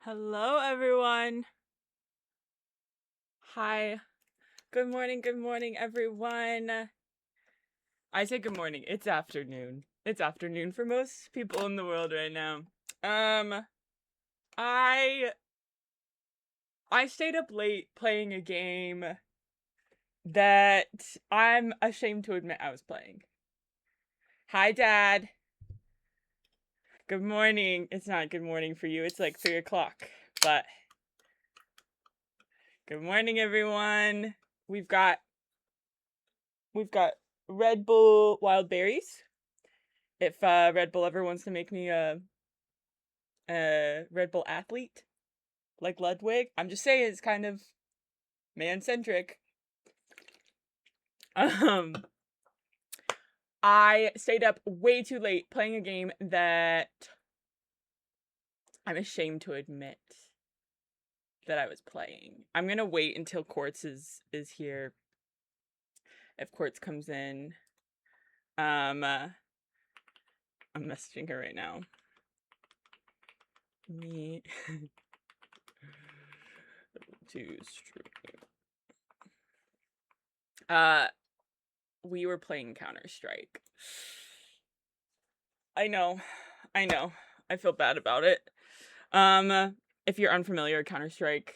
Hello, everyone. Hi. Good morning, everyone. I say good morning. It's afternoon. It's afternoon for most people in the world right now. I stayed up late playing a game that I'm ashamed to admit I was playing. Hi, Dad. Good morning. It's not good morning for you. It's like 3 o'clock, but good morning, everyone. We've got Red Bull wild berries. If Red Bull ever wants to make me a Red Bull athlete like Ludwig, I'm just saying it's kind of man-centric. I stayed up way too late playing a game that I'm ashamed to admit that I was playing. I'm gonna wait until Quartz is here. If Quartz comes in, I'm messaging her right now. Me to stream. We were playing Counter-Strike. I know. I feel bad about it. If you're unfamiliar, Counter-Strike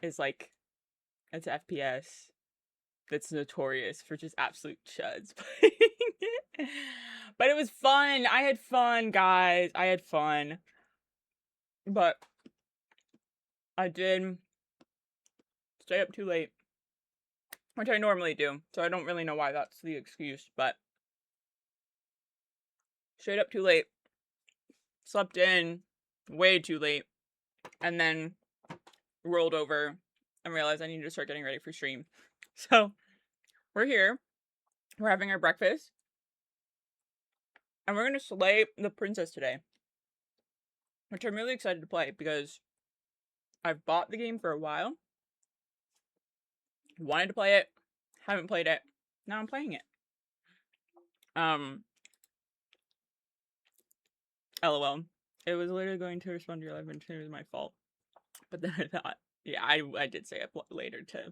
is like, it's an FPS that's notorious for just absolute chuds playing it. But it was fun. I had fun, guys. I had fun. But I did stay up too late, which I normally do. So I don't really know why that's the excuse, but stayed up too late. Slept in way too late. And then rolled over and realized I needed to start getting ready for stream. So we're here. We're having our breakfast. And we're going to slay the princess today. Which I'm really excited to play because I've bought the game for a while. Wanted to play it. Haven't played it. Now I'm playing it. LOL. It was literally going to respond to your live mention. It was my fault. But then I thought, yeah, I did stay up later to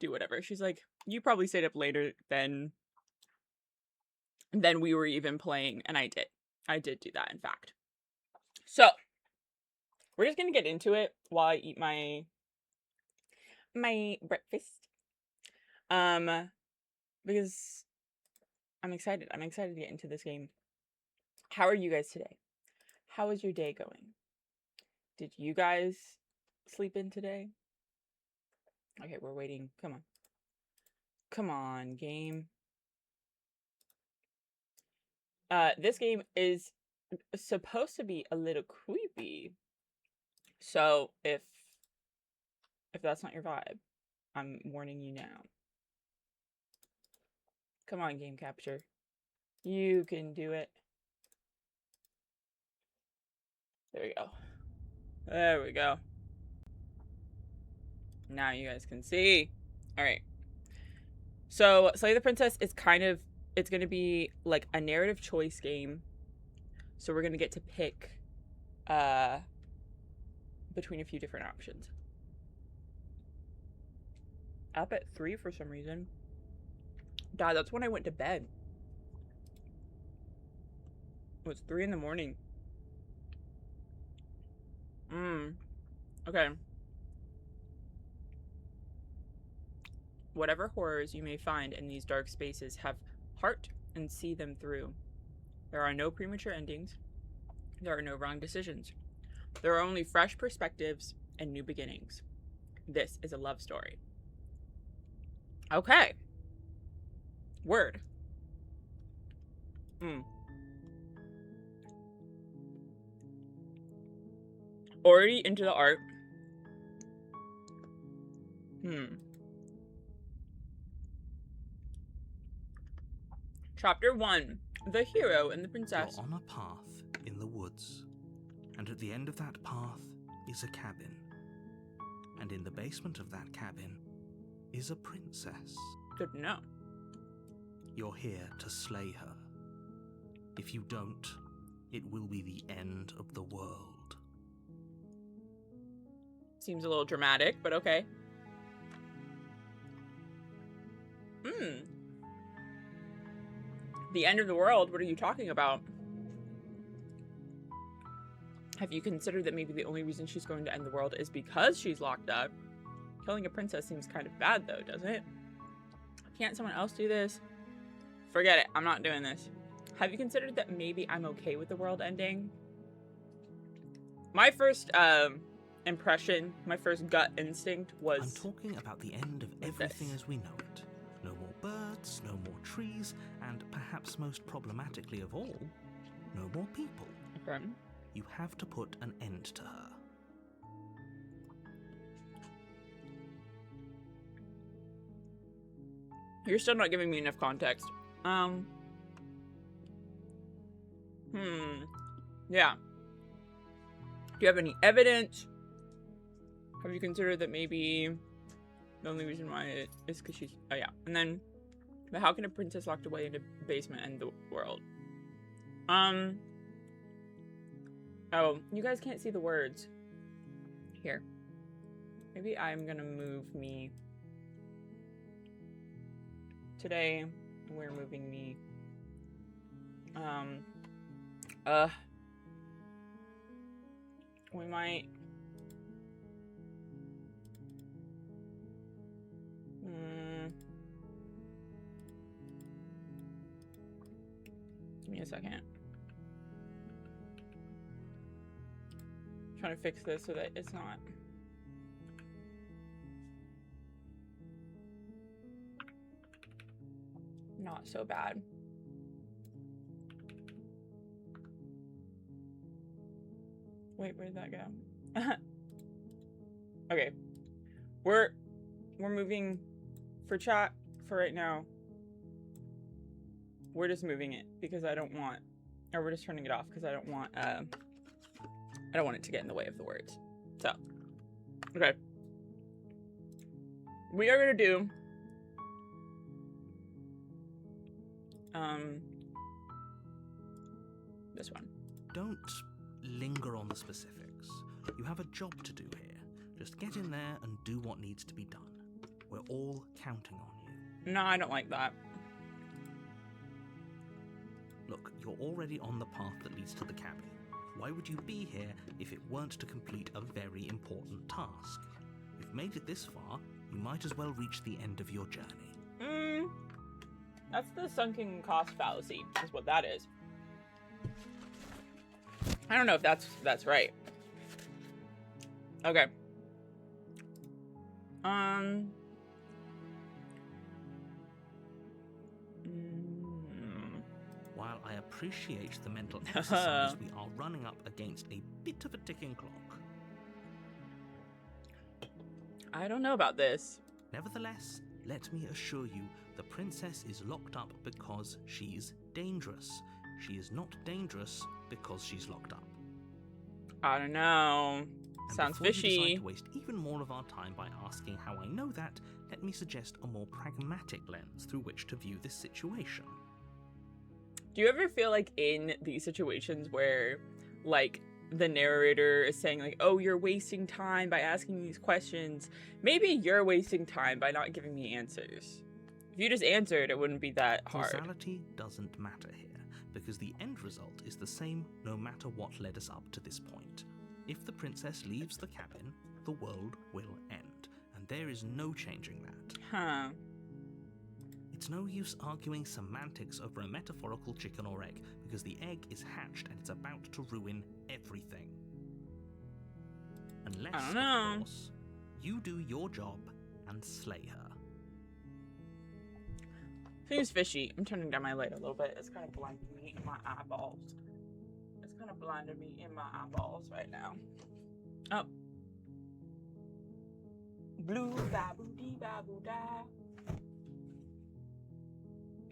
do whatever. She's like, you probably stayed up later than we were even playing. And I did. I did do that, in fact. So, we're just gonna get into it while I eat my breakfast. Because I'm excited. I'm excited to get into this game. How are you guys today? How is your day going? Did you guys sleep in today? Okay, we're waiting. Come on. Come on, game. This game is supposed to be a little creepy. So if that's not your vibe, I'm warning you now. Come on, game capture. You can do it. There we go. There we go. Now you guys can see. Alright. So, Slay the Princess is it's going to be like a narrative choice game. So we're going to get to pick between a few different options. Up at 3 for some reason. Dad, that's when I went to bed. It was 3 in the morning. Okay. Whatever horrors you may find in these dark spaces, have heart and see them through. There are no premature endings. There are no wrong decisions. There are only fresh perspectives and new beginnings. This is a love story. Okay. Word. Already into the art. Chapter 1. The Hero and the Princess. You're on a path in the woods, and at the end of that path is a cabin. And in the basement of that cabin is a princess. Good to know. You're here to slay her. If you don't, it will be the end of the world. Seems a little dramatic, but okay. The end of the world? What are you talking about? Have you considered that maybe the only reason she's going to end the world is because she's locked up? Killing a princess seems kind of bad, though, doesn't it? Can't someone else do this? Forget it. I'm not doing this. Have you considered that maybe I'm okay with the world ending? My first impression, my first gut instinct was... I'm talking about the end of everything as we know it. No more birds, no more trees, and perhaps most problematically of all, no more people. Okay. You have to put an end to her. You're still not giving me enough context. Yeah. Do you have any evidence? Have you considered that maybe the only reason why it is because she's... Oh, yeah. And then, but how can a princess locked away in a basement end the world? Oh, you guys can't see the words. Here. Maybe I'm gonna move me. Today, we're moving me. We might... Give me a second. Trying to fix this so that it's not... not so bad. Wait, where'd that go? Okay. We're moving for chat for right now. We're just moving it because I don't want, or we're just turning it off because I don't want it to get in the way of the words. So, okay. We are gonna do this one. Don't linger on the specifics. You have a job to do here. Just get in there and do what needs to be done. We're all counting on you. No, I don't like that. Look, you're already on the path that leads to the cabin. Why would you be here if it weren't to complete a very important task? You've made it this far, you might as well reach the end of your journey. That's the sunken cost fallacy, is what that is. I don't know if that's right. Okay. While I appreciate the mental exercise, we are running up against a bit of a ticking clock. I don't know about this. Nevertheless, let me assure you, the princess is locked up because she's dangerous. She is not dangerous because she's locked up. I don't know. And Sounds before you fishy. decide to waste even more of our time by asking how I know that, let me suggest a more pragmatic lens through which to view this situation. Do you ever feel like in these situations where, like, the narrator is saying, like, oh, you're wasting time by asking these questions, maybe you're wasting time by not giving me answers? If you just answered, it wouldn't be that hard. Causality doesn't matter here, because the end result is the same no matter what led us up to this point. If the princess leaves the cabin, the world will end, and there is no changing that. Huh. It's no use arguing semantics over a metaphorical chicken or egg, because the egg is hatched and it's about to ruin everything. Unless, I don't know. of course, you do your job and slay her. Seems fishy. I'm turning down my light a little bit. It's kind of blinding me in my eyeballs. It's kind of blinding me in my eyeballs right now. Oh. Blue babu dee babu da.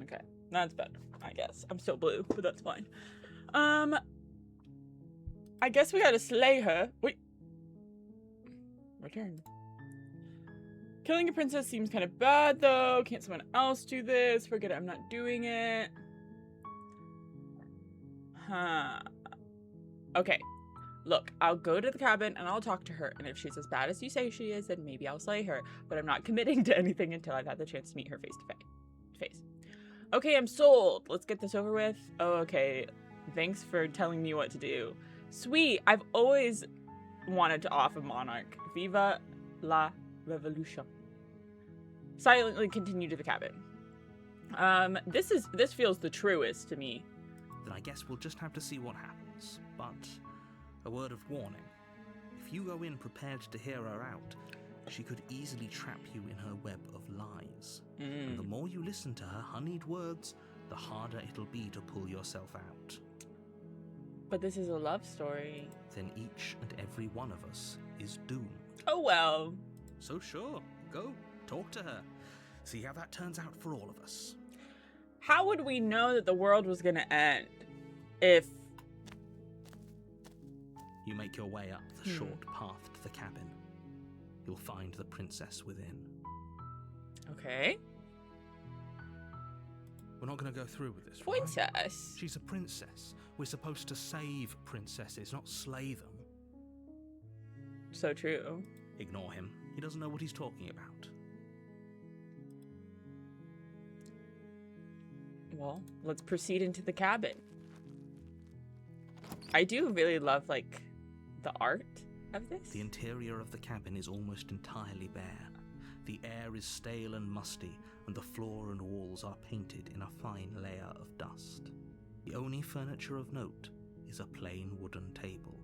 Okay, that's better, I guess. I'm still blue, but that's fine. I guess we gotta slay her. Wait. Return. Killing a princess seems kind of bad, though. Can't someone else do this? Forget it, I'm not doing it. Huh. Okay. Look, I'll go to the cabin and I'll talk to her, and if she's as bad as you say she is, then maybe I'll slay her, but I'm not committing to anything until I've had the chance to meet her face to face. Okay, I'm sold. Let's get this over with. Oh, okay. Thanks for telling me what to do. Sweet. I've always wanted to off a monarch. Viva la revolution. Silently continue to the cabin. This feels the truest to me. Then I guess we'll just have to see what happens. But a word of warning. If you go in prepared to hear her out, she could easily trap you in her web of lies. And the more you listen to her honeyed words, the harder it'll be to pull yourself out. But this is a love story. Then each and every one of us is doomed. Oh well. So sure, go, talk to her. See how that turns out for all of us. How would we know that the world was gonna end if... You make your way up the short path to the cabin. You'll find the princess within. Okay. We're not going to go through with this, Princess? Right? She's a princess. We're supposed to save princesses, not slay them. So true. Ignore him. He doesn't know what he's talking about. Well, let's proceed into the cabin. I do really love, like, the art of this. The interior of the cabin is almost entirely bare. The air is stale and musty, and the floor and walls are painted in a fine layer of dust. The only furniture of note is a plain wooden table.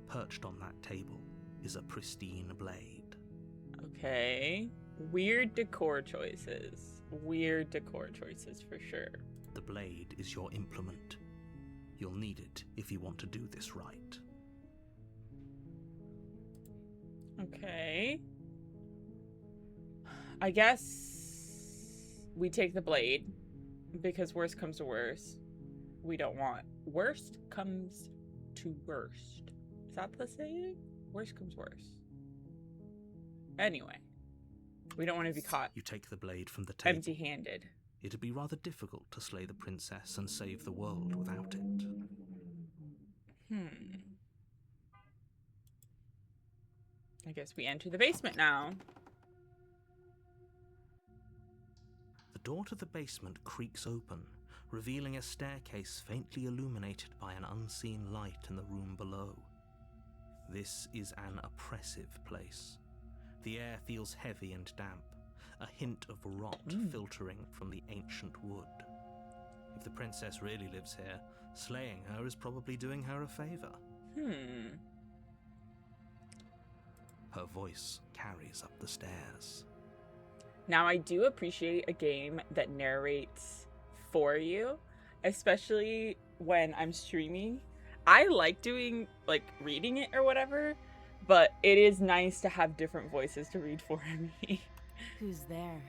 Perched on that table is a pristine blade. Okay. Weird decor choices. Weird decor choices for sure. The blade is your implement. You'll need it if you want to do this right. Okay. I guess we take the blade, because worst comes to worst. We don't want... Worst comes to worst. Is that the saying? Worst comes worst. Anyway. We don't want to be caught You take the blade from the table. empty-handed. It'd be rather difficult to slay the princess and save the world without it. I guess we enter the basement now. The door to the basement creaks open, revealing a staircase faintly illuminated by an unseen light in the room below. This is an oppressive place. The air feels heavy and damp, a hint of rot filtering from the ancient wood. If the princess really lives here, slaying her is probably doing her a favor. Her voice carries up the stairs. Now, I do appreciate a game that narrates for you, especially when I'm streaming. I like doing, like, reading it or whatever, but it is nice to have different voices to read for me. Who's there?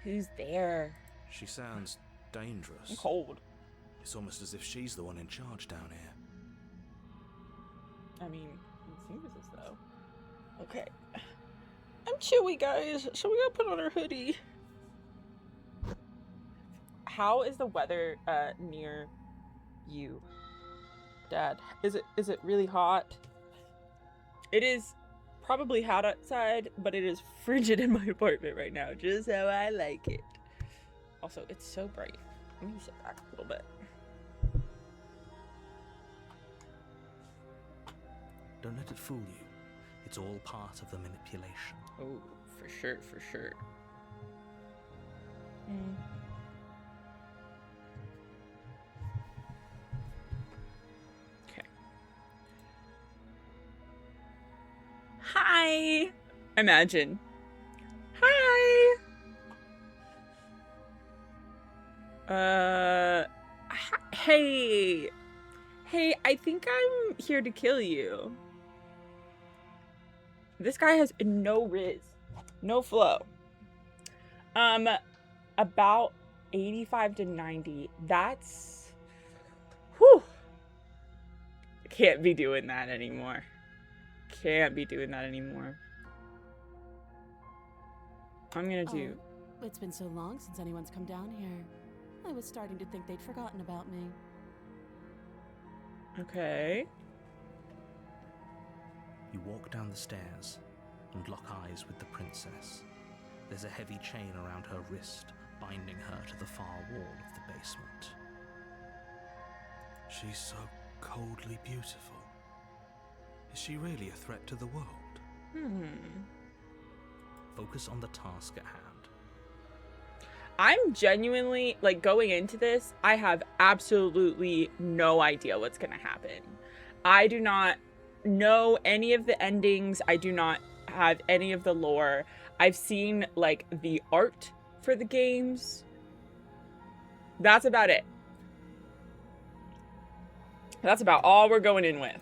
Who's there? She sounds dangerous. I'm cold. It's almost as if she's the one in charge down here. I mean, it seems as though. Okay. I'm chilly, guys, so we gotta put on our hoodie. How is the weather near you, Dad? Is it really hot? It is probably hot outside, but it is frigid in my apartment right now, just how I like it. Also, it's so bright. Let me sit back a little bit. Don't let it fool you. It's all part of the manipulation. Oh, for sure, for sure. Okay. Hi! Imagine. Hi! Hey! Hey, I think I'm here to kill you. This guy has no riz, no flow. About 85 to 90. That's, whew. Can't be doing that anymore. Can't be doing that anymore. I'm gonna do. Oh, it's been so long since anyone's come down here. I was starting to think they'd forgotten about me. Okay. You walk down the stairs and lock eyes with the princess. There's a heavy chain around her wrist, binding her to the far wall of the basement. She's so coldly beautiful. Is she really a threat to the world? Focus on the task at hand. I'm genuinely, like, going into this, I have absolutely no idea what's going to happen. I do not know any of the endings. I do not have any of the lore. I've seen, like, the art for the games. That's about it. That's about all we're going in with.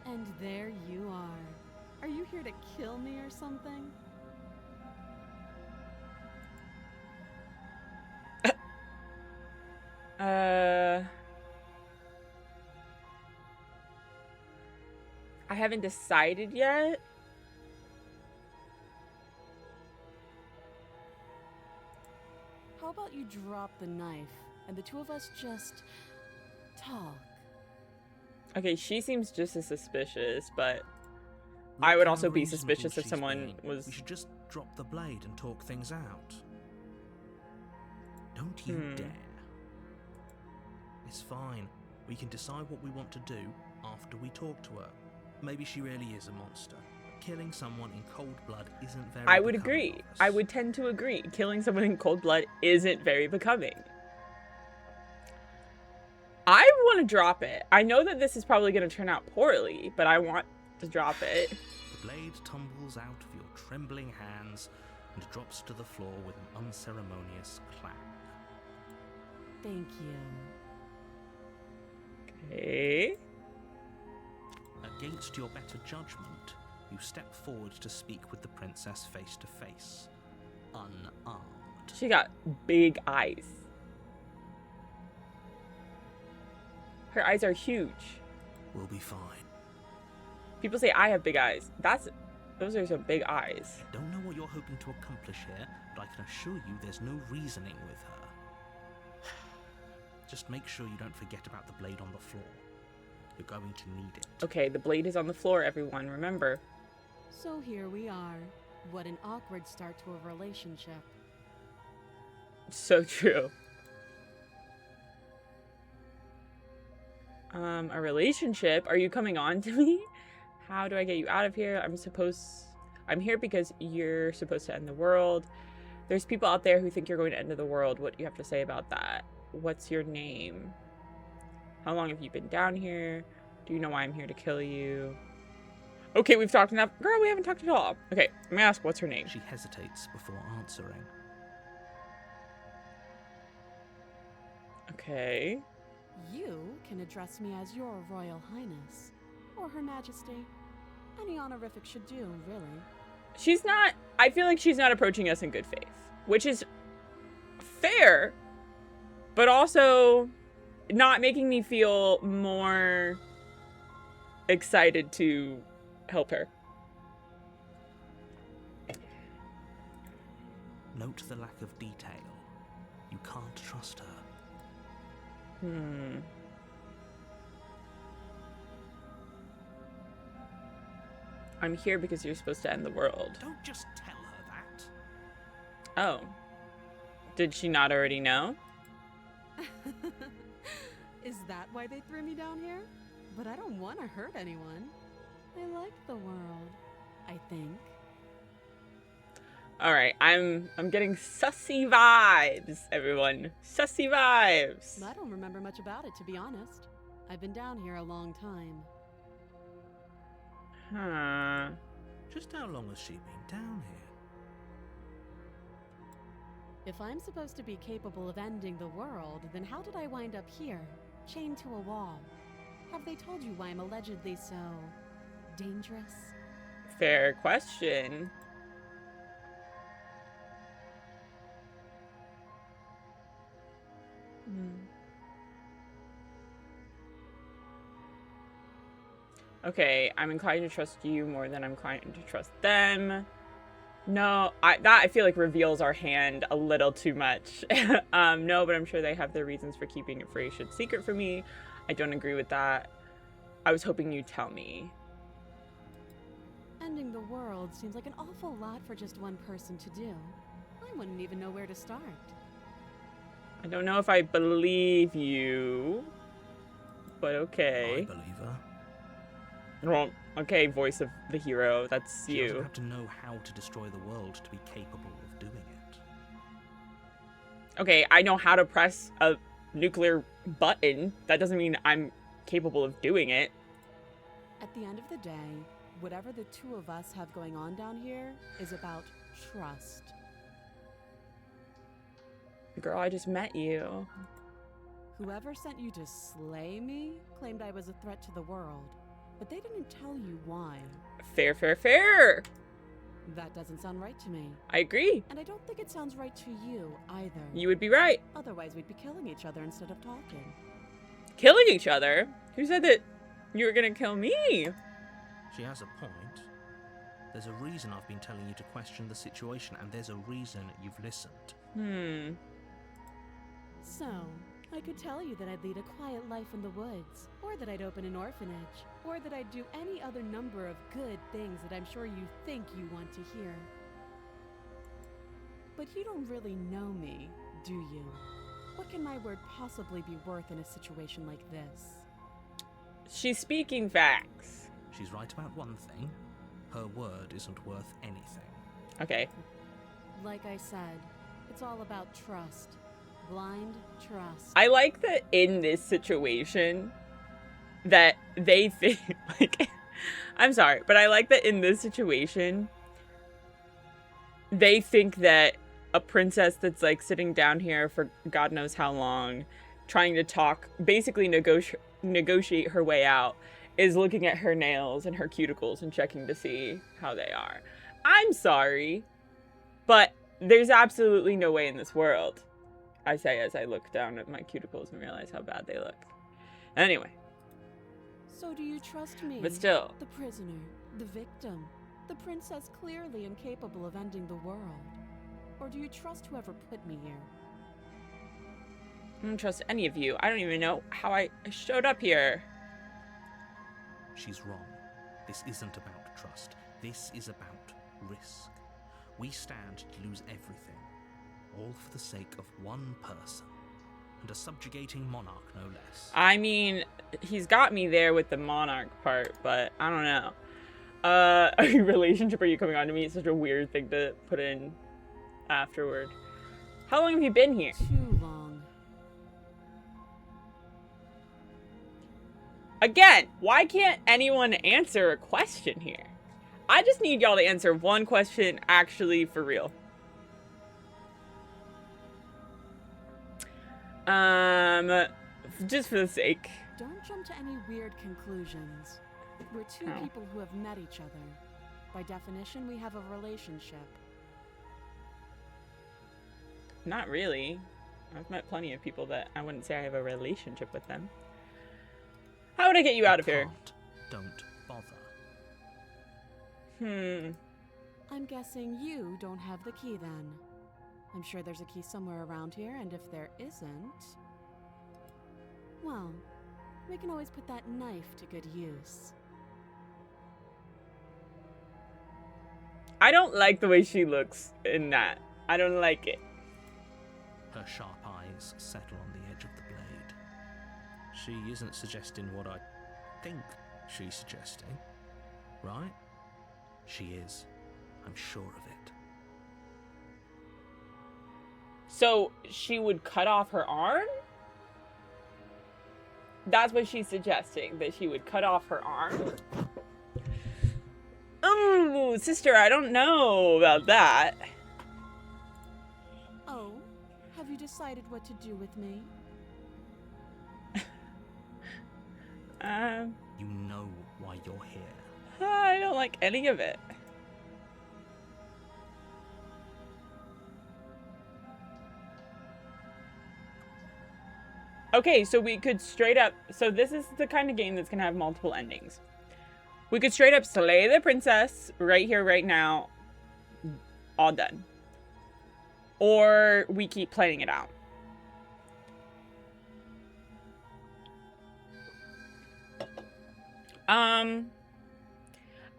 And there you are. Are you here to kill me or something? I haven't decided yet. How about you drop the knife and the two of us just talk? Okay, she seems just as suspicious, but Look I would how also be reasonable suspicious if she's someone being. was... We should just drop the blade and talk things out. Don't you dare. It's fine. We can decide what we want to do after we talk to her. Maybe she really is a monster. Killing someone in cold blood isn't very I would becoming agree. of us. I would tend to agree. Killing someone in cold blood isn't very becoming. I want to drop it. I know that this is probably going to turn out poorly, but I want to drop it. The blade tumbles out of your trembling hands and drops to the floor with an unceremonious clang. Thank you. Okay. Against your better judgment, you step forward to speak with the princess face to face, unarmed. She got big eyes. Her eyes are huge. We'll be fine. People say I have big eyes. Those are some big eyes. Don't know what you're hoping to accomplish here, but I can assure you there's no reasoning with her. Just make sure you don't forget about the blade on the floor. You're going to need it. Okay, the blade is on the floor, everyone. Remember. So here we are. What an awkward start to a relationship. So true. A relationship? Are you coming on to me? How do I get you out of here? I'm here because you're supposed to end the world. There's people out there who think you're going to end the world. What do you have to say about that? What's your name? How long have you been down here? Do you know why I'm here to kill you? Okay, we've talked enough. Girl, we haven't talked at all. Okay, let me ask, what's her name? She hesitates before answering. Okay. You can address me as your Royal Highness, or Her Majesty. Any honorific should do, really. I feel like she's not approaching us in good faith, which is fair, but also not making me feel more excited to help her. Note the lack of detail. You can't trust her. I'm here because you're supposed to end the world. Don't just tell her that. Oh. Did she not already know? Is that why they threw me down here? But I don't want to hurt anyone. I like the world, I think. All right, I'm getting sussy vibes, everyone. Sussy vibes. I don't remember much about it, to be honest. I've been down here a long time. Huh. Just how long has she been down here? If I'm supposed to be capable of ending the world, then how did I wind up here, chained to a wall? Have they told you why I'm allegedly so dangerous? Fair question. Okay, I'm inclined to trust you more than I'm inclined to trust them. No, I feel like reveals our hand a little too much. No, but I'm sure they have their reasons for keeping information secret from me. I don't agree with that. I was hoping you'd tell me. Ending the world seems like an awful lot for just one person to do. I wouldn't even know where to start. I don't know if I believe you, but okay. I believe her. Well, okay, voice of the hero, that's She doesn't you. have to know how to destroy the world to be capable of doing it. Okay, I know how to press a nuclear button. That doesn't mean I'm capable of doing it. At the end of the day, whatever the two of us have going on down here is about trust. Girl, I just met you. Whoever sent you to slay me claimed I was a threat to the world, but they didn't tell you why. Fair, fair, fair. That doesn't sound right to me. I agree. And I don't think it sounds right to you either. You would be right. Otherwise, we'd be killing each other instead of talking. Killing each other? Who said that you were gonna kill me? She has a point. There's a reason I've been telling you to question the situation, and there's a reason you've listened. So, I could tell you that I'd lead a quiet life in the woods, or that I'd open an orphanage, or that I'd do any other number of good things that I'm sure you think you want to hear. But you don't really know me, do you? What can my word possibly be worth in a situation like this? She's speaking facts. She's right about one thing. Her word isn't worth anything. Okay. Like I said, it's all about trust. Blind trust. I like that in this situation that they think, like, I'm sorry, but I like that in this situation they think that a princess that's like sitting down here for God knows how long, trying to talk, basically negotiate her way out, is looking at her nails and her cuticles and checking to see how they are. I'm sorry, but there's absolutely no way in this world, I say as I look down at my cuticles and realize how bad they look. Anyway. So do you trust me? But still. The prisoner, the victim, the princess clearly incapable of ending the world. Or do you trust whoever put me here? I don't trust any of you. I don't even know how I showed up here. She's wrong. This isn't about trust. This is about risk. We stand to lose everything, all for the sake of one person, and a subjugating monarch, no less. I mean, he's got me there with the monarch part, but I don't know. A relationship, are you coming on to me? It's such a weird thing to put in afterward. How long have you been here? Too long. Again, why can't anyone answer a question here? I just need y'all to answer one question actually for real. Just for the sake. Don't jump to any weird conclusions. We're two Oh. people who have met each other. By definition, we have a relationship. Not really. I've met plenty of people that I wouldn't say I have a relationship with them. How would I get you out of here? Can't. Don't bother. I'm guessing you don't have the key then. I'm sure there's a key somewhere around here, and if there isn't, well, we can always put that knife to good use. I don't like the way she looks in that. I don't like it. Her sharp eyes settle on the edge of the blade. She isn't suggesting what I think she's suggesting, right? She is. I'm sure of it. So she would cut off her arm? That's what she's suggesting, that she would cut off her arm? Ooh, sister, I don't know about that. Oh, have you decided what to do with me? You know why you're here. I don't like any of it. Okay, so we could straight up... So this is the kind of game that's going to have multiple endings. We could straight up slay the princess right here, right now. All done. Or we keep playing it out.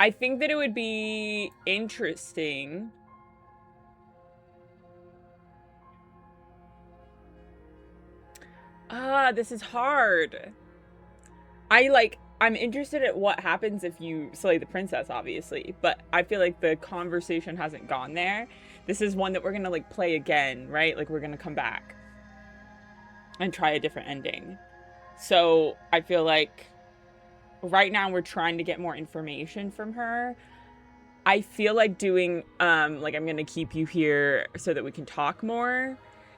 I think that it would be interesting. This is hard. I'm interested at what happens if you slay the princess, obviously, but I feel like the conversation hasn't gone there. This is one that we're gonna like play again, right? Like we're gonna come back and try a different ending. So I feel like right now we're trying to get more information from her. I feel like doing like I'm gonna keep you here so that we can talk more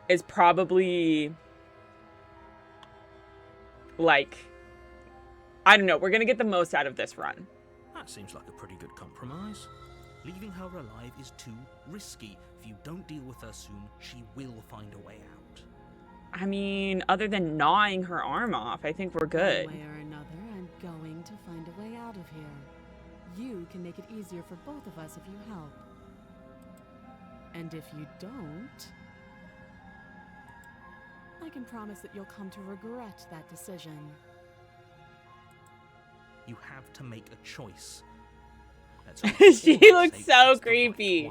is probably like, I don't know, we're gonna get the most out of this run. That seems like a pretty good compromise. Leaving her alive is too risky. If you don't deal with her soon, she will find a way out. I mean, other than gnawing her arm off, I think we're good. One way or another, I'm going to find a way out of here. You can make it easier for both of us if you help. And if you don't, I can promise that you'll come to regret that decision. You have to make a choice. She looks so creepy.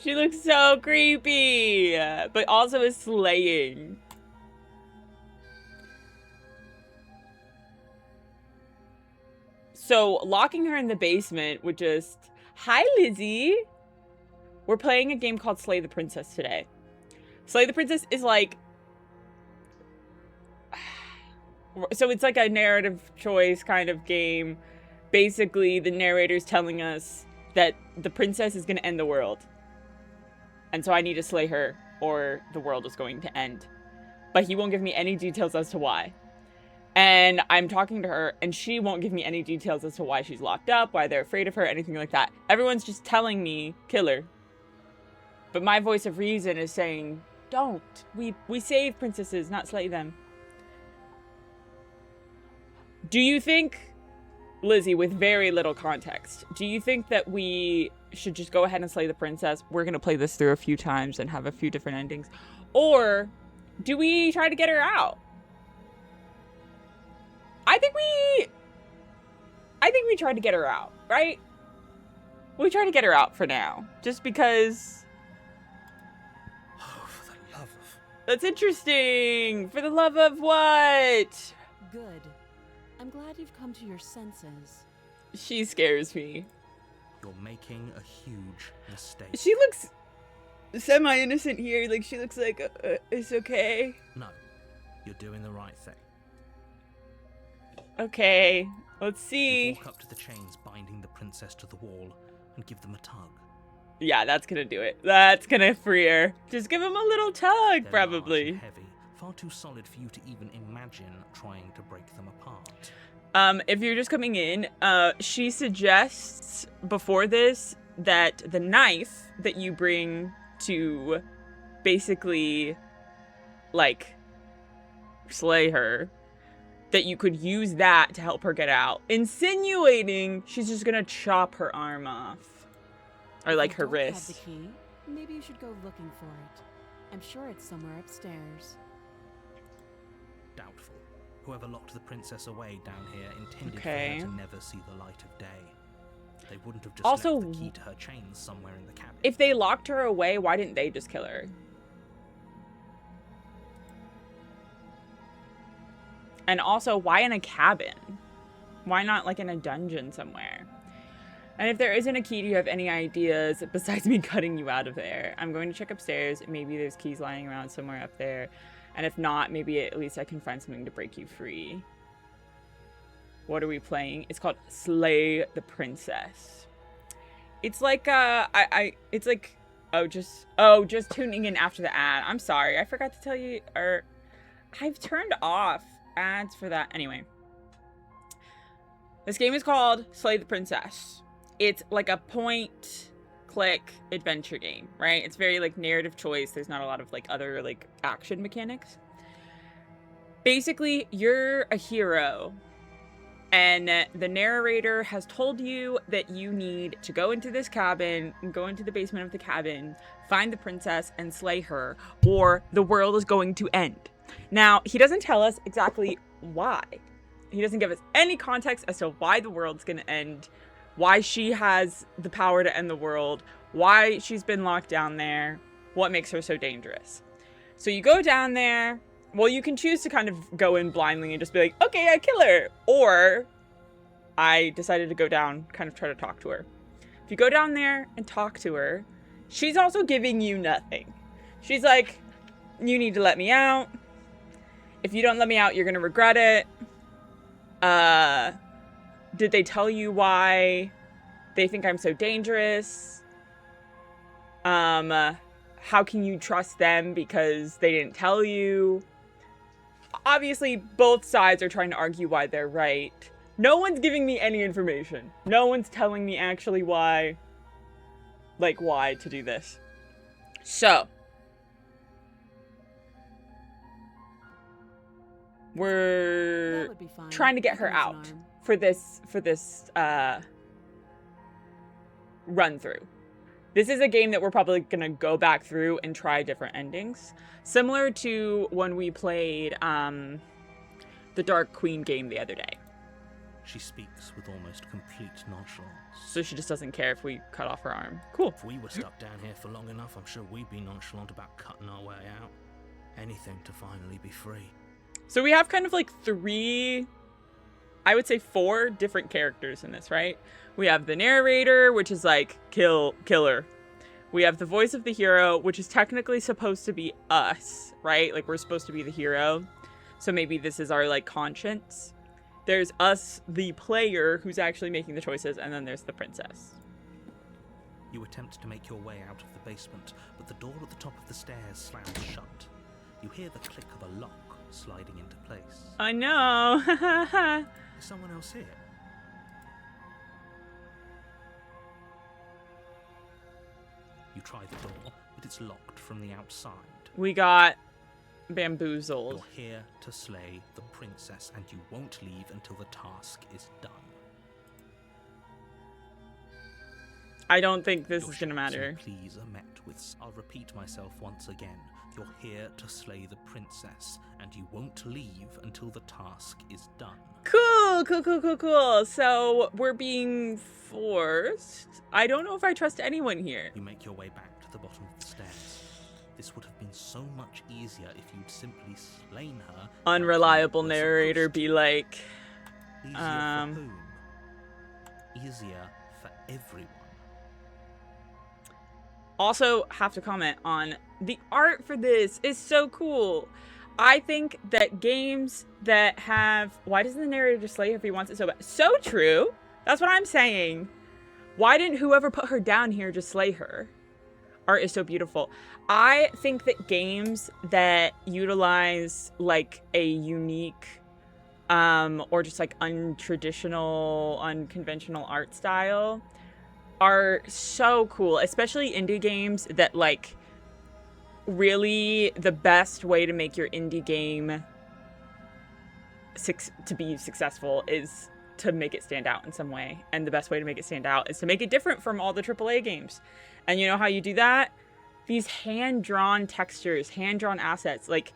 She looks so creepy, but also is slaying. So locking her in the basement would just... Hi, Lizzie. We're playing a game called Slay the Princess today. Slay the Princess is like... So it's like a narrative choice kind of game. Basically, the narrator's telling us that the princess is going to end the world. And so I need to slay her or the world is going to end. But he won't give me any details as to why. And I'm talking to her and she won't give me any details as to why she's locked up, why they're afraid of her, anything like that. Everyone's just telling me, kill her. But my voice of reason is saying, don't. We save princesses, not slay them. Do you think, Lizzie, with very little context, do you think that we should just go ahead and slay the princess? We're going to play this through a few times and have a few different endings. Or do we try to get her out? I think we tried to get her out, right? We try to get her out for now. Just because... Oh, for the love of... That's interesting! For the love of what? Good. I'm glad you've come to your senses. She scares me. You're making a huge mistake. She looks semi-innocent here. Like, she looks like it's okay. No, you're doing the right thing. Okay, let's You see. walk up to the chains binding the princess to the wall and give them a tug. Yeah, that's gonna do it. That's gonna free her. Just give him a little tug, They're large probably. and heavy, far too solid for you to even imagine trying to break them apart. If you're just coming in, she suggests before this that the knife that you bring to basically, like, slay her, that you could use that to help her get out, insinuating she's just gonna chop her arm off. Or, like, If her you don't have wrist. the key, maybe you should go looking for it. I'm sure it's somewhere upstairs. Doubtful. Whoever locked the princess away down here intended Okay. for her to never see the light of day. They wouldn't have just Also, left the key to her chains somewhere in the cabin. If they locked her away, why didn't they just kill her? And also, why in a cabin? Why not, like, in a dungeon somewhere? And if there isn't a key, do you have any ideas besides me cutting you out of there? I'm going to check upstairs. Maybe there's keys lying around somewhere up there. And if not, maybe at least I can find something to break you free. What are we playing? It's called Slay the Princess. It's like, it's like, just tuning in after the ad. I'm sorry, I forgot to tell you, or I've turned off ads for that. Anyway, this game is called Slay the Princess. It's like a point-click adventure game, right? It's very, like, narrative choice. There's not a lot of, like, other, like, action mechanics. Basically, you're a hero, and the narrator has told you that you need to go into this cabin, go into the basement of the cabin, find the princess, and slay her, or the world is going to end. Now, he doesn't tell us exactly why. He doesn't give us any context as to why the world's going to end. why she has the power to end the world, why she's been locked down there, what makes her so dangerous. So you go down there. Well, you can choose to kind of go in blindly and just be like, okay, I kill her. Or I decided to go down, kind of try to talk to her. If you go down there and talk to her, she's also giving you nothing. She's like, you need to let me out. If you don't let me out, you're going to regret it. Did they tell you why they think I'm so dangerous? How can you trust them because they didn't tell you? Obviously, both sides are trying to argue why they're right. No one's giving me any information. No one's telling me actually why to do this. So, we're That would be fine. trying to get I her can use an out arm. for this run through. This is a game that we're probably gonna go back through and try different endings, similar to when we played the Dark Queen game the other day. She speaks with almost complete nonchalance. So she just doesn't care if we cut off her arm. Cool. If we were stuck down here for long enough, I'm sure we'd be nonchalant about cutting our way out. Anything to finally be free. So we have kind of like three, I would say 4 different characters in this, right? We have the narrator, which is like killer. We have the voice of the hero, which is technically supposed to be us, right? Like we're supposed to be the hero. So maybe this is our like conscience. There's us, the player, who's actually making the choices, and then there's the princess. You attempt to make your way out of the basement, but the door at the top of the stairs slams shut. You hear the click of a lock sliding into place. I know. Is someone else here? You try the door, but it's locked from the outside. We got bamboozled. You're here to slay the princess, and you won't leave until the task is done. I don't think this Your is gonna shouts matter. and pleas are met with, I'll repeat myself once again. You're here to slay the princess, and you won't leave until the task is done. Cool. So we're being forced. I don't know if I trust anyone here. You make your way back to the bottom of the stairs. This would have been so much easier if you'd simply slain her. Unreliable like you were narrator supposed be to. like, Easier um, for whom? Easier for everyone. also have to comment on the art for this is so cool. I think that games that have, why doesn't the narrator just slay her if he wants it so bad? So true. That's what I'm saying. Why didn't whoever put her down here just slay her? Art is so beautiful. I think that games that utilize like a unique or just like untraditional, unconventional art style are so cool, especially indie games that like really the best way to make your indie game to be successful is to make it stand out in some way. And the best way to make it stand out is to make it different from all the AAA games. And you know how you do that? These hand-drawn textures, hand-drawn assets. Like,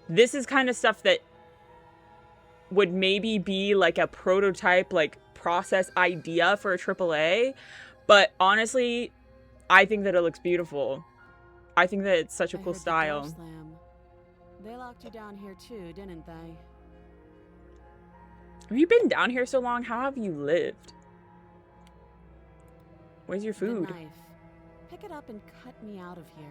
this is kind of stuff that would maybe be like a prototype, like process idea for a AAA. But honestly, I think that it looks beautiful. I think that it's such a I cool heard the door style. slam. They locked you down here too, didn't they? Have you been down here so long? How have you lived? Where's your food? The knife. Pick it up and cut me out of here.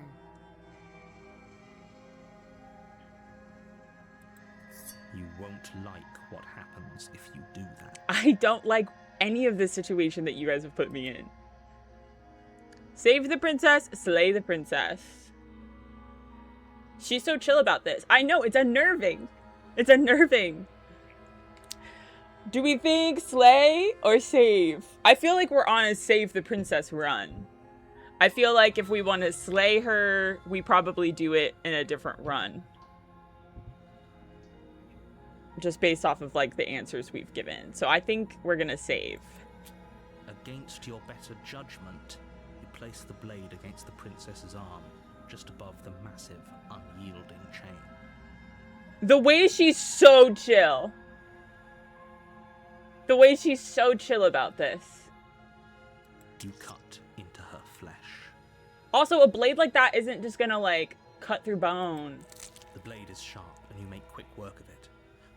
You won't like what happens if you do that. I don't like any of the situation that you guys have put me in. Save the princess, slay the princess. She's so chill about this. I know, it's unnerving. It's unnerving. Do we think slay or save? I feel like we're on a save the princess run. I feel like if we want to slay her, we probably do it in a different run. Just based off of like the answers we've given. So I think we're gonna save. Against your better judgment, you place the blade against the princess's arm, just above the massive, unyielding chain. The way she's so chill. The way she's so chill about this. You cut into her flesh. Also, a blade like that isn't just gonna, like, cut through bone. The blade is sharp, and you make quick work of it.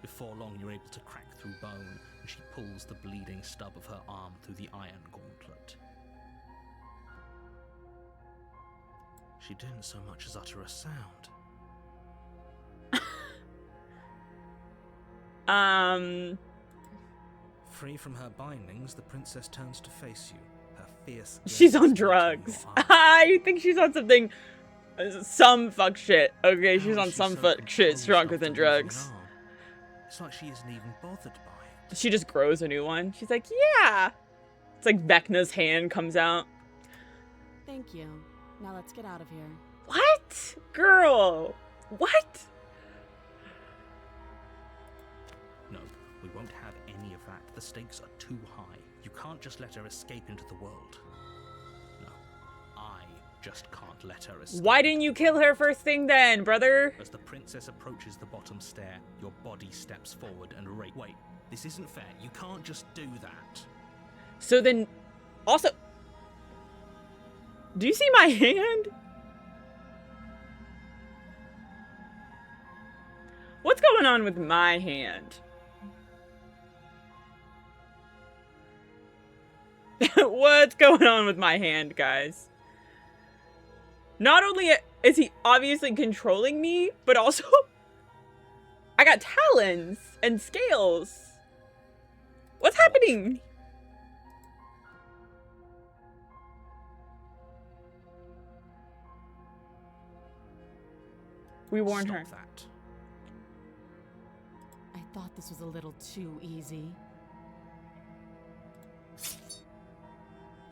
Before long, you're able to crack through bone, and she pulls the bleeding stub of her arm through the iron gauntlet. She didn't so much as utter a sound. Free from her bindings, the princess turns to face you. Her fierce gaze She's on meeting drugs. your eyes. I think she's on something. Some fuck shit. Okay, she's How on is she some so fuck shit composed stronger after than losing an drugs. arm? It's like she isn't even bothered by it. She just grows a new one. She's like, yeah. It's like Vecna's hand comes out. Thank you. Now let's get out of here. What? Girl. What? No, we won't have any of that. The stakes are too high. You can't just let her escape into the world. No, I just can't let her escape. Why didn't you kill her first thing then, brother? As the princess approaches the bottom stair, your body steps forward and Wait, this isn't fair. You can't just do that. So then, also, do you see my hand? What's going on with my hand? What's going on with my hand, guys? Not only is he obviously controlling me, but also I got talons and scales. What's happening? We warned Stop her. that. I thought this was a little too easy.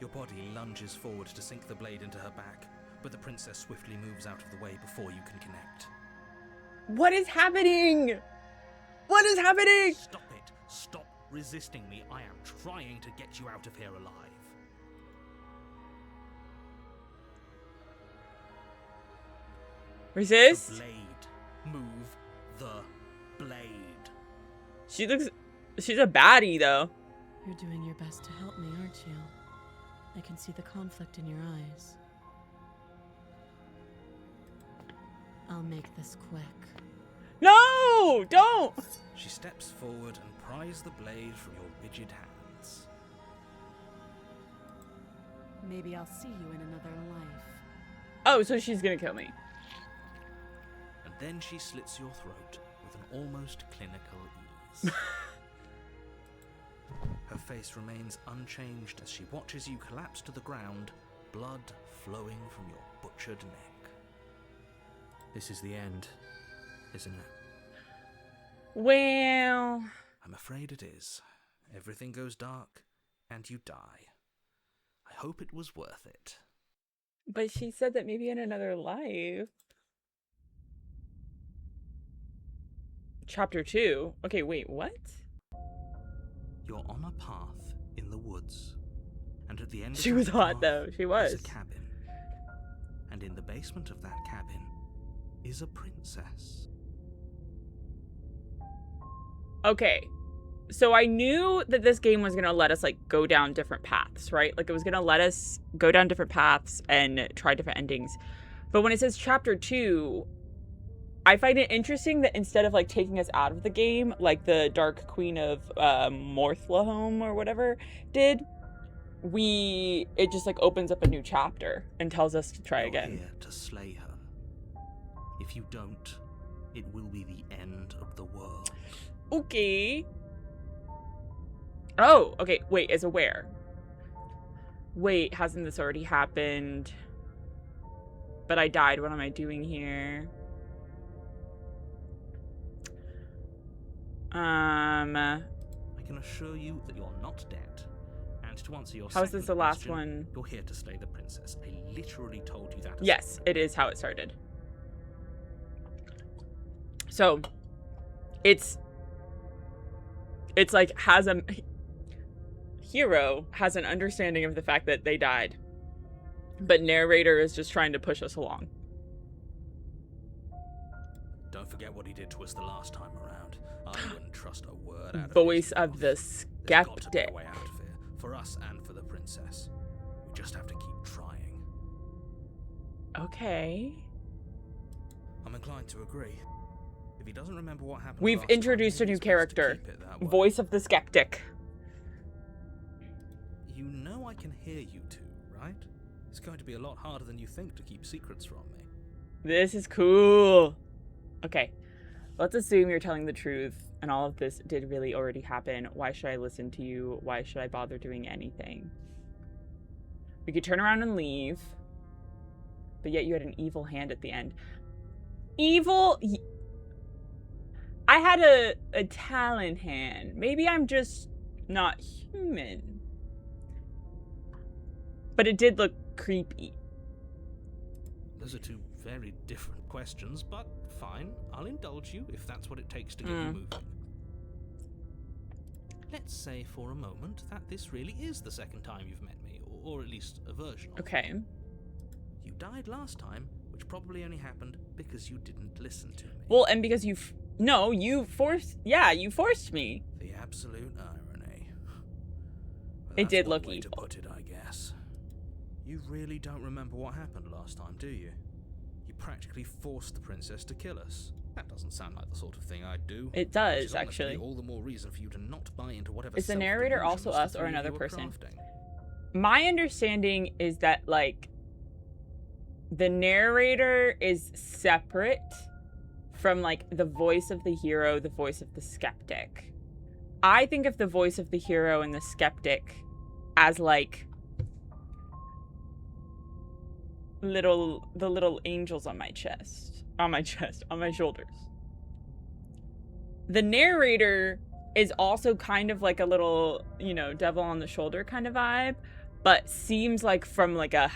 Your body lunges forward to sink the blade into her back, but the princess swiftly moves out of the way before you can connect. What is happening? What is happening? Stop it! Stop resisting me. I am trying to get you out of here alive. Resist? The blade. Move the blade. She's a baddie though. You're doing your best to help me, aren't you? I can see the conflict in your eyes. I'll make this quick. No, don't. She steps forward and pries the blade from your rigid hands. Maybe I'll see you in another life. Oh, so she's gonna kill me. And then she slits your throat with an almost clinical ease. Her face remains unchanged as she watches you collapse to the ground, blood flowing from your butchered neck. This is the end, isn't it? Well, I'm afraid it is. Everything goes dark, and you die. I hope it was worth it. but she said that maybe in another life. Chapter 2. Okay, wait, what? You're on a path in the woods, and at the end She of was that hot path though. She was. is a cabin. And in the basement of that cabin is a princess. Okay. So I knew that this game was going to let us like go down different paths, right? Like it was going to let us go down different paths and try different endings. But when it says chapter 2, I find it interesting that instead of like taking us out of the game, like the Dark Queen of Morthlahome or whatever did, it just like opens up a new chapter and tells us to try You're again. here to slay her. If you don't, it will be the end of the world. Okay. Oh, okay. Wait, as a where? Wait, hasn't this already happened? But I died. What am I doing here? I can assure you that you're not dead. And to answer your How is this second the last question, one? You're here to slay the princess. I literally told you that. as Yes, it is how it started. So, it's like hero has an understanding of the fact that they died, but narrator is just trying to push us along. Don't forget what he did to us the last time around. I wouldn't trust a word out of Voice his of mouth. the There's got to be skeptic. a way out of here, for us and for the princess. just have to keep trying. Okay. I'm inclined to agree. If he doesn't remember what happened We've last time, introduced a maybe new it's best to character. keep it that way. Voice of the skeptic. You know I can hear you two, right? It's going to be a lot harder than you think to keep secrets from me. This is cool. Okay. Let's assume you're telling the truth and all of this did really already happen. Why should I listen to you? Why should I bother doing anything? We could turn around and leave. But yet you had an evil hand at the end. Evil? I had a talent hand. Maybe I'm just not human. But it did look creepy. Those are two very different questions, but fine. I'll indulge you if that's what it takes to get you moving. Let's say for a moment that this really is the second time you've met me, or at least a version of Okay. it. You died last time, which probably only happened because you didn't listen to me. Well, and because you forced me. The absolute irony. Well, It that's did one look way to evil. put it, I guess. You really don't remember what happened last time, do you? You practically forced the princess to kill us. That doesn't sound like the sort of thing I'd do. It which does, is honestly actually. all the more reason for you to not buy into whatever. Is the narrator also self-delusions us the or three of another you are person? crafting. My understanding is that, like, the narrator is separate from, like, the voice of the hero, the voice of the skeptic. I think of the voice of the hero and the skeptic as, like, the little angels on my shoulders. The narrator is also kind of like a little, devil on the shoulder kind of vibe, but seems like from like a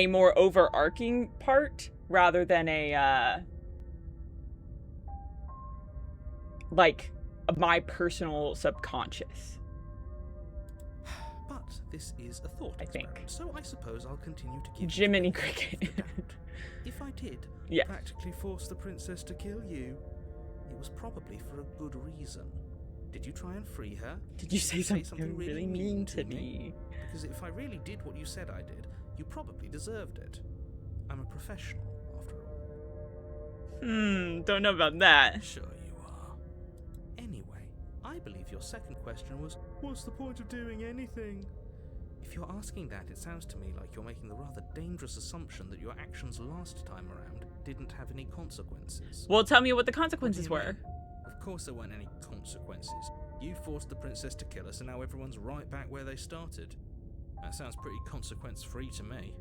more overarching part rather than like my personal subconscious. But this is a thought I think. experiment, so I suppose I'll continue to give Jiminy you the benefit Cricket. of the doubt. If I did Yeah. practically force the princess to kill you, it was probably for a good reason. Did you try and free her? Did you say something really mean to me? Because if I really did what you said I did, you probably deserved it. I'm a professional, after all. Don't know about that. Sure you are. Anyway, I believe your second question was, what's the point of doing anything? If you're asking that, it sounds to me like you're making the rather dangerous assumption that your actions last time around didn't have any consequences. Well, tell me what the What do consequences you were. mean? Of course there weren't any consequences. You forced the princess to kill us, and now everyone's right back where they started. That sounds pretty consequence-free to me.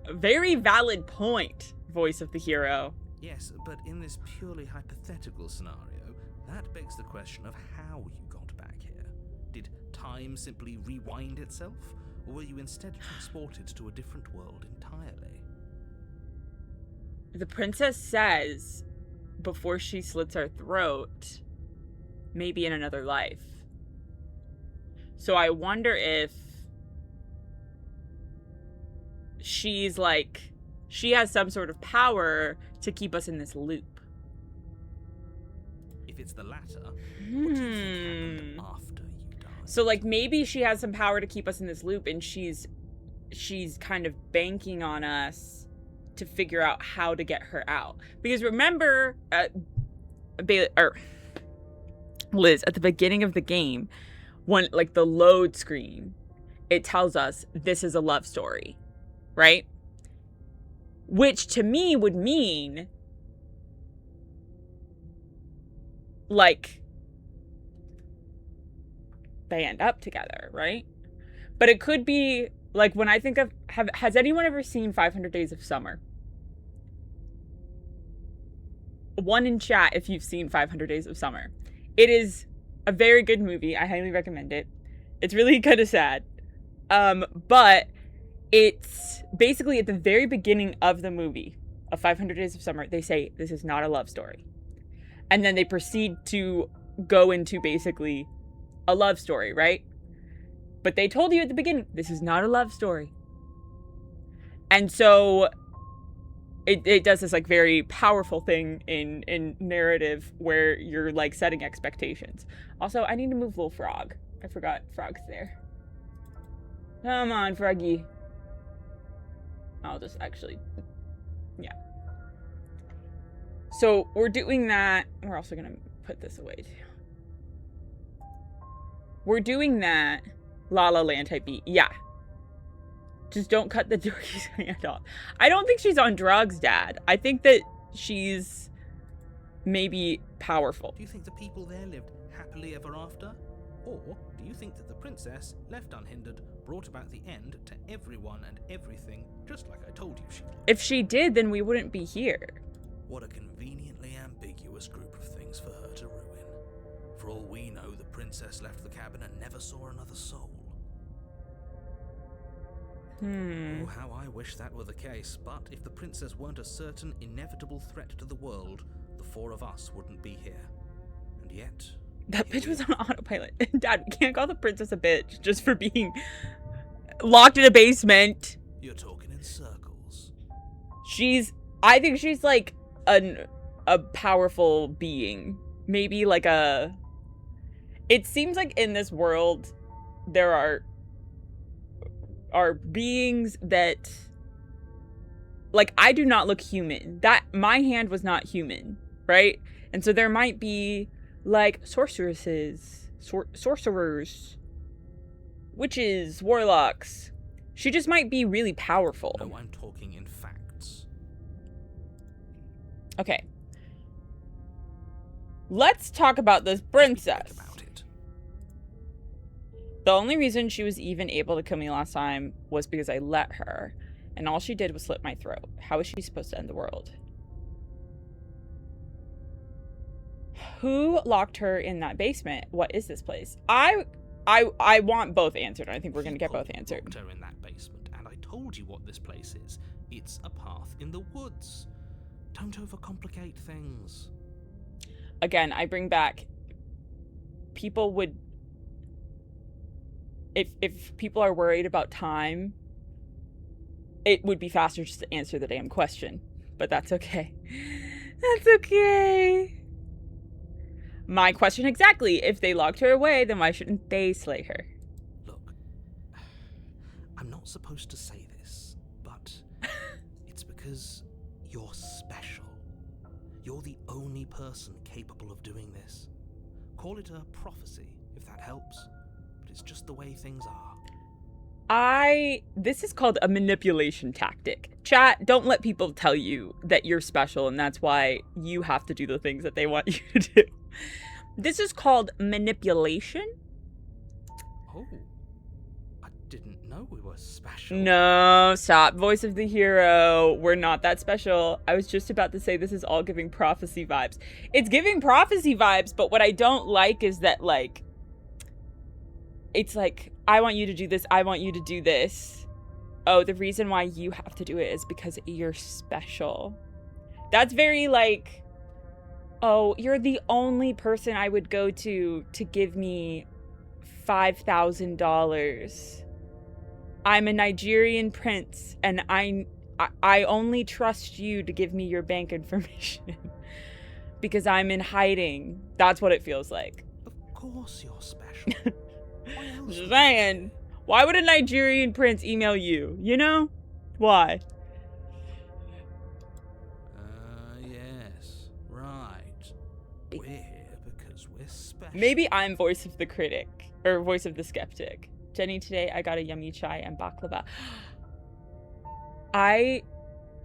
A very valid point, voice of the hero. Yes, but in this purely hypothetical scenario, that begs the question of how you got back here. Did time simply rewind itself, or were you instead transported to a different world entirely? The princess says, before she slits our throat, maybe in another life. So I wonder if she's like, she has some sort of power to keep us in this loop. If it's the latter, what do you think happened after you died? So like maybe she has some power to keep us in this loop and she's kind of banking on us to figure out how to get her out. Because remember, Liz, at the beginning of the game, when like the load screen, it tells us this is a love story, right? Which to me would mean like they end up together, right? But it could be like when I think of has anyone ever seen 500 Days of Summer? One in chat if you've seen 500 Days of Summer. It is a very good movie. I highly recommend it. It's really kind of sad. But it's basically at the very beginning of the movie of 500 Days of Summer, they say this is not a love story. And then they proceed to go into basically a love story, right? But they told you at the beginning, this is not a love story. And so it does this like very powerful thing in narrative where you're like setting expectations. Also, I need to move Little Frog. I forgot Frog's there. Come on, Froggy. I'll just actually... Yeah. So, we're doing that. We're also going to put this away, too. We're doing that La La Land type beat. Yeah. Just don't cut the donkey's hand off. I don't think she's on drugs, Dad. I think that she's maybe powerful. Do you think the people there lived happily ever after? Or do you think that the princess, left unhindered, brought about the end to everyone and everything, just like I told you she would? If she did, then we wouldn't be here. What a conveniently ambiguous group of things for her to ruin. For all we know, the princess left the cabin and never saw another soul. Oh, how I wish that were the case, but if the princess weren't a certain, inevitable threat to the world, the four of us wouldn't be here. And yet... That bitch was on autopilot. Dad, we can't call the princess a bitch just for being locked in a basement. You're talking in circles. I think she's like a powerful being. Maybe like a... It seems like in this world, there are beings that, like, I do not look human. That my hand was not human, right? And so there might be like sorcerers, witches, warlocks. She just might be really powerful. No, I'm talking in facts. Okay. Let's talk about this princess. Think about it. The only reason she was even able to kill me last time was because I let her. And all she did was slit my throat. How is she supposed to end the world? Who locked her in that basement? What is this place? I want both answered. I think we're going to get both answered. Locked her in that basement, and I told you what this place is. It's a path in the woods. Don't overcomplicate things. Again, I bring back... People would... If people are worried about time, it would be faster just to answer the damn question. But that's okay. That's okay. My question exactly. If they locked her away, then why shouldn't they slay her? Look, I'm not supposed to say this, but it's because you're special. You're the only person capable of doing this. Call it a prophecy, if that helps. But it's just the way things are. This is called a manipulation tactic. Chat, don't let people tell you that you're special and that's why you have to do the things that they want you to do. This is called manipulation. Oh, I didn't know we were special. No, stop. Voice of the hero. We're not that special. I was just about to say this is all giving prophecy vibes. It's giving prophecy vibes, but what I don't like is that, like, it's like, I want you to do this, I want you to do this. Oh, the reason why you have to do it is because you're special. That's very, like, oh, you're the only person I would go to give me $5,000. I'm a Nigerian prince, and I only trust you to give me your bank information because I'm in hiding. That's what it feels like. Of course you're special. Why else Just would saying. Why would a Nigerian prince email you? You know? Why? Yes, right. We're here because we're special. Maybe I'm voice of the critic, or voice of the skeptic. Jenny, today I got a yummy chai and baklava. I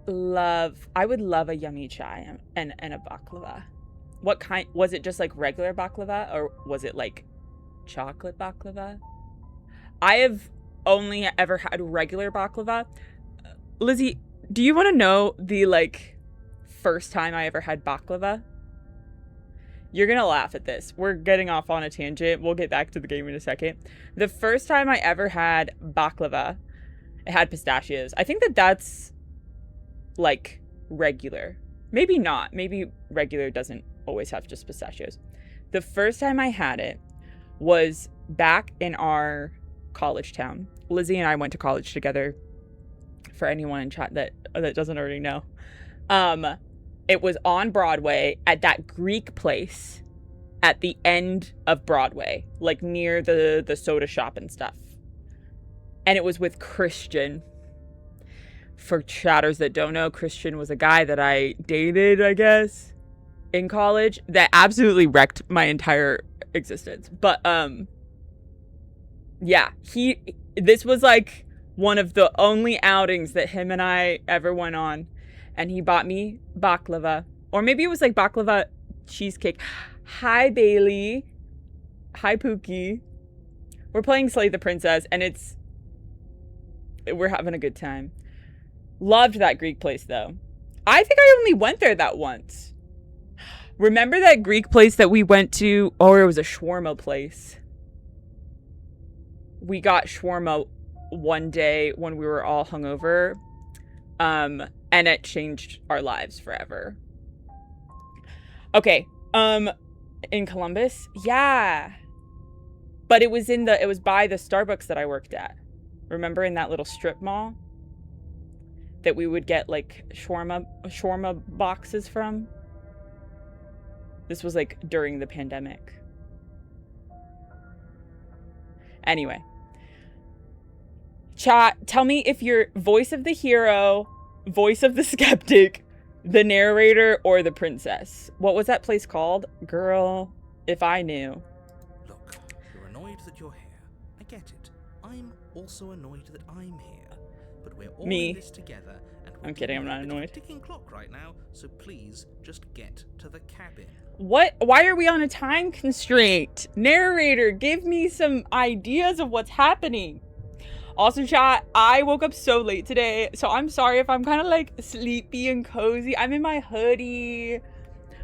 would love a yummy chai and a baklava. What kind? Was it just like regular baklava, or was it like chocolate baklava? I have only ever had regular baklava. Lizzie, do you want to know the, like, first time I ever had baklava? You're gonna laugh at this. We're getting off on a tangent. We'll get back to the game in a second. The first time I ever had baklava, it had pistachios. I think that's, like, regular. Maybe not. Maybe regular doesn't always have just pistachios. The first time I had it was back in our college town. Lizzie and I went to college together, for anyone in chat that doesn't already know. It was on Broadway at that Greek place at the end of Broadway, like near the soda shop and stuff. and it was with Christian. For chatters that don't know, Christian was a guy that I dated, I guess, in college that absolutely wrecked my entire existence. But yeah, this was like one of the only outings that him and I ever went on, and he bought me baklava, or maybe it was like baklava cheesecake. Hi Bailey, hi Pookie. We're playing Slay the Princess, and we're having a good time. Loved that Greek place though. I think I only went there that once. Remember that Greek place that we went to? Or it was a shawarma place. We got shawarma one day when we were all hungover. And it changed our lives forever. Okay. In Columbus? Yeah. But it was by the Starbucks that I worked at. Remember in that little strip mall? That we would get like shawarma boxes from? This was like during the pandemic. Anyway. Chat, tell me if you're voice of the hero, voice of the skeptic, the narrator, or the princess. What was that place called? Girl, if I knew. Look, you're annoyed that you're here. I get it. I'm also annoyed that I'm here. But we're all in this together, and I'm kidding, I'm not annoyed. Ticking clock right now, so please just get to the cabin. What? Why are we on a time constraint? Narrator, give me some ideas of what's happening. Also, chat, I woke up so late today, so I'm sorry if I'm kind of like sleepy and cozy. I'm in my hoodie.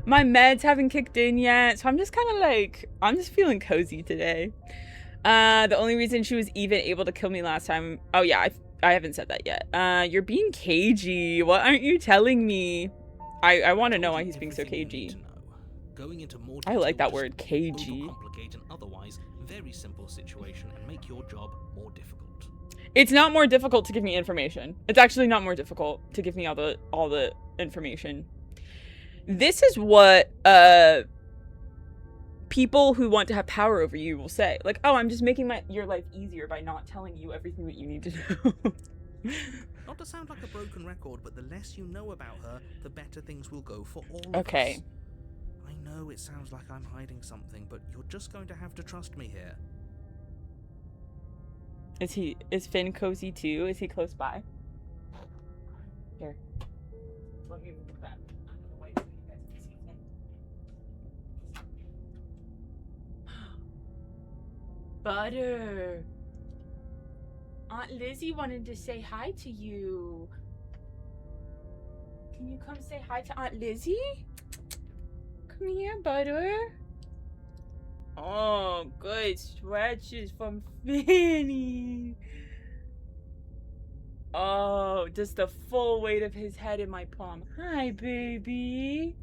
My meds haven't kicked in yet, so I'm just kind of like, I'm just feeling cozy today. The only reason she was even able to kill me last time, oh yeah, I haven't said that yet. You're being cagey. What aren't you telling me? I want to know why he's being so cagey. Going into more I like that word, cagey. Complicate an otherwise very simple situation and make your job more difficult. It's not more difficult to give me information. It's actually not more difficult to give me all the information. This is what people who want to have power over you will say. Like, oh, I'm just making your life easier by not telling you everything that you need to know. Not to sound like a broken record, but the less you know about her, the better things will go for all of Okay. us. I know it sounds like I'm hiding something, but you're just going to have to trust me here. Is Finn cozy too? Is he close by? Here. Let me move that. Butter. Aunt Lizzie wanted to say hi to you. Can you come say hi to Aunt Lizzie? Come here, Butter. Oh, good stretches from Finny. Oh, just the full weight of his head in my palm. Hi, baby.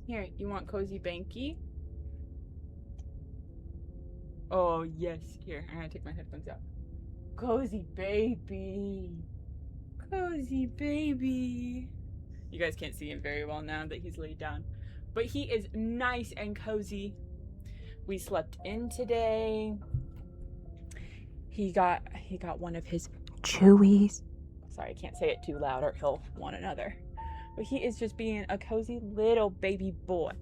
Here, you want cozy banky? Oh, yes. Here, I'm gonna take my headphones out. Cozy baby. Cozy baby. You guys can't see him very well now that he's laid down. But he is nice and cozy. We slept in today. He got one of his chewies. Sorry, I can't say it too loud or he'll want another. But he is just being a cozy little baby boy.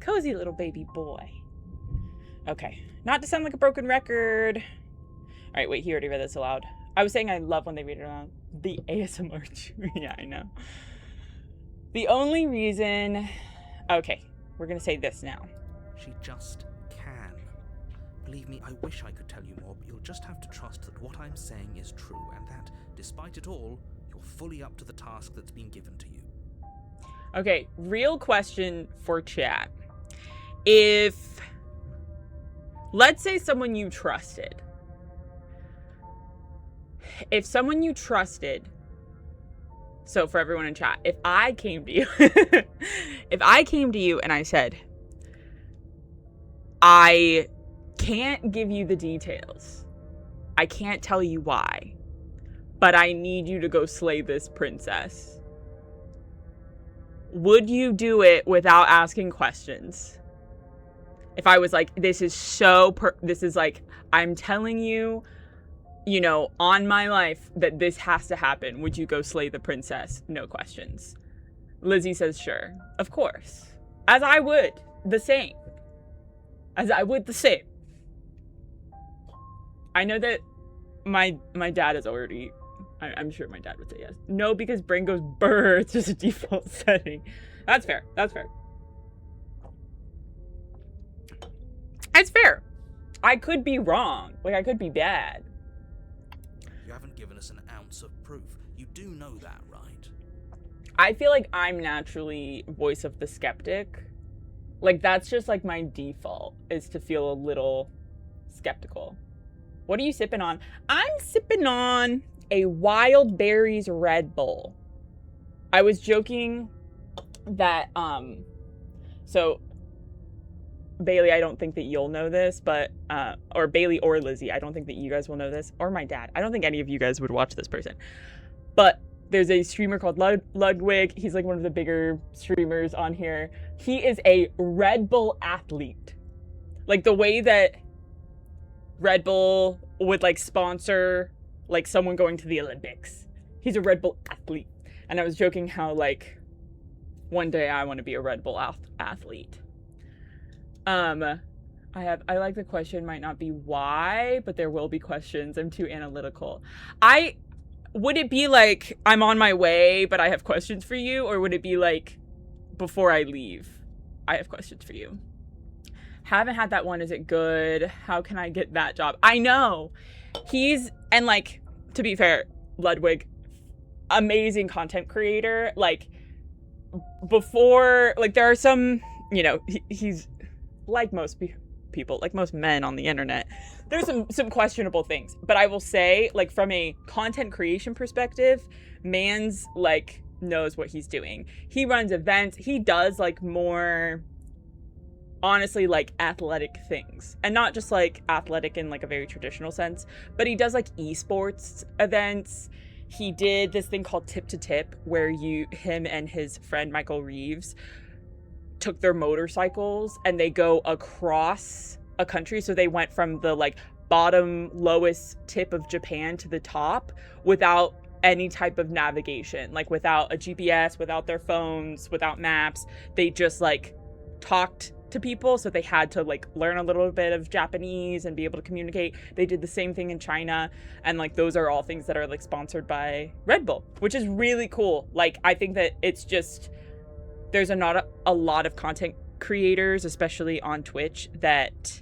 Cozy little baby boy. Okay, not to sound like a broken record. All right, wait, he already read this aloud. I was saying I love when they read it aloud. The ASMR chewy. Yeah, I know. The only reason... Okay, we're gonna say this now. She just can. Believe me, I wish I could tell you more, but you'll just have to trust that what I'm saying is true, and that, despite it all, you're fully up to the task that's been given to you. Okay, real question for chat. If, let's say someone you trusted. If someone you trusted, so for everyone in chat, if I came to you, if I came to you and I said, I can't give you the details. I can't tell you why, but I need you to go slay this princess. Would you do it without asking questions? If I was like, this is like, I'm telling you, you know, on my life that this has to happen, would you go slay the princess? No questions. Lizzie says, sure, of course. As I would, the same. As I would the same. I know that my dad is already, I'm sure my dad would say yes. No, because brain goes brr, it's just a default setting. That's fair, that's fair. It's fair. I could be wrong. Like, I could be bad. You haven't given us an ounce of proof. You do know that, right? I feel like I'm naturally voice of the skeptic. Like, that's just like my default, is to feel a little skeptical. What are you sipping on? I'm sipping on a Wild Berries Red Bull. I was joking that, so Bailey, I don't think that you'll know this, but, or Bailey or Lizzie, I don't think that you guys will know this, or my dad. I don't think any of you guys would watch this person. But there's a streamer called Ludwig. He's like one of the bigger streamers on here. He is a Red Bull athlete. Like, the way that Red Bull would like sponsor like someone going to the Olympics. He's a Red Bull athlete. And I was joking how like one day I want to be a Red Bull athlete. I like the question might not be why, but there will be questions. I'm too analytical. Would it be like I'm on my way, but I have questions for you? Or would it be like before I leave, I have questions for you? Haven't had that one. Is it good? How can I get that job? I know. And like, to be fair, Ludwig, amazing content creator. Like, before, like, there are some, you know, he's like most people, like most men on the internet. There's some questionable things. But I will say, like, from a content creation perspective, man's, like, knows what he's doing. He runs events. He does, like, more, honestly, like, athletic things. And not just, like, athletic in, like, a very traditional sense. But he does, like, esports events. He did this thing called Tip to Tip, where him and his friend Michael Reeves took their motorcycles and they go across a country. So they went from the, like, bottom lowest tip of Japan to the top without any type of navigation, like without a GPS, without their phones, without maps. They just, like, talked to people, so they had to, like, learn a little bit of Japanese and be able to communicate. They did the same thing in China, and, like, those are all things that are, like, sponsored by Red Bull, which is really cool. Like, I think that it's just, there's not a lot of content creators, especially on Twitch, that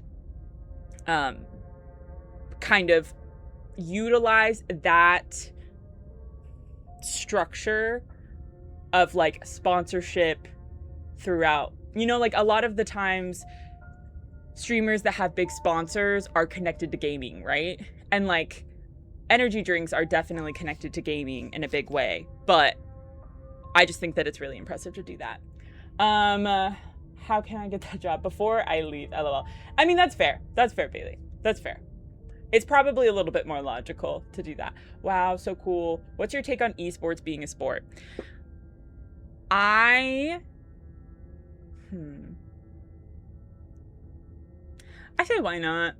kind of utilize that structure of, like, sponsorship throughout. You know, like, a lot of the times streamers that have big sponsors are connected to gaming, right? And, like, energy drinks are definitely connected to gaming in a big way, but I just think that it's really impressive to do that. How can I get that job before I leave? LOL. I mean, that's fair. That's fair, Bailey. That's fair. It's probably a little bit more logical to do that. Wow, so cool. What's your take on esports being a sport? I say why not?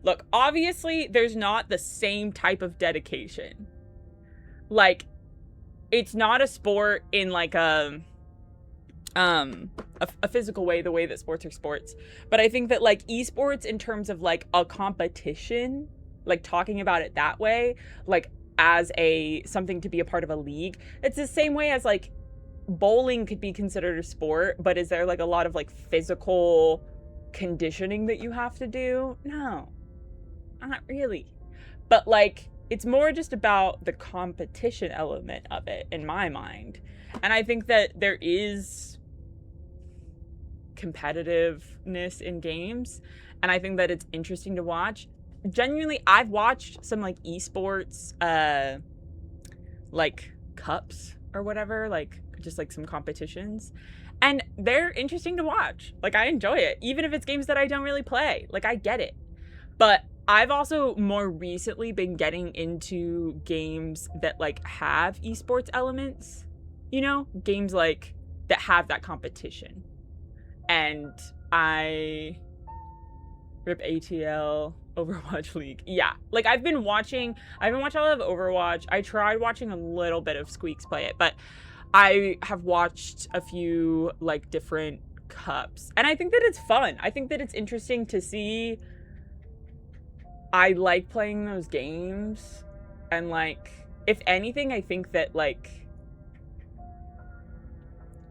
Look, obviously there's not the same type of dedication. Like, it's not a sport in, like, a physical way, the way that sports are sports. But I think that, like, esports in terms of, like, a competition, like, talking about it that way, like, as something to be a part of a league, it's the same way as, like, bowling could be considered a sport, but is there, like, a lot of, like, physical conditioning that you have to do? No, not really. But, like, it's more just about the competition element of it, in my mind. And I think that there is competitiveness in games, and I think that it's interesting to watch. Genuinely, I've watched some, like, esports, like, cups or whatever, like, just, like, some competitions, and they're interesting to watch. Like, I enjoy it, even if it's games that I don't really play. Like, I get it. But I've also more recently been getting into games that, like, have esports elements, you know, games, like, that have that competition. And rip ATL, Overwatch League. Yeah. Like, I haven't watched a lot of Overwatch. I tried watching a little bit of Squeaks play it, but I have watched a few, like, different cups. And I think that it's fun. I think that it's interesting to see. I like playing those games. And, like, if anything, I think that, like,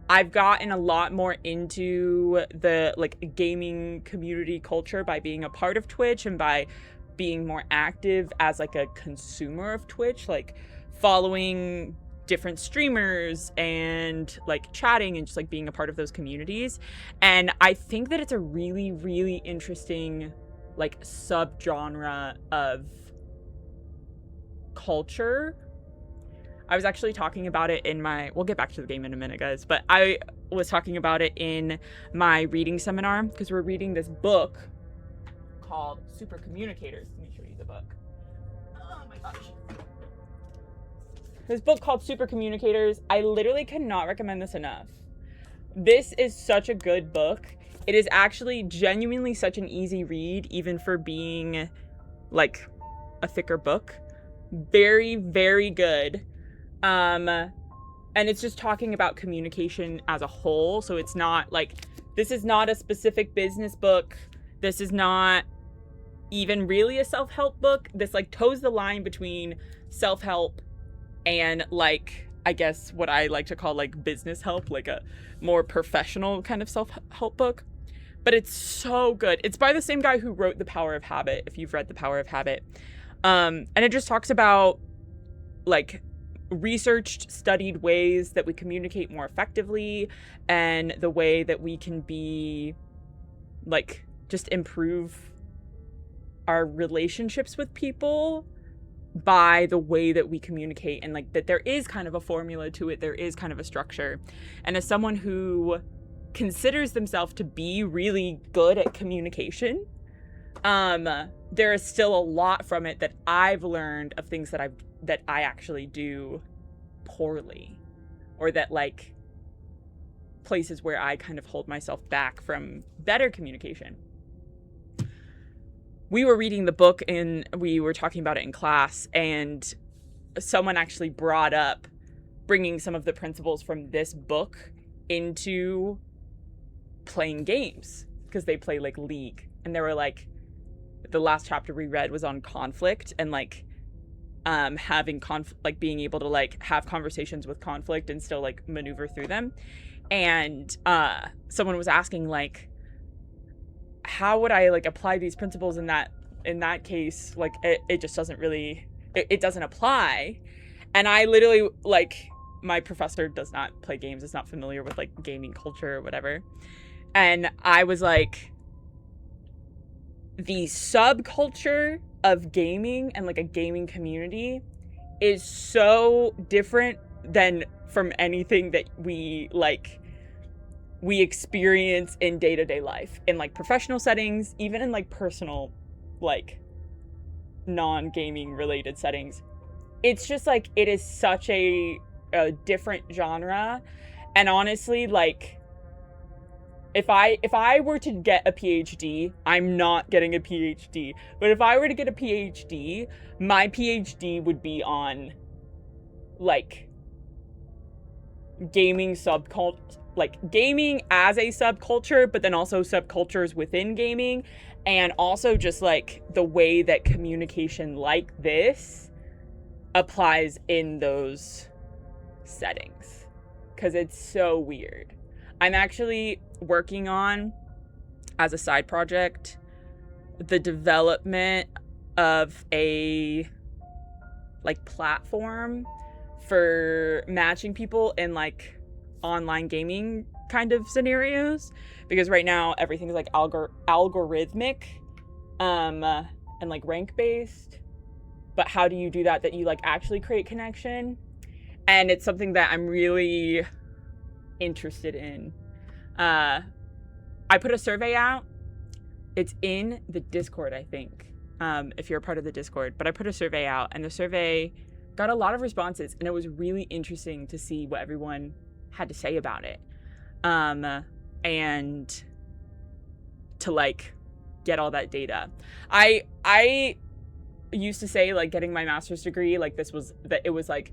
I've gotten a lot more into the, like, gaming community culture by being a part of Twitch and by being more active as, like, a consumer of Twitch, like, following different streamers and, like, chatting and just, like, being a part of those communities. And I think that it's a really, really interesting, like, subgenre of culture. I was actually talking about it in we'll get back to the game in a minute, guys, but I was talking about it in my reading seminar because we're reading this book called Super Communicators. Let me show you the book. Oh my gosh. This book called Super Communicators. I literally cannot recommend this enough. This is such a good book. It is actually genuinely such an easy read, even for being like a thicker book. Very, very good. And it's just talking about communication as a whole. So it's not like, this is not a specific business book. This is not even really a self-help book. This like toes the line between self-help and like, I guess what I like to call like business help, like a more professional kind of self-help book. But it's so good. It's by the same guy who wrote The Power of Habit, if you've read The Power of Habit. And it just talks about like researched, studied ways that we communicate more effectively and the way that we can be like just improve our relationships with people by the way that we communicate, and like that there is kind of a formula to it, there is kind of a structure. And as someone who considers themselves to be really good at communication, there is still a lot from it that I've learned of things that I actually do poorly, or that like places where I kind of hold myself back from better communication. We were reading the book and we were talking about it in class, and someone actually brought up bringing some of the principles from this book into playing games because they play like League, and they were like, the last chapter we read was on conflict and like having like being able to like have conversations with conflict and still like maneuver through them. And someone was asking like, how would I like apply these principles in that case? Like it just doesn't really, it doesn't apply. And I literally, like, my professor does not play games, is not familiar with like gaming culture or whatever. And I was like, the subculture of gaming and like a gaming community is so different than from anything that we experience in day-to-day life, in like professional settings, even in like personal, like non-gaming related settings. It's just like, it is such a different genre. And honestly, like, if I were to get a PhD, I'm not getting a PhD, but if I were to get a PhD, my PhD would be on like gaming subculture, like gaming as a subculture, but then also subcultures within gaming, and also just like the way that communication like this applies in those settings, because it's so weird. I'm actually working on, as a side project, the development of a like platform for matching people in like online gaming kind of scenarios, because right now everything's like algorithmic and like rank based. But how do you do that you like actually create connection? And it's something that I'm really interested in. I put a survey out. It's in the Discord, I think, if you're a part of the Discord. But I put a survey out, and the survey got a lot of responses, and it was really interesting to see what everyone had to say about it. And to like get all that data. I used to say, like, getting my master's degree, like, it was like,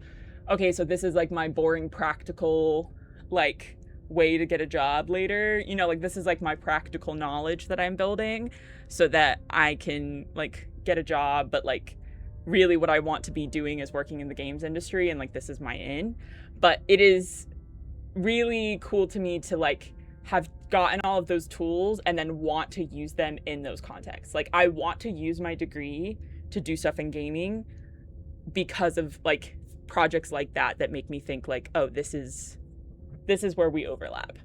okay, so this is like my boring practical, like, way to get a job later, you know, like, this is like my practical knowledge that I'm building so that I can, like, get a job. But, like, really what I want to be doing is working in the games industry, and, like, this is my in. But it is really cool to me to, like, have gotten all of those tools and then want to use them in those contexts. Like, I want to use my degree to do stuff in gaming because of, like, projects like that make me think, like, oh, this is where we overlap.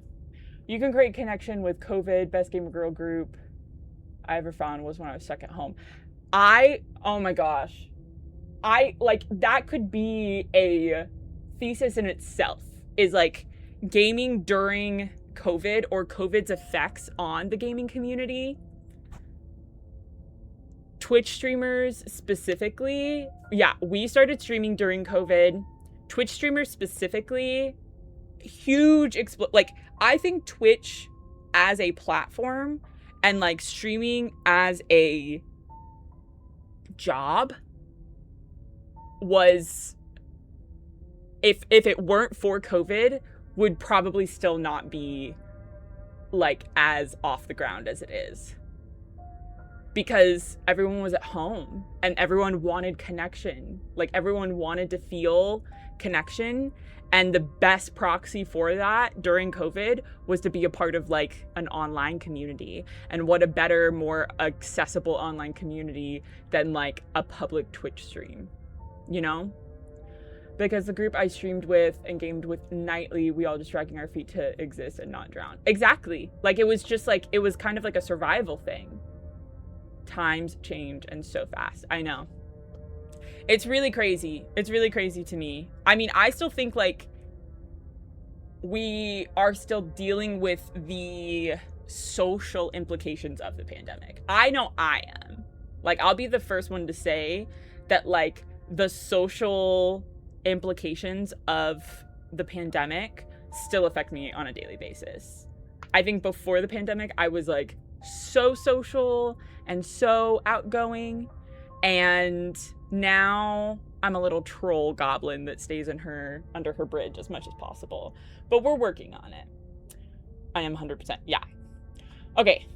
You can create connection with COVID. Best gamer girl group I ever found was when I was stuck at home. Oh my gosh, like, that could be a thesis in itself, is like gaming during COVID or COVID's effects on the gaming community. Twitch streamers specifically, yeah, we started streaming during COVID. Twitch streamers specifically, huge like, I think Twitch as a platform and, like, streaming as a job was, if it weren't for COVID, would probably still not be, like, as off the ground as it is. Because everyone was at home and everyone wanted connection. Like, everyone wanted to feel connection. And the best proxy for that during COVID was to be a part of, like, an online community. And what a better, more accessible online community than, like, a public Twitch stream, you know? Because the group I streamed with and gamed with nightly, we all just dragging our feet to exist and not drown. Exactly. Like, it was just, like, it was kind of like a survival thing. Times change, and so fast. I know. It's really crazy. It's really crazy to me. I mean, I still think, like, we are still dealing with the social implications of the pandemic. I know I am. Like, I'll be the first one to say that, like, the social implications of the pandemic still affect me on a daily basis. I think before the pandemic, I was, like, so social and so outgoing, and now I'm a little troll goblin that stays under her bridge as much as possible. But we're working on it. I am 100%. Yeah. Okay.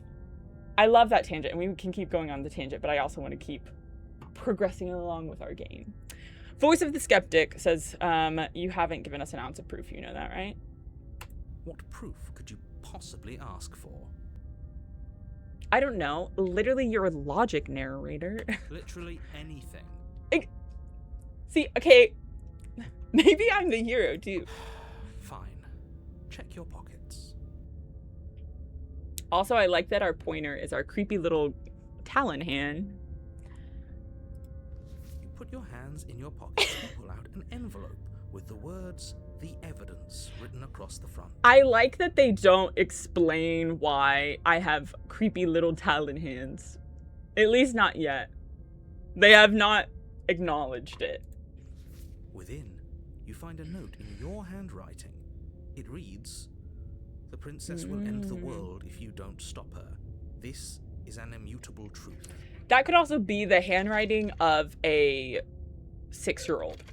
I love that tangent, and we can keep going on the tangent, but I also want to keep progressing along with our game. Voice of the Skeptic says, you haven't given us an ounce of proof. You know that, right? What proof could you possibly ask for? I don't know. Literally, you're a logic narrator. Literally anything. See, okay, maybe I'm the hero, too. Fine. Check your pockets. Also, I like that our pointer is our creepy little talon hand. You put your hands in your pockets and pull out an envelope with the words, "The Evidence," written across the front. I like that they don't explain why I have creepy little talon hands. At least not yet. They have not acknowledged it. Within, you find a note in your handwriting. It reads, "The princess will end the world if you don't stop her. This is an immutable truth." That could also be the handwriting of a 6-year-old.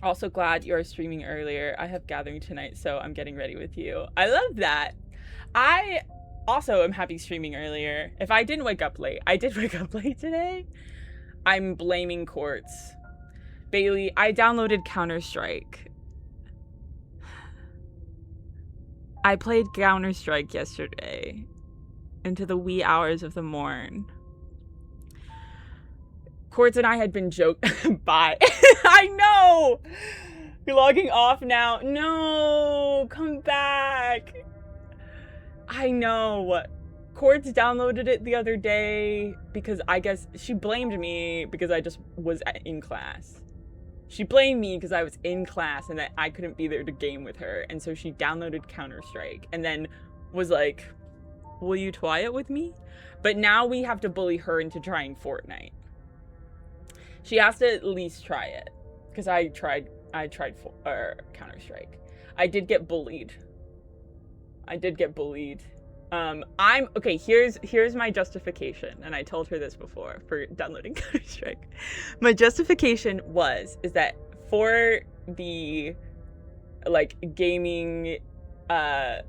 Also glad you're streaming earlier. I have gathering tonight, so I'm getting ready with you. I love that. I also am happy streaming earlier. If I didn't wake up late, I did wake up late today. I'm blaming Quartz. Bailey, I downloaded Counter-Strike. I played Counter-Strike yesterday into the wee hours of the morn. Quartz and I had been bye. I know! You're logging off now. No! Come back! I know. Quartz downloaded it the other day because I guess she blamed me because I just was in class. She blamed me because I was in class and that I couldn't be there to game with her. And so she downloaded Counter-Strike and then was like, will you try it with me? But now we have to bully her into trying Fortnite. She has to at least try it because I tried Counter-Strike. I did get bullied. I did get bullied. I'm okay. Here's my justification, and I told her this before for downloading Counter-Strike. My justification is that for the like gaming, I'm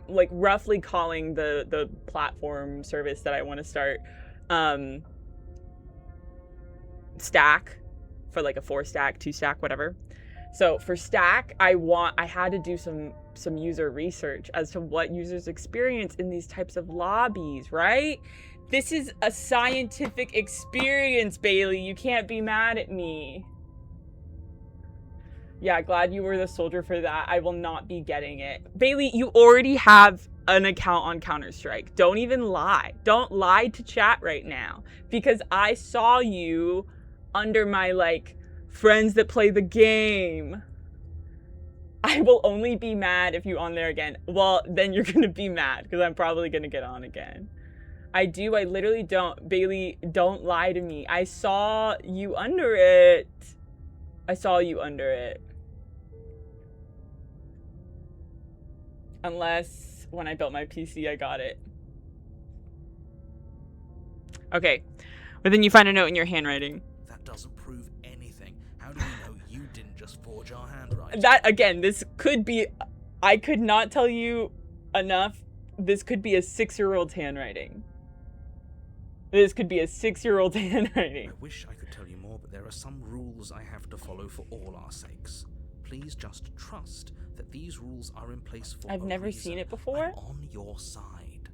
like roughly calling the platform service that I want to start, Stack, for like a 4-stack, 2-stack, whatever. So for Stack, I had to do some user research as to what users experience in these types of lobbies, right? This is a scientific experience, Bailey. You can't be mad at me. Yeah, glad you were the soldier for that. I will not be getting it. Bailey, you already have an account on Counter-Strike. Don't even lie. Don't lie to chat right now. Because I saw you under my, like, friends that play the game. I will only be mad if you're on there again. Well, then you're gonna be mad, because I'm probably gonna get on again. I literally don't. Bailey, don't lie to me. I saw you under it. Unless when I built my PC, I got it. Okay, but then you find a note in your handwriting. That doesn't prove anything. How do we know you didn't just forge our handwriting? That, again, this could be, I could not tell you enough. This could be a 6-year-old's handwriting. This could be a 6-year-old's handwriting. I wish I could tell you more, but there are some rules I have to follow for all our sakes. Please just trust that these rules are in place for I've never reason. seen it before. I'm on your side.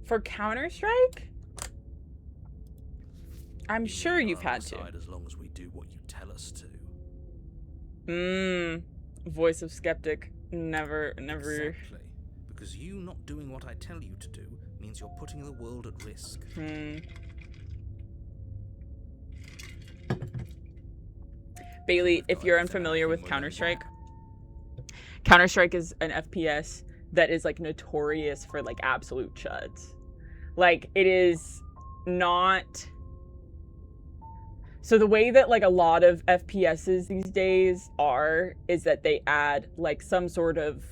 For Counter-Strike? I'm sure We're you've on had our to. side as long as we do what you tell us to. Voice of skeptic. Never. Exactly. Because you not doing what I tell you to do means you're putting the world at risk. Bailey, if you're unfamiliar with Counter-Strike, Counter-Strike is an FPS that is like notorious for like absolute chuds. Like, it is not. So the way that like a lot of FPSs these days is that they add like some sort of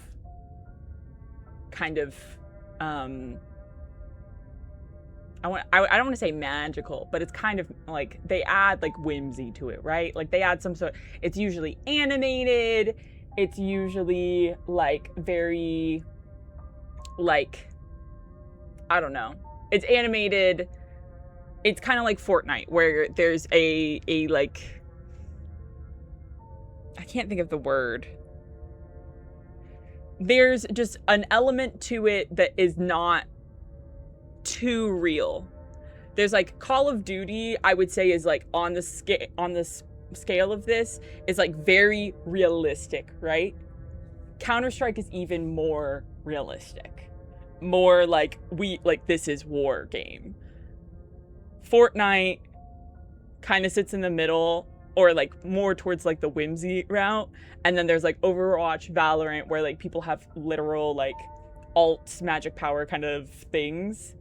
kind of I don't want to say magical, but it's kind of like they add like whimsy to it, right? Like they add some sort, it's usually animated, it's usually like very like, I don't know. It's animated. It's kind of like Fortnite, where there's a like, I can't think of the word. There's just an element to it that is not too real. There's like Call of Duty, I would say, is like on the scale of this is like very realistic, right? Counter-Strike is even more realistic. More like this is war game. Fortnite kind of sits in the middle, or like more towards like the whimsy route. And then there's like Overwatch, Valorant, where like people have literal like alt magic power kind of things.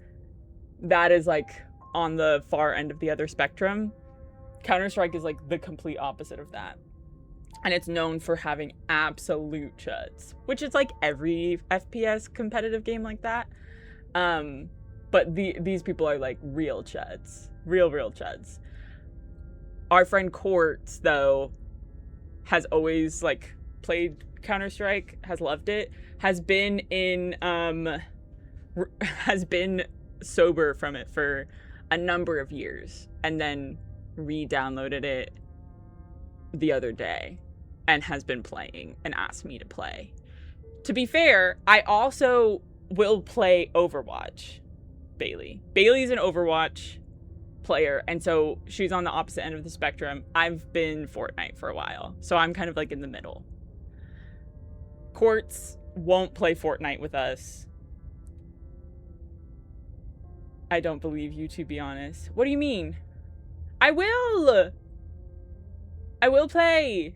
That is like on the far end of the other spectrum. Counter-Strike is like the complete opposite of that. And it's known for having absolute chuds, which is like every FPS competitive game like that. But these people are like real chuds. Real chuds. Our friend Quartz, though, has always like played Counter-Strike, has loved it, has been sober from it for a number of years, and then re-downloaded it the other day and has been playing and asked me to play. To be fair, I also will play Overwatch, Bailey. Bailey's an Overwatch player, and so she's on the opposite end of the spectrum. I've been Fortnite for a while, so I'm kind of like in the middle. Quartz won't play Fortnite with us. I don't believe you, to be honest. What do you mean? I will play.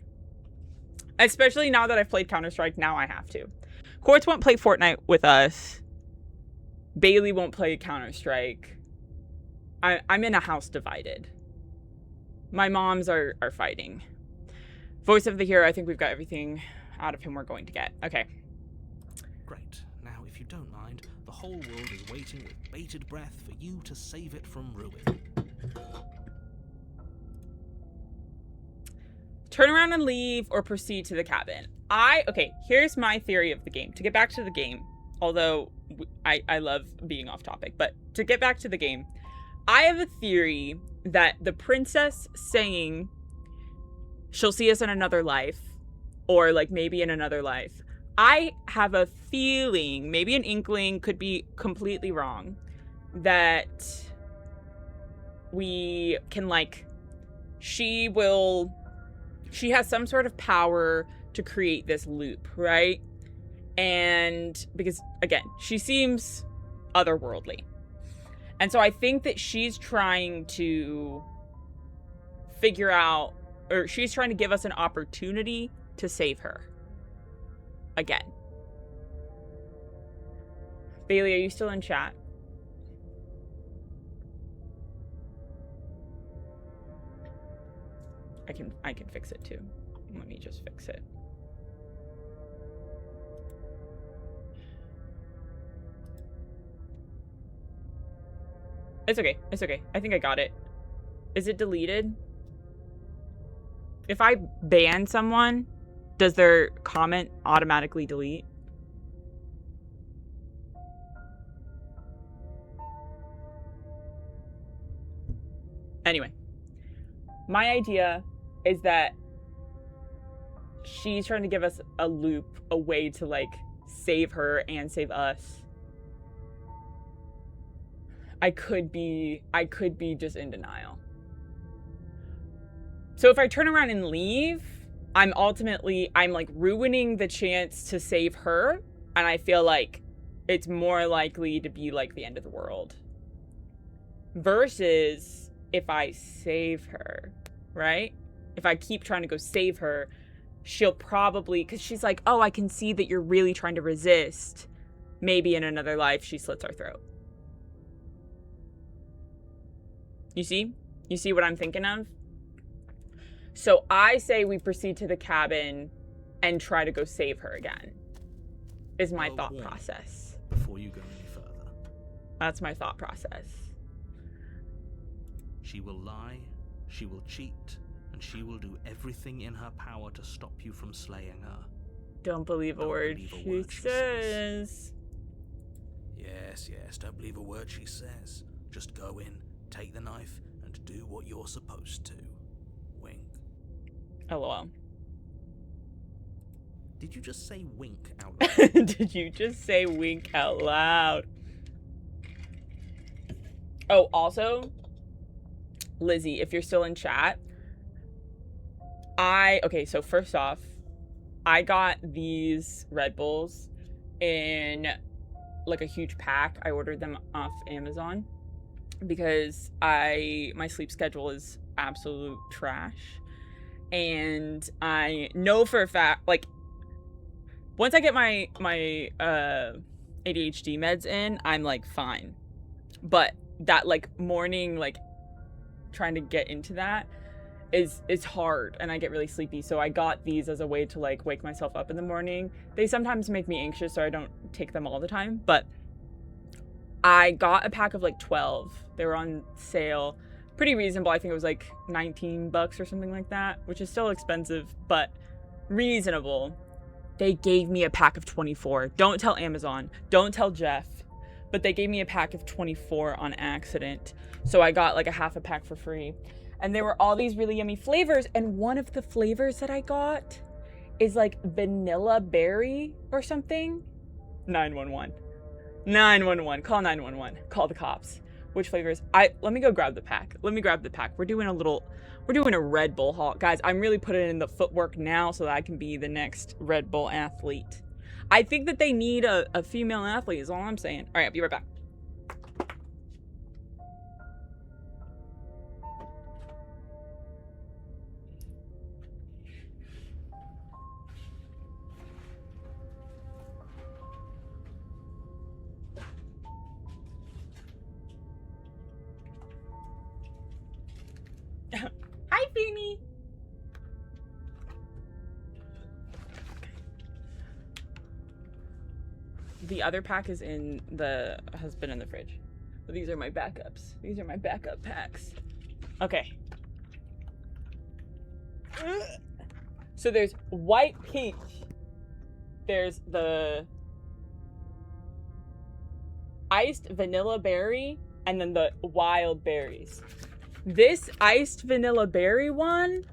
Especially now that I've played Counter-Strike, now I have to. Quartz won't play Fortnite with us. Bailey won't play Counter-Strike. I'm in a house divided. My moms are fighting. Voice of the hero, I think we've got everything out of him we're going to get. Okay. Great. Now, if you don't mind, the whole world is waiting with bated breath for you to save it from ruin. Turn around and leave or proceed to the cabin. Okay, here's my theory of the game. To get back to the game, although I love being off topic, but to get back to the game, I have a theory that the princess saying she'll see us in another life, or like maybe in another life, I have a feeling, maybe an inkling, could be completely wrong, that we can like, she has some sort of power to create this loop, right? And because, again, she seems otherworldly. And so I think that she's trying to figure out, or she's trying to give us an opportunity to save her. Again. Bailey, are you still in chat? I can fix it too. Let me just fix it. It's okay. It's okay. I think I got it. Is it deleted? If I ban someone, does their comment automatically delete? Anyway, my idea is that she's trying to give us a loop, a way to like save her and save us. I could be just in denial. So if I turn around and leave, I'm like ruining the chance to save her, and I feel like it's more likely to be like the end of the world. Versus if I save her, right? If I keep trying to go save her, she'll probably, because she's like, oh, I can see that you're really trying to resist. Maybe in another life, she slits our throat. You see? You see what I'm thinking of? So I say we proceed to the cabin and try to go save her again. Is my thought process. Before you go any further. That's my thought process. She will lie, she will cheat, and she will do everything in her power to stop you from slaying her. Don't believe a word she says. Yes, don't believe a word she says. Just go in, take the knife, and do what you're supposed to. Wink. LOL. Did you just say wink out loud? Did you just say wink out loud? Oh, also, Lizzie, if you're still in chat, okay, so first off, I got these Red Bulls in like a huge pack. I ordered them off Amazon because my sleep schedule is absolute trash. And I know for a fact, like, once I get my ADHD meds in, I'm like fine. But that like morning, like trying to get into that is hard, and I get really sleepy. So I got these as a way to like wake myself up in the morning. They sometimes make me anxious, so I don't take them all the time, but I got a pack of like 12. They were on sale, pretty reasonable. I think it was like $19 or something like that, which is still expensive, but reasonable. They gave me a pack of 24. Don't tell Amazon, don't tell Jeff, but they gave me a pack of 24 on accident. So I got like a half a pack for free. And there were all these really yummy flavors. And one of the flavors that I got is like vanilla berry or something. 911. 911. Call 911. Call the cops. Which flavors? Let me go grab the pack. Let me grab the pack. We're doing a Red Bull haul. Guys, I'm really putting in the footwork now so that I can be the next Red Bull athlete. I think that they need a female athlete is all I'm saying. All right, I'll be right back. Hi, Beanie. The other pack is has been in the fridge. But these are my backups. These are my backup packs. Okay. So there's white peach. There's the iced vanilla berry, and then the wild berries. This iced vanilla berry one,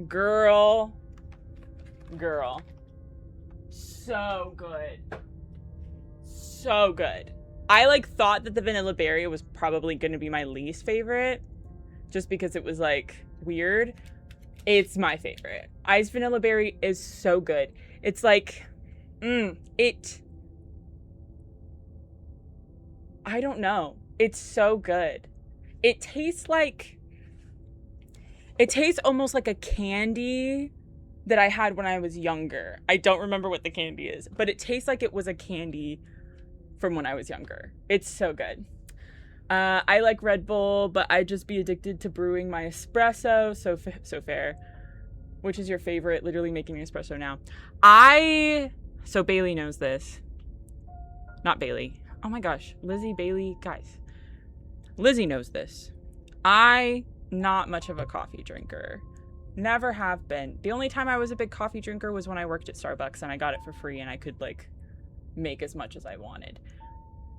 girl, so good. So good. I like thought that the vanilla berry was probably going to be my least favorite, just because it was like weird. It's my favorite. Iced vanilla berry is so good. It's like, I don't know. It's so good. It tastes almost like a candy that I had when I was younger. I don't remember what the candy is, but it tastes like it was a candy from when I was younger. It's so good. I like Red Bull, but I'd just be addicted to brewing my espresso. So fair. Which is your favorite? Literally making an espresso now. So Bailey knows this. Not Bailey. Oh my gosh. Lizzie, Bailey, guys. Lizzie knows this. Not much of a coffee drinker. Never have been. The only time I was a big coffee drinker was when I worked at Starbucks and I got it for free and I could like make as much as I wanted.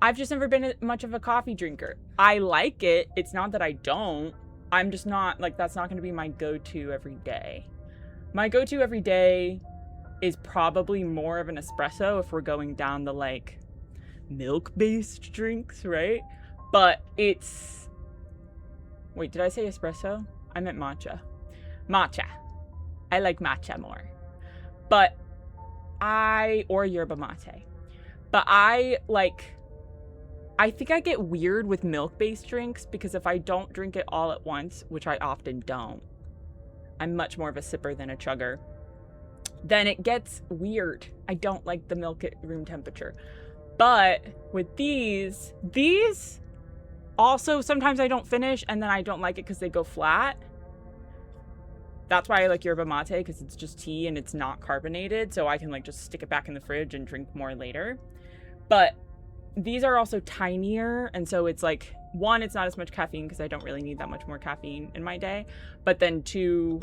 I've just never been much of a coffee drinker. I like it. It's not that I don't. I'm just not, like, that's not going to be my go-to every day. My go-to every day is probably more of an espresso if we're going down the, like, milk-based drinks, right? But it's... Wait, did I say espresso? I meant matcha. Matcha. I like matcha more. But or yerba mate. But I think I get weird with milk-based drinks because if I don't drink it all at once, which I often don't, I'm much more of a sipper than a chugger, then it gets weird. I don't like the milk at room temperature. But with these also sometimes I don't finish and then I don't like it because they go flat. That's why I like yerba mate, because it's just tea and it's not carbonated, so I can like just stick it back in the fridge and drink more later. But these are also tinier, and so it's like, one, it's not as much caffeine because I don't really need that much more caffeine in my day, but then two,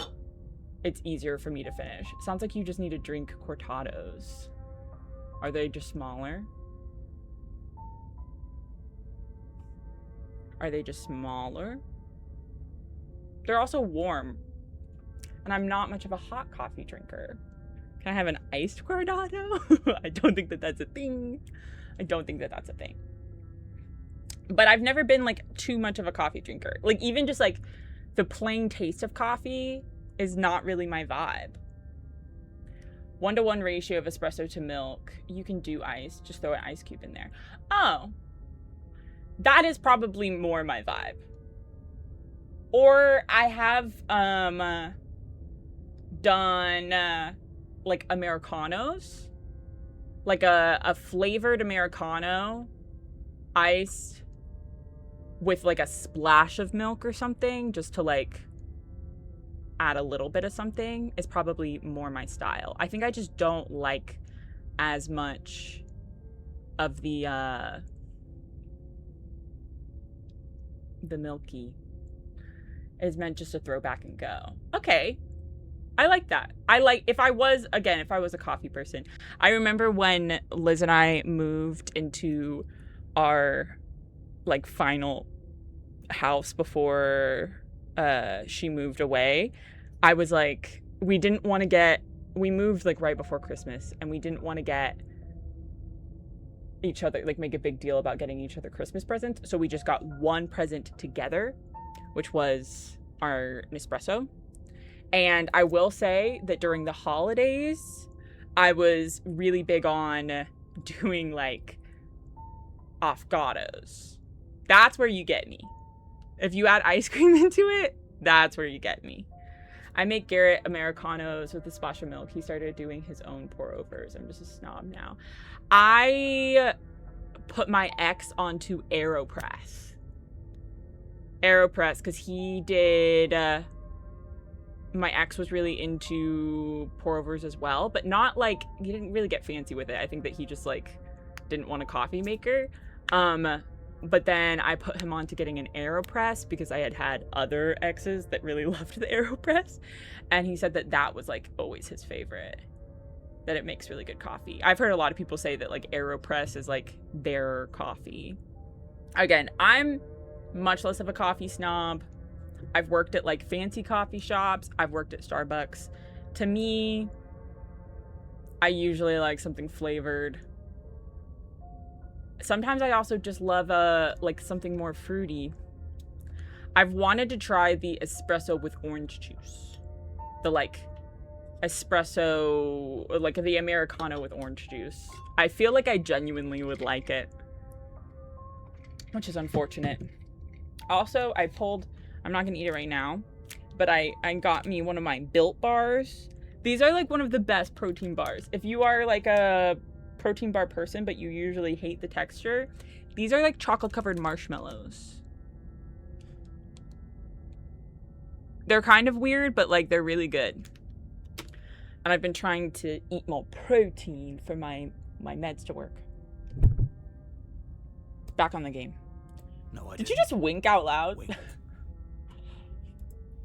it's easier for me to finish. It sounds like you just need to drink cortados. Are they just smaller? Are they just smaller? They're also warm. And I'm not much of a hot coffee drinker. Can I have an iced cortado? I don't think that that's a thing. But I've never been like too much of a coffee drinker. Like even just like the plain taste of coffee is not really my vibe. 1-to-1 ratio of espresso to milk. You can do ice. Just throw an ice cube in there. Oh. That is probably more my vibe. Or I have done like Americanos. Like a flavored Americano, iced with like a splash of milk or something, just to like add a little bit of something, is probably more my style. I think I just don't like as much of the milky. Is meant just to throw back and go. Okay. I like that. If I was a coffee person, I remember when Liz and I moved into our like final house before she moved away, I was like, we moved like right before Christmas and we didn't want to get each other, like make a big deal about getting each other Christmas presents. So we just got one present together, which was our Nespresso. And I will say that during the holidays, I was really big on doing like affogatos. That's where you get me. If you add ice cream into it, that's where you get me. I make Garrett Americanos with a splash of milk. He started doing his own pour-overs. I'm just a snob now. I put my ex onto AeroPress because he did... my ex was really into pour overs as well, but not like, he didn't really get fancy with it. I think that he just like didn't want a coffee maker. But then I put him on to getting an AeroPress because I had other exes that really loved the AeroPress, and he said that that was like always his favorite, that it makes really good coffee. I've heard a lot of people say that like AeroPress is like their coffee. Again, I'm much less of a coffee snob. I've worked at like fancy coffee shops. I've worked at Starbucks. To me, I usually like something flavored. Sometimes I also just love like something more fruity. I've wanted to try the espresso with orange juice. The like espresso, like the Americano with orange juice. I feel like I genuinely would like it, which is unfortunate. Also, I'm not gonna eat it right now, but I got me one of my Built bars. These are like one of the best protein bars. If you are like a protein bar person, but you usually hate the texture, these are like chocolate covered marshmallows. They're kind of weird, but like they're really good. And I've been trying to eat more protein for my meds to work. Back on the game. No, I Did you just wink out loud? Wink.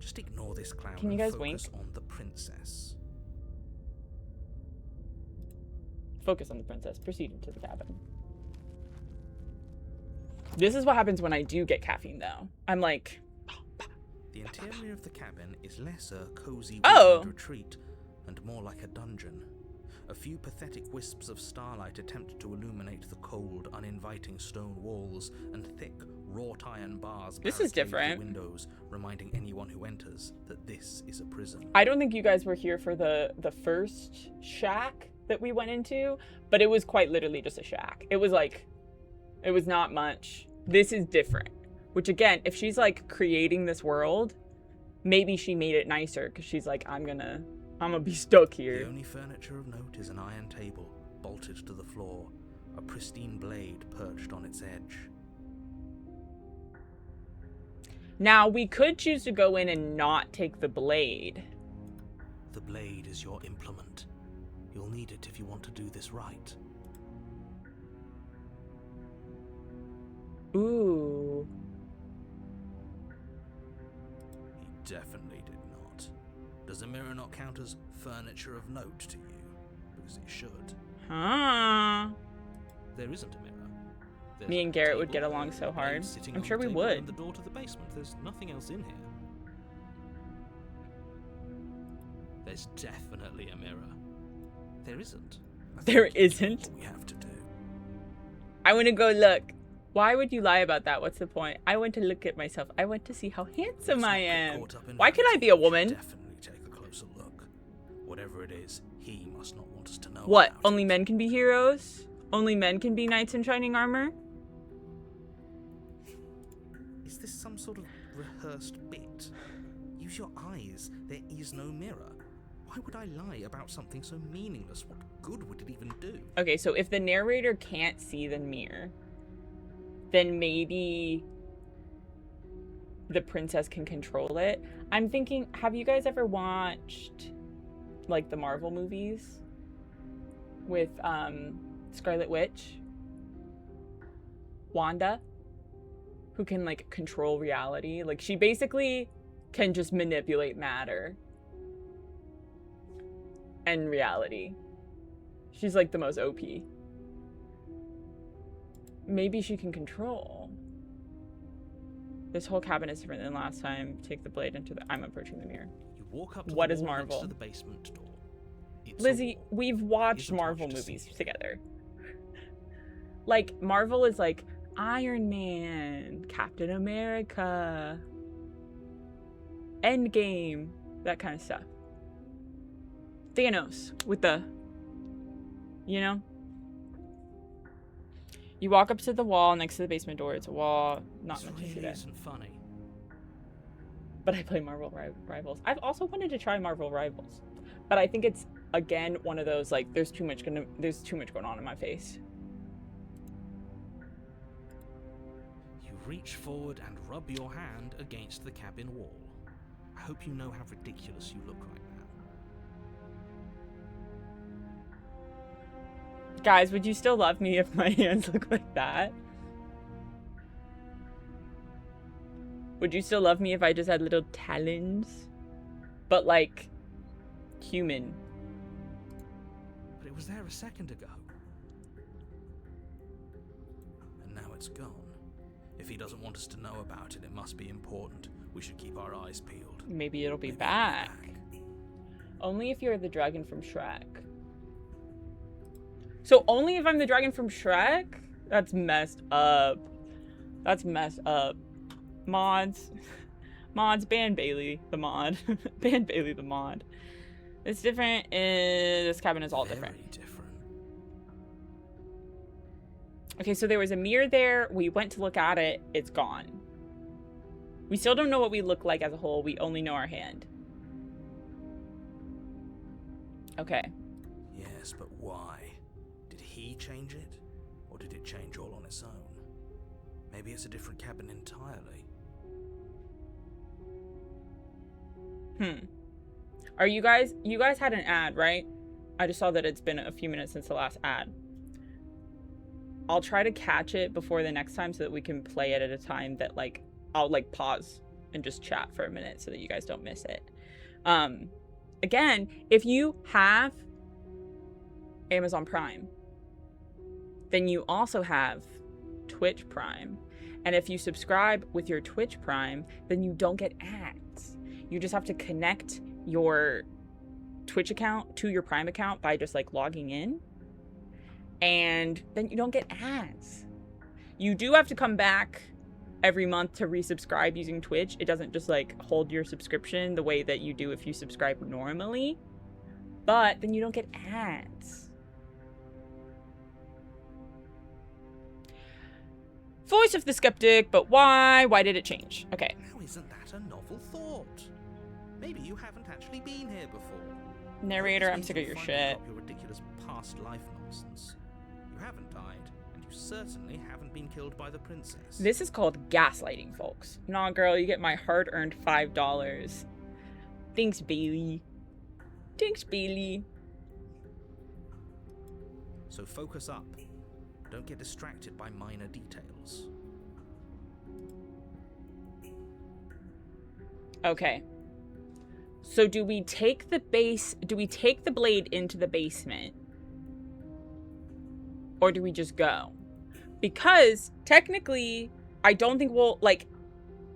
Just ignore this clown. Can you guys and wink? focus on the princess. Focus on the princess. Proceed into the cabin. This is what happens when I do get caffeine, though. I'm like... The interior of the cabin is less a cozy Oh! retreat and more like a dungeon. A few pathetic wisps of starlight attempt to illuminate the cold, uninviting stone walls and thick, wrought iron bars. This is barricade different. the windows, reminding anyone who enters that this is a prison. I don't think you guys were here for the first shack that we went into, but it was quite literally just a shack. It was like, it was not much. This is different. Which again, if she's like creating this world, maybe she made it nicer because she's like, I'm gonna be stuck here. The only furniture of note is an iron table, bolted to the floor, a pristine blade perched on its edge. Now, we could choose to go in and not take the blade. The blade is your implement. You'll need it if you want to do this right. Ooh. He definitely did not. Does a mirror not count as furniture of note to you? Because it should. Huh. There isn't a mirror. There's Me and a Garrett would table, get along so a blade hard. sitting I'm on sure the we table, would. and the door to the basement. There's nothing else in here. There's definitely a mirror. There isn't. I There think it's isn't? what we have to do. I want to go look. Why would you lie about that? What's the point? I want to look at myself. I want to see how handsome Let's I not get am. caught up in Why can I vanity. be a We should woman? Definitely take a closer look. Whatever it is, he must not want us to know. What? about Only it. men can be heroes? Only men can be knights in shining armor? Is this some sort of rehearsed bit? Use your eyes. There is no mirror. Why would I lie about something so meaningless? What good would it even do? Okay, so if the narrator can't see the mirror, then maybe the princess can control it. I'm thinking, have you guys ever watched like the Marvel movies with Scarlet Witch? Wanda, who can like control reality. Like she basically can just manipulate matter and reality. She's like the most OP. Maybe she can control. This whole cabin is different than last time. Take the blade into the... I'm approaching the mirror. You walk up to What the is wall next Marvel? to the basement door. It's a Lizzie, wall. we've watched Isn't Marvel much to movies see. together. Like, Marvel is like Iron Man, Captain America, Endgame, that kind of stuff. Thanos with the, you know? You walk up to the wall next to the basement door. It's a wall, not This much really into it. isn't funny. But I play Marvel Rivals. I've also wanted to try Marvel Rivals, but I think it's again one of those like there's too much going on in my face. You reach forward and rub your hand against the cabin wall. I hope you know how ridiculous you look right now. Guys, would you still love me if my hands look like that? Would you still love me if I just had little talons? But like, human. But it was there a second ago. And now it's gone. If he doesn't want us to know about it, it must be important. We should keep our eyes peeled. Maybe it'll be Maybe back. Only if you're the dragon from Shrek. So only if I'm the dragon from Shrek? That's messed up. That's messed up. Mods. Mods, ban Bailey, the mod. Ban Bailey, the mod. It's different. This cabin is all different. Very different. Okay, so there was a mirror there. We went to look at it. It's gone. We still don't know what we look like as a whole. We only know our hand. Okay. Yes, but why? Did he change it? Or did it change all on its own? Maybe it's a different cabin entirely. Are you guys had an ad, right? I just saw that it's been a few minutes since the last ad. I'll try to catch it before the next time so that we can play it at a time that like I'll like pause and just chat for a minute so that you guys don't miss it. Again, if you have Amazon Prime, then you also have Twitch Prime. And if you subscribe with your Twitch Prime, then you don't get ads. You just have to connect your Twitch account to your Prime account by just like logging in. And then you don't get ads. You do have to come back every month to resubscribe using Twitch. It doesn't just like hold your subscription the way that you do if you subscribe normally. But then you don't get ads. Voice of the skeptic, but why? Why did it change? Okay. Now isn't that a novel thought? Maybe you haven't actually been here before. Narrator, I'm This sick means of your you'll finally shit. drop your ridiculous past life nonsense. You haven't died, and you certainly haven't been killed by the princess. This is called gaslighting, folks. Nah, girl, you get my hard-earned $5. Thanks, Bailey. Thanks, Bailey. So focus up. Don't get distracted by minor details. Okay. So do we take the blade into the basement? Or do we just go? Because technically, I don't think we'll, like,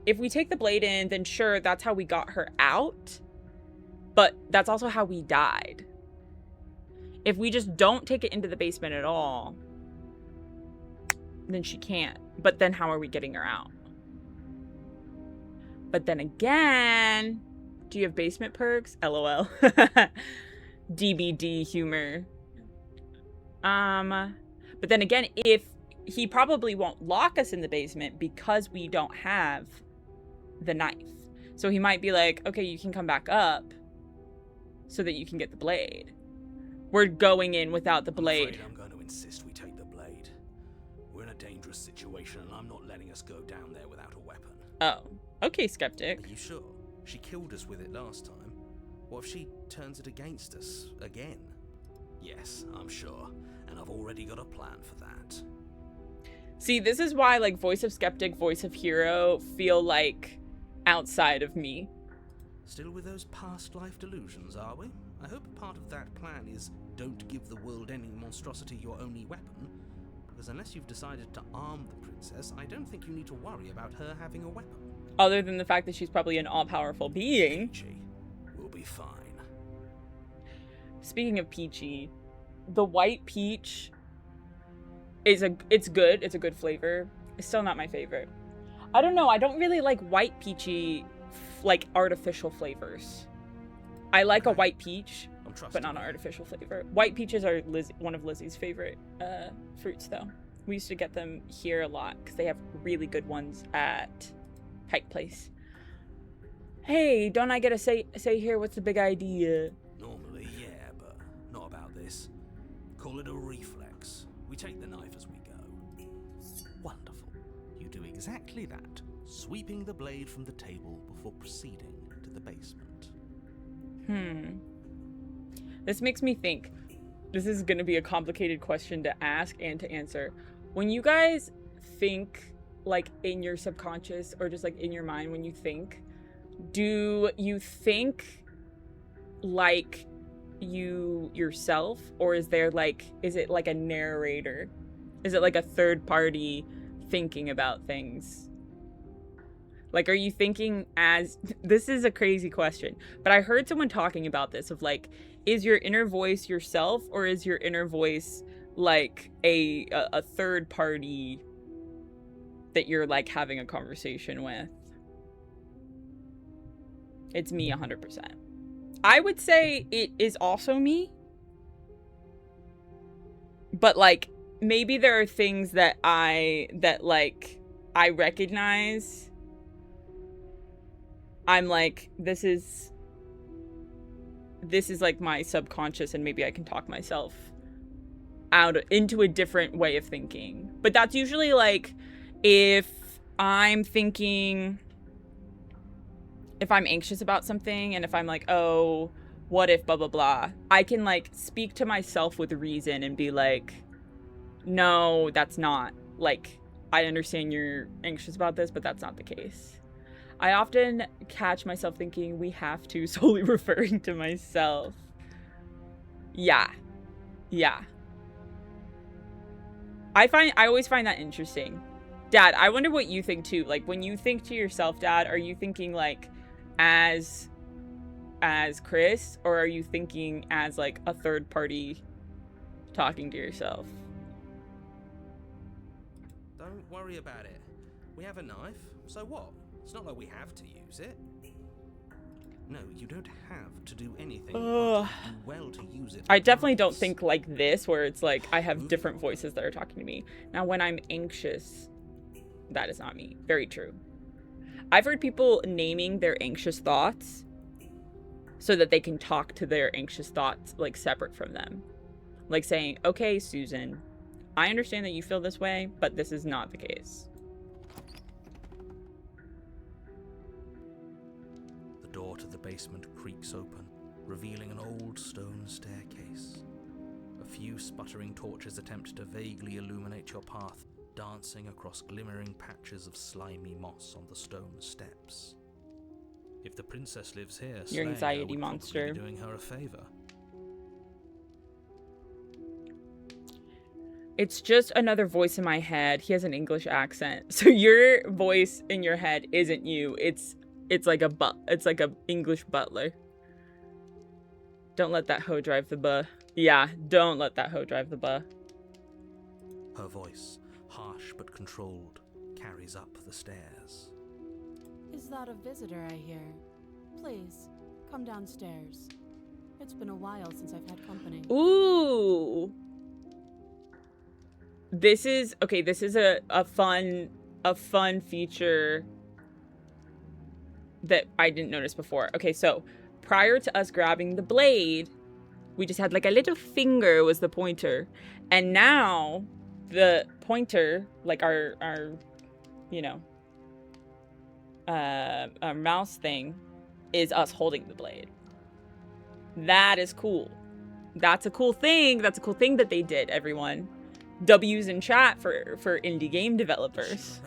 if we take the blade in, then sure, that's how we got her out. But that's also how we died. If we just don't take it into the basement at all, then she can't. But then how are we getting her out? But then again, do you have basement perks? LOL. DBD humor. But then again, if he probably won't lock us in the basement because we don't have the knife. So he might be like, okay, you can come back up so that you can get the blade. We're going in without the blade. I'm going to insist we take the blade. We're in a dangerous situation and I'm not letting us go down there without a weapon. Oh, okay, skeptic. Are you sure? She killed us with it last time. What if she turns it against us again? Yes, I'm sure. And I've already got a plan for that. See, this is why, like, voice of skeptic, voice of hero feel like outside of me. Still with those past life delusions, are we? I hope part of that plan is don't give the world any monstrosity your only weapon. Because unless you've decided to arm the princess, I don't think you need to worry about her having a weapon. Other than the fact that she's probably an all-powerful being. Peachy, we'll be fine. Speaking of peachy, the white peach is it's good. It's a good flavor. It's still not my favorite. I don't know. I don't really like white peachy, like artificial flavors. I like a white peach, but not an artificial flavor. White peaches are one of Lizzie's favorite fruits, though. We used to get them here a lot because they have really good ones at Pike Place. Hey, don't I get a say here? What's the big idea? Normally, yeah, but not about this. Call it a reflex. We take the knife as we go. Wonderful. You do exactly that, sweeping the blade from the table before proceeding to the the basement. This makes me think. This is going to be a complicated question to ask and to answer. When you guys think, like, in your subconscious or just, like, in your mind when you think, do you think like you yourself, or is there, like, is it like a narrator? Is it like a third party thinking about things? Like, are you thinking as... This is a crazy question, but I heard someone talking about this of, like, is your inner voice yourself, or is your inner voice like a third party that you're, like, having a conversation with? It's me 100%. I would say it is also me, but, like, maybe there are things that I recognize. I'm like, this is like my subconscious, and maybe I can talk myself out into a different way of thinking. But that's usually, like, if I'm thinking, if I'm anxious about something, and if I'm like, oh, what if blah blah blah, I can, like, speak to myself with reason and be like, no, that's not, like, I understand you're anxious about this, but that's not the case. I often catch myself thinking we have to, solely referring to myself. Yeah. I always find that interesting. Dad, I wonder what you think too. Like, when you think to yourself, Dad, are you thinking, like, as Chris, or are you thinking as, like, a third party talking to yourself? Don't worry about it. We have a knife, so what? It's not like we have to use it. No, you don't have to do anything. Ugh. But you do well to use it. I definitely don't think like this, where it's like I have different voices that are talking to me. Now, when I'm anxious, that is not me. Very true. I've heard people naming their anxious thoughts so that they can talk to their anxious thoughts, like, separate from them. Like saying, okay, Susan, I understand that you feel this way, but this is not the case. The door to the basement creaks open, revealing an old stone staircase. A few sputtering torches attempt to vaguely illuminate your path, dancing across glimmering patches of slimy moss on the stone steps. If the princess lives here, Your anxiety monster. Be doing her a favor. It's just another voice in my head. He has an English accent. So your voice in your head isn't you. It's like a English butler. Don't let that hoe drive the buh. Yeah, don't let that hoe drive the buh. Her voice, harsh but controlled, carries up the stairs. Is that a visitor I hear? Please, come downstairs. It's been a while since I've had company. Ooh. This is a fun feature that I didn't notice before. Okay, so prior to us grabbing the blade, we just had like a little finger was the pointer. And now the pointer, like our mouse thing, is us holding the blade. That is cool. That's a cool thing. That's a cool thing that they did, everyone. W's in chat for indie game developers.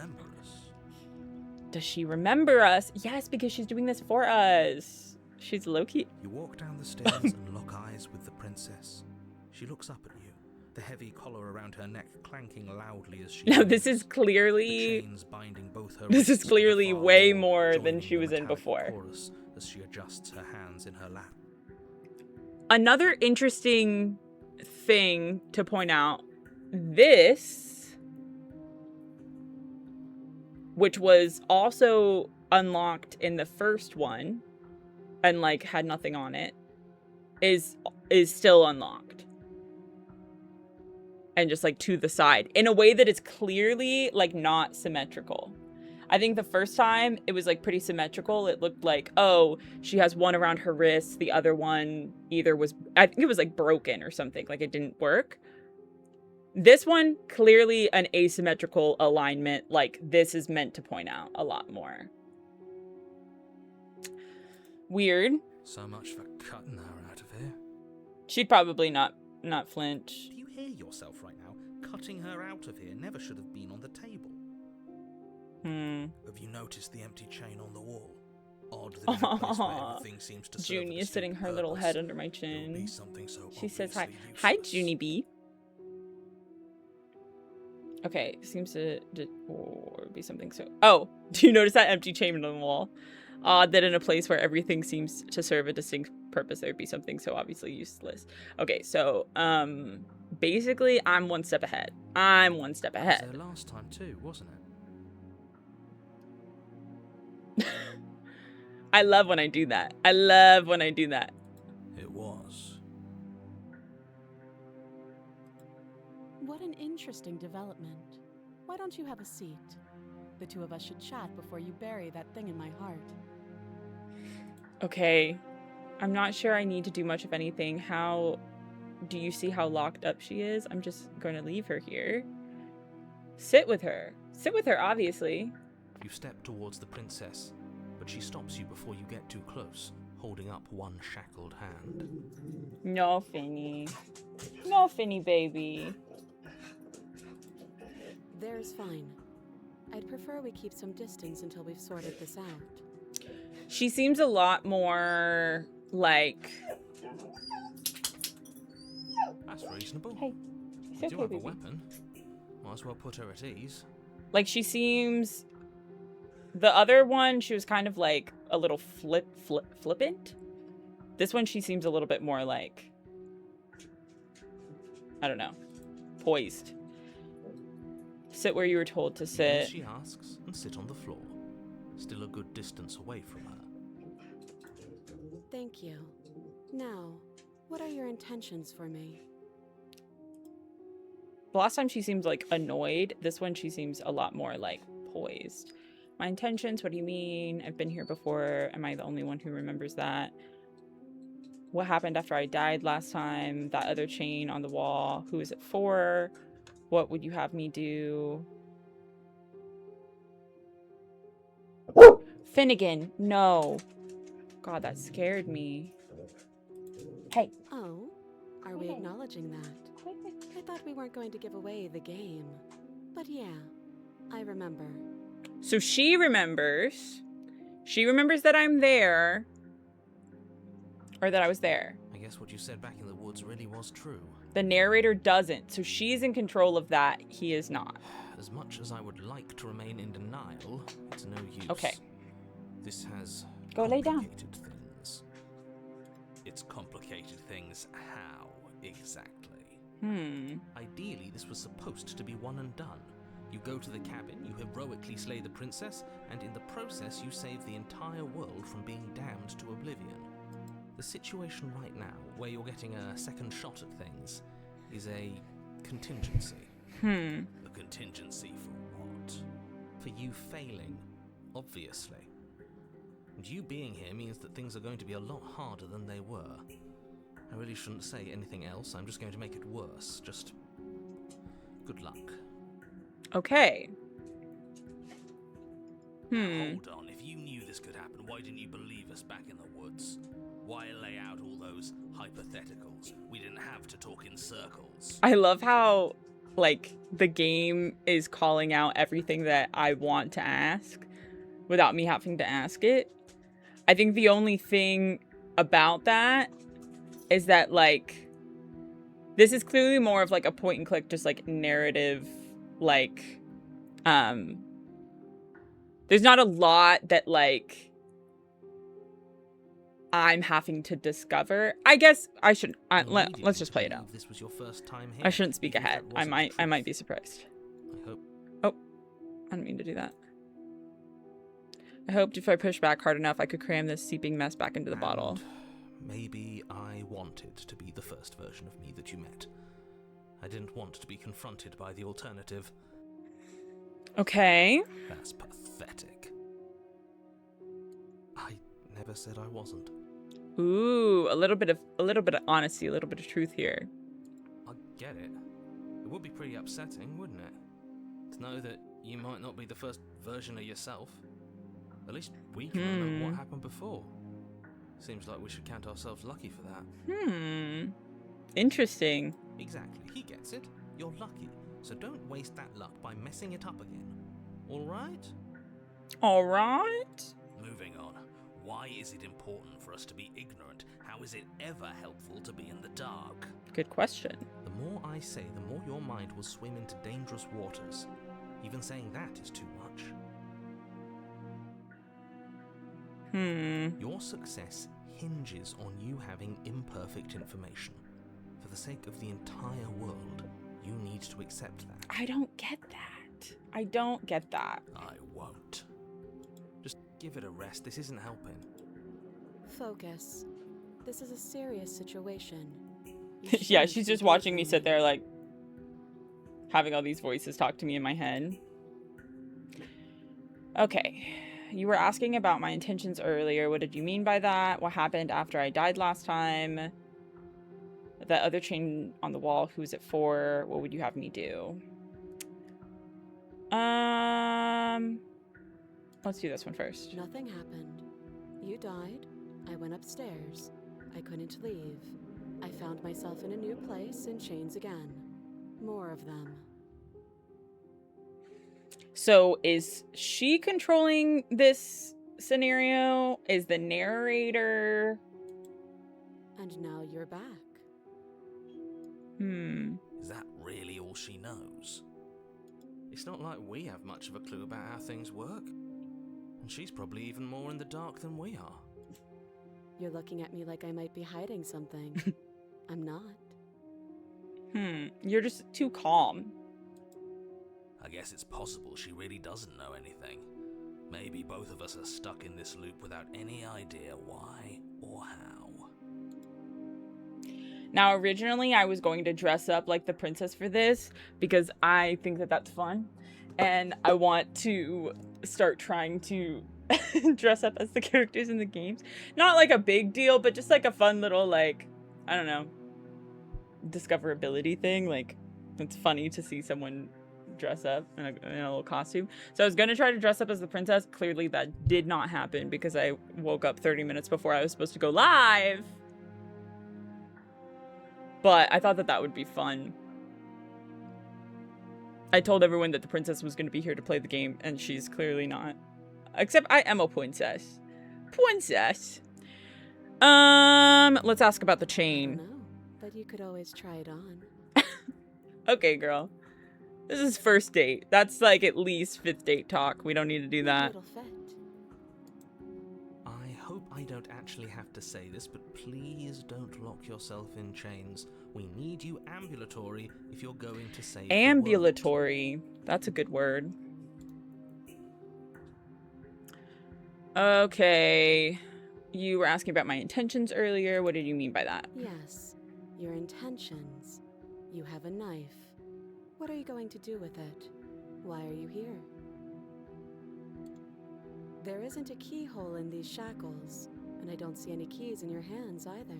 Does she remember us? Yes, because she's doing this for us. She's low-key. You walk down the stairs and lock eyes with the princess. She looks up at you, the heavy collar around her neck clanking loudly as she... Now, this is clearly... This is clearly way more than she was in before. As she adjusts her hands in her lap. Another interesting thing to point out, this, which was also unlocked in the first one and like had nothing on it, is still unlocked. And just like to the side in a way that is clearly like not symmetrical. I think the first time it was like pretty symmetrical. It looked like, oh, she has one around her wrist. The other one either was, I think it was like broken or something, like it didn't work. This one, clearly an asymmetrical alignment. Like this is meant to point out a lot more. Weird. So much for cutting her out of here. She'd probably not flinch. Do you hear yourself right now? Cutting her out of here never should have been on the table. Have you noticed the empty chain on the wall? Odd that in a place where everything seems to serve a Junie is sitting distinct her little purpose, head under my there will be chin. something so She says hi. obviously Hi, useless. Junie B. Okay, seems to or be something so... Oh, do you notice that empty chain on the wall? Odd that in a place where everything seems to serve a distinct purpose, there'd be something so obviously useless. Okay, so, basically, I'm one step ahead. I'm one step It was ahead. there last time too, wasn't it? I love when I do that. I love when I do that. It was. What an interesting development. Why don't you have a seat? The two of us should chat before you bury that thing in my heart. Okay, I'm not sure I need to do much of anything. How do you see how locked up she is? I'm just going to leave her here. Sit with her. Sit with her, obviously. You step towards the princess, but she stops you before you get too close, holding up one shackled hand. No, Finny. No, Finny, baby. There's fine. I'd prefer we keep some distance until we've sorted this out. She seems a lot more like... That's reasonable. Hey, it's You okay, do have a baby. weapon. Might as well put her at ease. Like, she seems... The other one, she was kind of like a little flippant. This one, she seems a little bit more like... I don't know. Poised. Sit where you were told to You do sit. as she asks and sit on the floor, still a good distance away from her. Thank you. Now, what are your intentions for me? The last time she seems like annoyed. This one she seems a lot more like poised. My intentions, what do you mean? I've been here before. Am I the only one who remembers that? What happened after I died last time? That other chain on the wall. Who is it for? What would you have me do? Finnegan, no. God, that scared me. Hey. Oh, are we acknowledging that? I thought we weren't going to give away the game. But yeah, I remember. So she remembers. She remembers that I'm there. Or that I was there. I guess what you said back in the woods really was true. The narrator doesn't. So she's in control of that. He is not. As much as I would like to remain in denial, it's no use. Okay. This has Go lay down. complicated things. It's complicated things how, exactly? Ideally, this was supposed to be one and done. You go to the cabin, you heroically slay the princess, and in the process you save the entire world from being damned to oblivion. The situation right now, where you're getting a second shot at things, is a contingency. A contingency for what? For you failing, obviously. And you being here means that things are going to be a lot harder than they were. I really shouldn't say anything else, I'm just going to make it worse. Just... good luck. Okay. Hold on, if you knew this could happen, why didn't you believe us back in the woods? Why lay out all those hypotheticals? We didn't have to talk in circles. I love how, like, the game is calling out everything that I want to ask without me having to ask it. I think the only thing about that is that, like, this is clearly more of, like, a point and click, just, like, narrative, like, there's not a lot that, like, I'm having to discover. I guess I should, let's just play it out. This was your first time here. I shouldn't speak even if ahead. that I wasn't the might truth. be surprised. I hope. Oh, I didn't mean to do that. I hoped if I pushed back hard enough, I could cram this seeping mess back into the bottle. And maybe I wanted to be the first version of me that you met. I didn't want to be confronted by the alternative. Okay. That's pathetic. I never said I wasn't. Ooh, a little bit of honesty, a little bit of truth here. I get it. It would be pretty upsetting, wouldn't it? To know that you might not be the first version of yourself. At least we can remember what happened before. Seems like we should count ourselves lucky for that. Interesting. Exactly. He gets it. You're lucky. So don't waste that luck by messing it up again. All right? All right. Moving on. Why is it important for us to be ignorant? How is it ever helpful to be in the dark? Good question. The more I say, the more your mind will swim into dangerous waters. Even saying that is too much. Your success hinges on you having imperfect information. For the sake of the entire world, you need to accept that. I don't get that. I don't get that. I won't. Just give it a rest. This isn't helping. Focus. This is a serious situation. You Yeah, shouldn't she's be just watching me daydreaming. sit there like having all these voices talk to me in my head. Okay. You were asking about my intentions earlier. What did you mean by that? What happened after I died last time? That other chain on the wall, who's it for? What would you have me do? Let's do this one first. Nothing happened. You died. I went upstairs. I couldn't leave. I found myself in a new place in chains again. More of them. So is she controlling this scenario? Is the narrator? And now you're back. Is that really all she knows? It's not like we have much of a clue about how things work. And she's probably even more in the dark than we are. You're looking at me like I might be hiding something. I'm not. You're just too calm. I guess it's possible she really doesn't know anything. Maybe both of us are stuck in this loop without any idea why or how. Now, originally, I was going to dress up like the princess for this because I think that that's fun. And I want to start trying to dress up as the characters in the games. Not like a big deal, but just like a fun little, like, I don't know, discoverability thing. Like, it's funny to see someone dress up in a little costume. So I was going to try to dress up as the princess. Clearly, that did not happen because I woke up 30 minutes before I was supposed to go live. But I thought that that would be fun. I told everyone that the princess was going to be here to play the game, and she's clearly not. Except I am a princess. Princess. Let's ask about the I chain. don't know, but you could always try it on. Okay, girl. This is first date. That's like at least 5th date talk. We don't need to do Maybe that. it'll fit. I hope I don't actually have to say this, but please don't lock yourself in chains. We need you ambulatory if you're going to save the world. Ambulatory. That's a good word. Okay. You were asking about my intentions earlier. What did you mean by that? Yes, your intentions. You have a knife. What are you going to do with it? Why are you here? There isn't a keyhole in these shackles, and I don't see any keys in your hands either.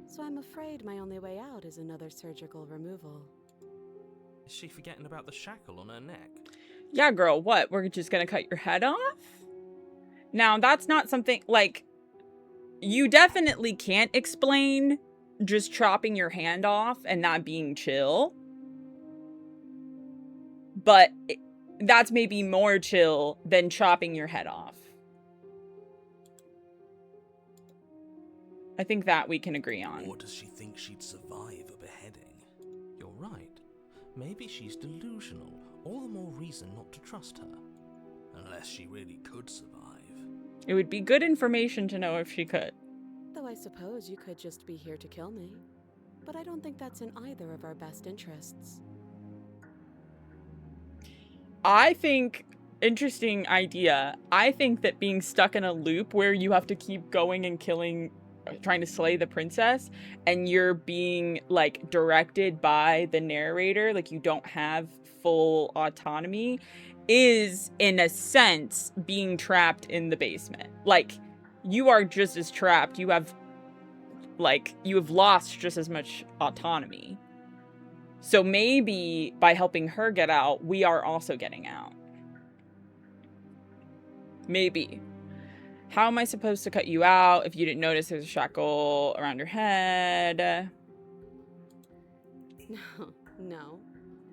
So I'm afraid my only way out is another surgical removal. Is she forgetting about the shackle on her neck? Yeah, girl, what? We're just gonna cut your head off? Now, that's not something, like, you definitely can't explain just chopping your hand off and not being chill. But that's maybe more chill than chopping your head off. I think that we can agree on. Or does she think she'd survive a beheading? You're right. Maybe she's delusional. All the more reason not to trust her. Unless she really could survive. It would be good information to know if she could. Though I suppose you could just be here to kill me. But I don't think that's in either of our best interests. I think, interesting idea. I think that being stuck in a loop where you have to keep going and killing, trying to slay the princess, and you're being, like, directed by the narrator, like you don't have full autonomy, is, in a sense, being trapped in the basement. Like, you are just as trapped. You have lost just as much autonomy. So maybe by helping her get out, we are also getting out. Maybe. How am I supposed to cut you out if you didn't notice there's a shackle around your head? No, no.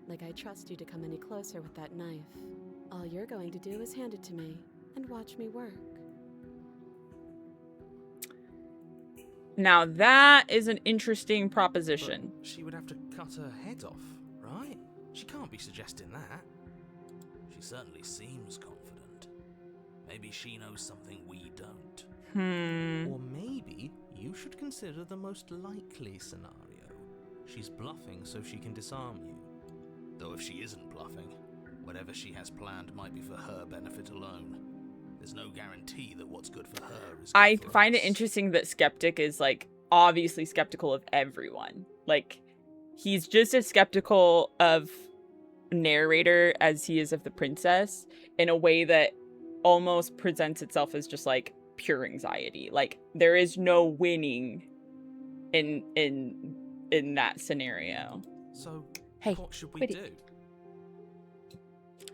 Like I trust you to come any closer with that knife. All you're going to do is hand it to me and watch me work. Now that is an interesting proposition. But she would have to cut her head off, right? She can't be suggesting that. She certainly seems confident. Maybe she knows something we don't. Or maybe you should consider the most likely scenario. She's bluffing so she can disarm you. Though if she isn't bluffing, whatever she has planned might be for her benefit alone. There's no guarantee that what's good for her is good I for find us. it interesting that Skeptic is, like, obviously skeptical of everyone. Like, he's just as skeptical of narrator as he is of the princess in a way that almost presents itself as just, like, pure anxiety. Like, there is no winning in that scenario. So, Hey, what should we quit it. do?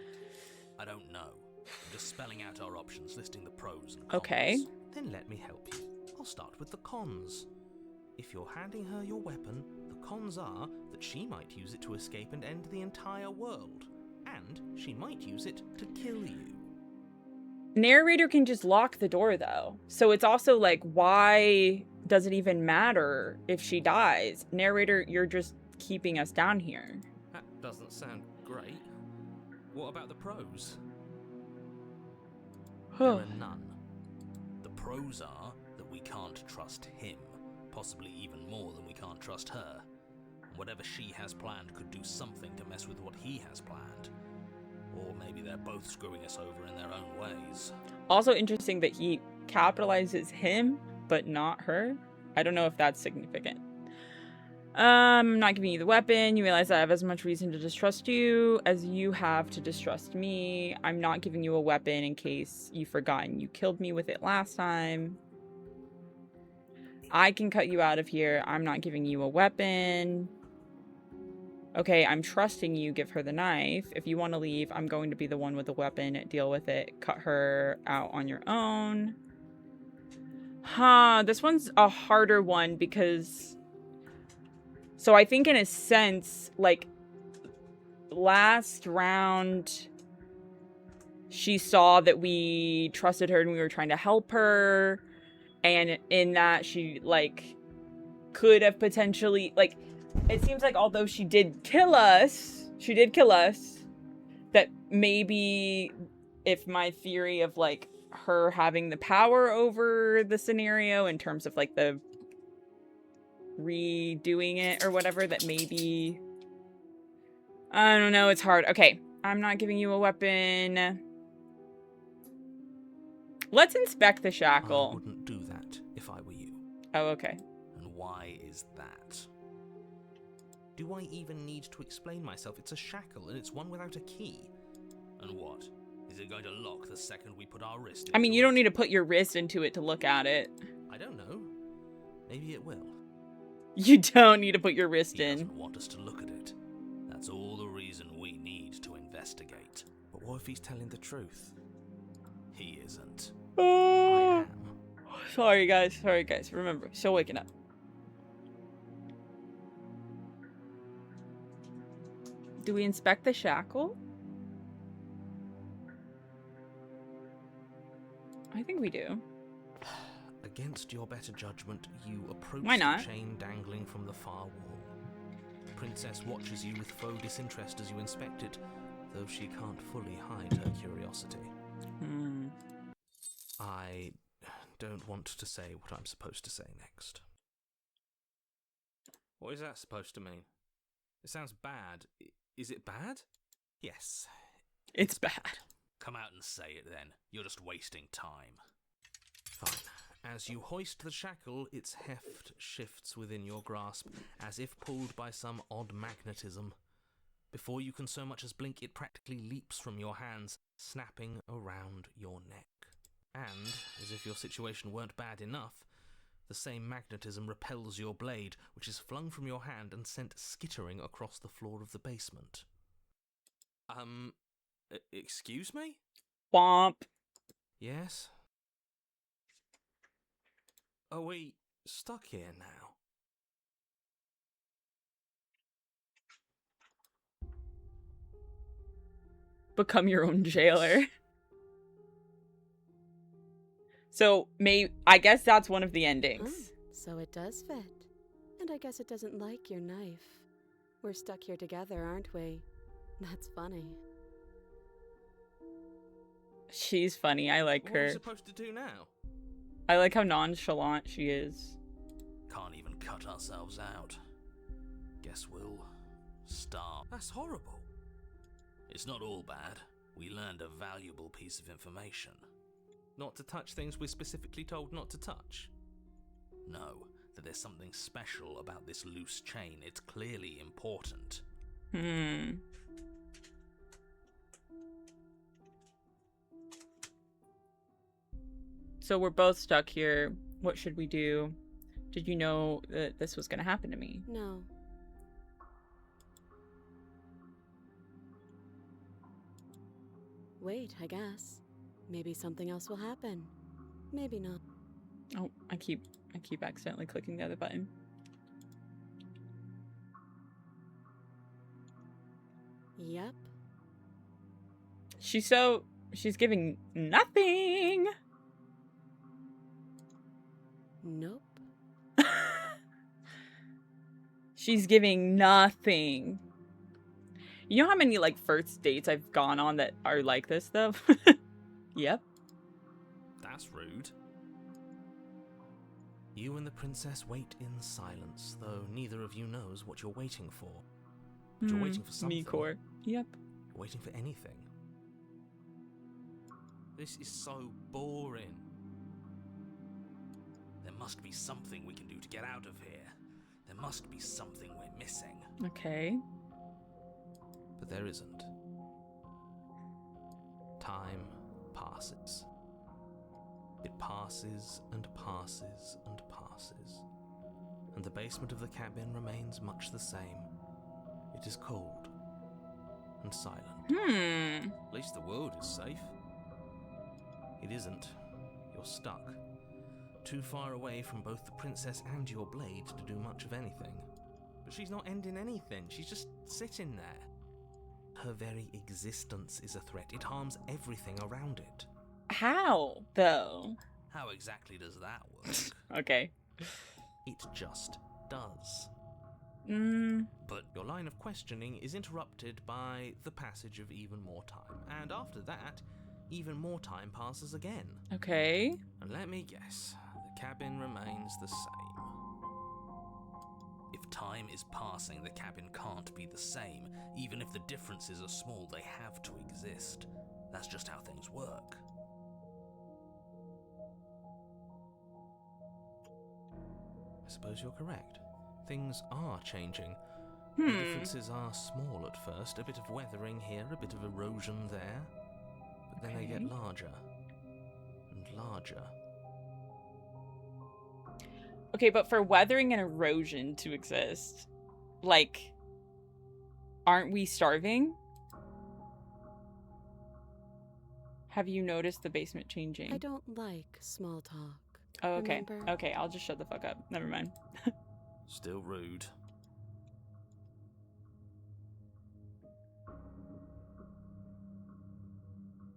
I don't know. I'm just spelling out our options, listing the pros and cons. Okay. Then let me help you. I'll start with the cons. If you're handing her your weapon, the cons are that she might use it to escape and end the entire world. And she might use it to kill you. Narrator can just lock the door, though. So it's also like, why does it even matter if she dies? Narrator, you're just keeping us down here. That doesn't sound great. What about the pros? There are none. The pros are that we can't trust him, possibly even more than we can't trust her. Whatever she has planned could do something to mess with what he has planned. Or maybe they're both screwing us over in their own ways. Also interesting that he capitalizes him, but not her. I don't know if that's significant. I'm not giving you the weapon. You realize I have as much reason to distrust you as you have to distrust me. I'm not giving you a weapon in case you've forgotten you killed me with it last time. I can cut you out of here. I'm not giving you a weapon. Okay, I'm trusting you. Give her the knife. If you want to leave, I'm going to be the one with the weapon. Deal with it. Cut her out on your own. This one's a harder one because... So I think in a sense, like, last round, she saw that we trusted her and we were trying to help her. And in that, she, like, could have potentially, like, it seems like although she did kill us, that maybe if my theory of, like, her having the power over the scenario in terms of, like, the redoing it or whatever, that maybe, I don't know, it's hard. Okay, I'm not giving you a weapon. Let's inspect the shackle. I wouldn't do that if I were you. Oh, okay. And why is that? Do I even need to explain myself? It's a shackle and it's one without a key. And what? Is it going to lock the second we put our wrist into I mean, you don't it? need to put your wrist into it to look at it. I don't know. Maybe it will. You don't need to put your wrist He in. doesn't want us to look at it. That's all the reason we need to investigate. But what if he's telling the truth? He isn't. I Oh, am. sorry guys. Remember, still waking up. Do we inspect the shackle? I think we do. Against your better judgment, you approach Why not? the chain dangling from the far wall. The princess watches you with faux disinterest as you inspect it, though she can't fully hide her curiosity. I don't want to say what I'm supposed to say next. What is that supposed to mean? It sounds bad. Is it bad? Yes. It's bad. Come out and say it then. You're just wasting time. Fine. As you hoist the shackle, its heft shifts within your grasp, as if pulled by some odd magnetism. Before you can so much as blink, it practically leaps from your hands, snapping around your neck. And, as if your situation weren't bad enough, the same magnetism repels your blade, which is flung from your hand and sent skittering across the floor of the basement. Excuse me? Womp. Yes? Are we stuck here now? Become your own jailer. So, I guess that's one of the endings. So it does fit. And I guess it doesn't like your knife. We're stuck here together, aren't we? That's funny. She's funny. I like What are we her. supposed to do now? I like how nonchalant she is. Can't even cut ourselves out. Guess we'll starve. That's horrible. It's not all bad. We learned a valuable piece of information. Not to touch things we're specifically told not to touch. No, that there's something special about this loose chain. It's clearly important. So we're both stuck here. What should we do? Did you know that this was going to happen to me? No. Wait, I guess. Maybe something else will happen. Maybe not. Oh, I keep accidentally clicking the other button. Yep. She's giving nothing. Nope. She's giving nothing. You know how many like first dates I've gone on that are like this though? Yep. That's rude. You and the princess wait in silence, though neither of you knows what you're waiting for. But you're waiting for something. Me-core. Yep. You're waiting for anything. This is so boring. There must be something we can do to get out of here. There must be something we're missing. Okay. But there isn't. Time passes. It passes and passes and passes. And the basement of the cabin remains much the same. It is cold and silent. At least the world is safe. It isn't. You're stuck. Too far away from both the princess and your blade to do much of anything. But she's not ending anything. She's just sitting there. Her very existence is a threat. It harms everything around it. How, though? How exactly does that work? Okay. It just does. But Your line of questioning is interrupted by the passage of even more time. And after that, even more time passes again. Okay. And let me guess, the cabin remains the same. if time is passing, the cabin can't be the same. Even if the differences are small, they have to exist. That's just how things work. I suppose you're correct. Things are changing. The differences are small at first, a bit of weathering here, a bit of erosion there. But then they get larger and larger. Okay, but for weathering and erosion to exist, like, aren't we starving? Have you noticed the basement changing? I don't like small talk. Oh, okay. Remember? Okay, I'll just shut the fuck up. Never mind. Still rude.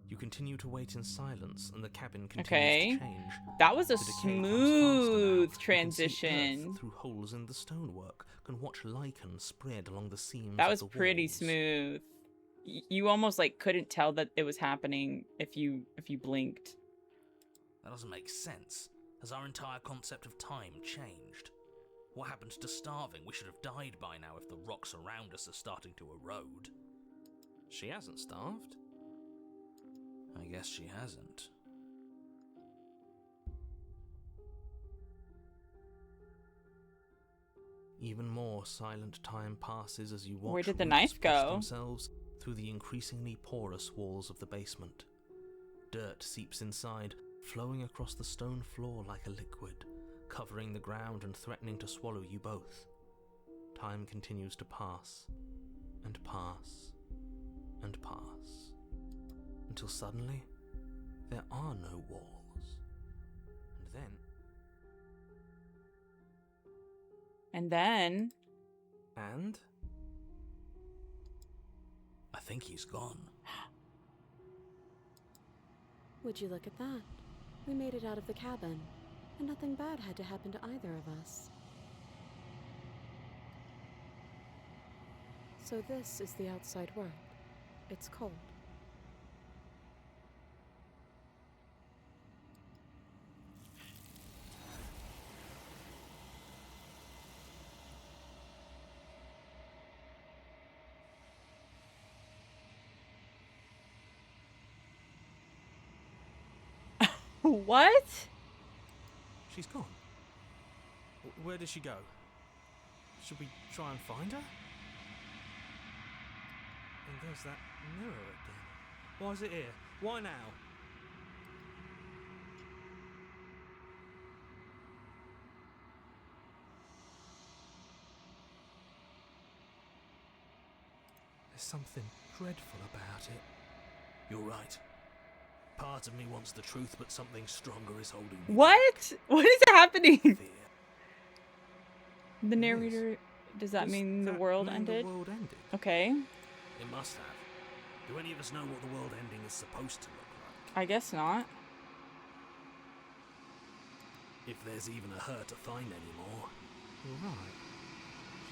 You continue to wait in silence, and the cabin continues Okay. to change. That was a The decay comes faster now. smooth You can see transition. earth through holes in the stonework, can watch lichen spread along the seams That of was the pretty walls. smooth. You almost like couldn't tell that it was happening if you blinked. That doesn't make sense. Has our entire concept of time changed? What happened to starving? We should have died by now if the rocks around us are starting to erode. She hasn't starved. I guess she hasn't. Even more silent time passes as you watch Where did the roots knife push go? themselves through the increasingly porous walls of the basement. Dirt seeps inside, flowing across the stone floor like a liquid, covering the ground and threatening to swallow you both. Time continues to pass, and pass, and pass, until suddenly there are no walls. And then And then... And? I think he's gone. Would you look at that? We made it out of the cabin, and nothing bad had to happen to either of us. So this is the outside world. It's cold. What? She's gone. Where did she go? Should we try and find her? And there's that mirror again. Why is it here? Why now? There's something dreadful about it. You're right. Part of me wants the truth, but something stronger is holding me. What? What is happening? Fear. The narrator... Does that Does mean the that world mean ended? The world ended? Okay. It must have. Do any of us know what the world ending is supposed to look like? I guess not. If there's even a her to find anymore. You're right.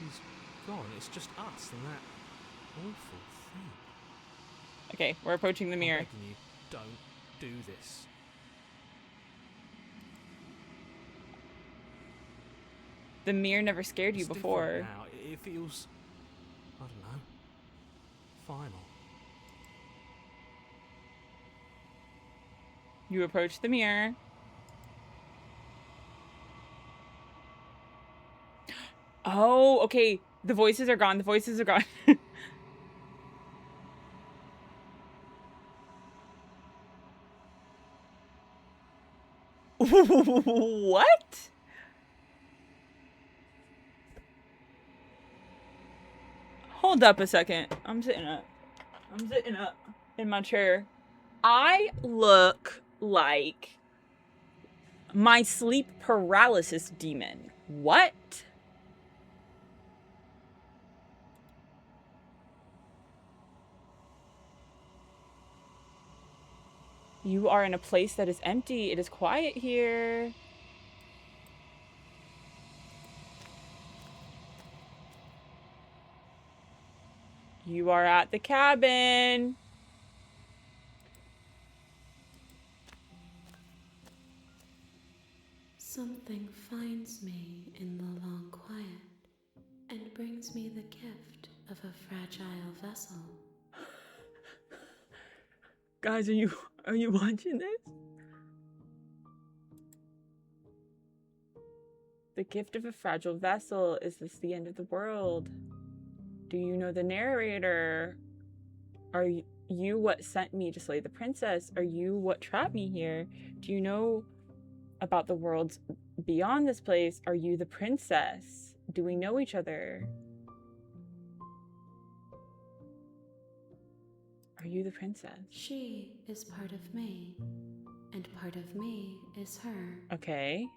She's gone. It's just us and that awful thing. Okay, we're approaching the mirror. I'm begging you, don't do this. The mirror never scared you It's before. different now. It feels, I don't know, final. You approach the mirror. Oh, okay. The voices are gone. The voices are gone. What? Hold up a second. I'm sitting up. I'm sitting up in my chair. I look like my sleep paralysis demon. What? You are in a place that is empty. It is quiet here. You are at the cabin. Something finds me in the long quiet and brings me the gift of a fragile vessel. Guys, are you watching this? The gift of a fragile vessel. Is this the end of the world? Do you know the narrator? Are you what sent me to slay the princess? Are you what trapped me here? Do you know about the worlds beyond this place? Are you the princess? Do we know each other? Are you the princess? She is part of me, and part of me is her. Okay.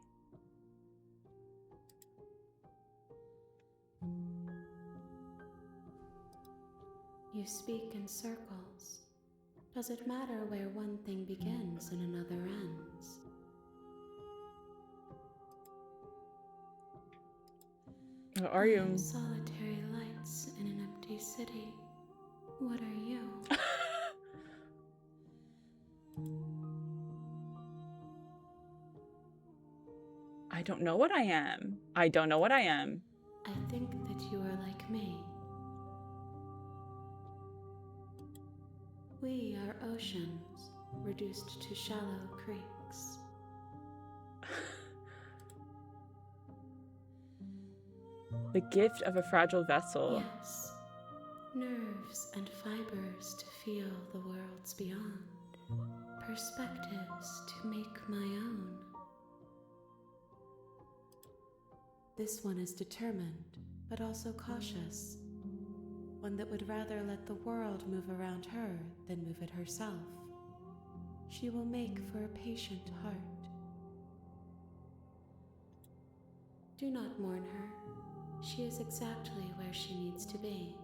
You speak in circles. Does it matter where one thing begins and another ends? What are I you? am solitary lights in an empty city. What are you? I don't know what I am. I don't know what I am. I think that you are like me. We are oceans, reduced to shallow creeks. The gift of a fragile vessel. Yes, nerves and fibers to feel the worlds beyond, perspectives to make my own. This one is determined, but also cautious. One that would rather let the world move around her than move it herself. She will make for a patient heart. Do not mourn her. She is exactly where she needs to be.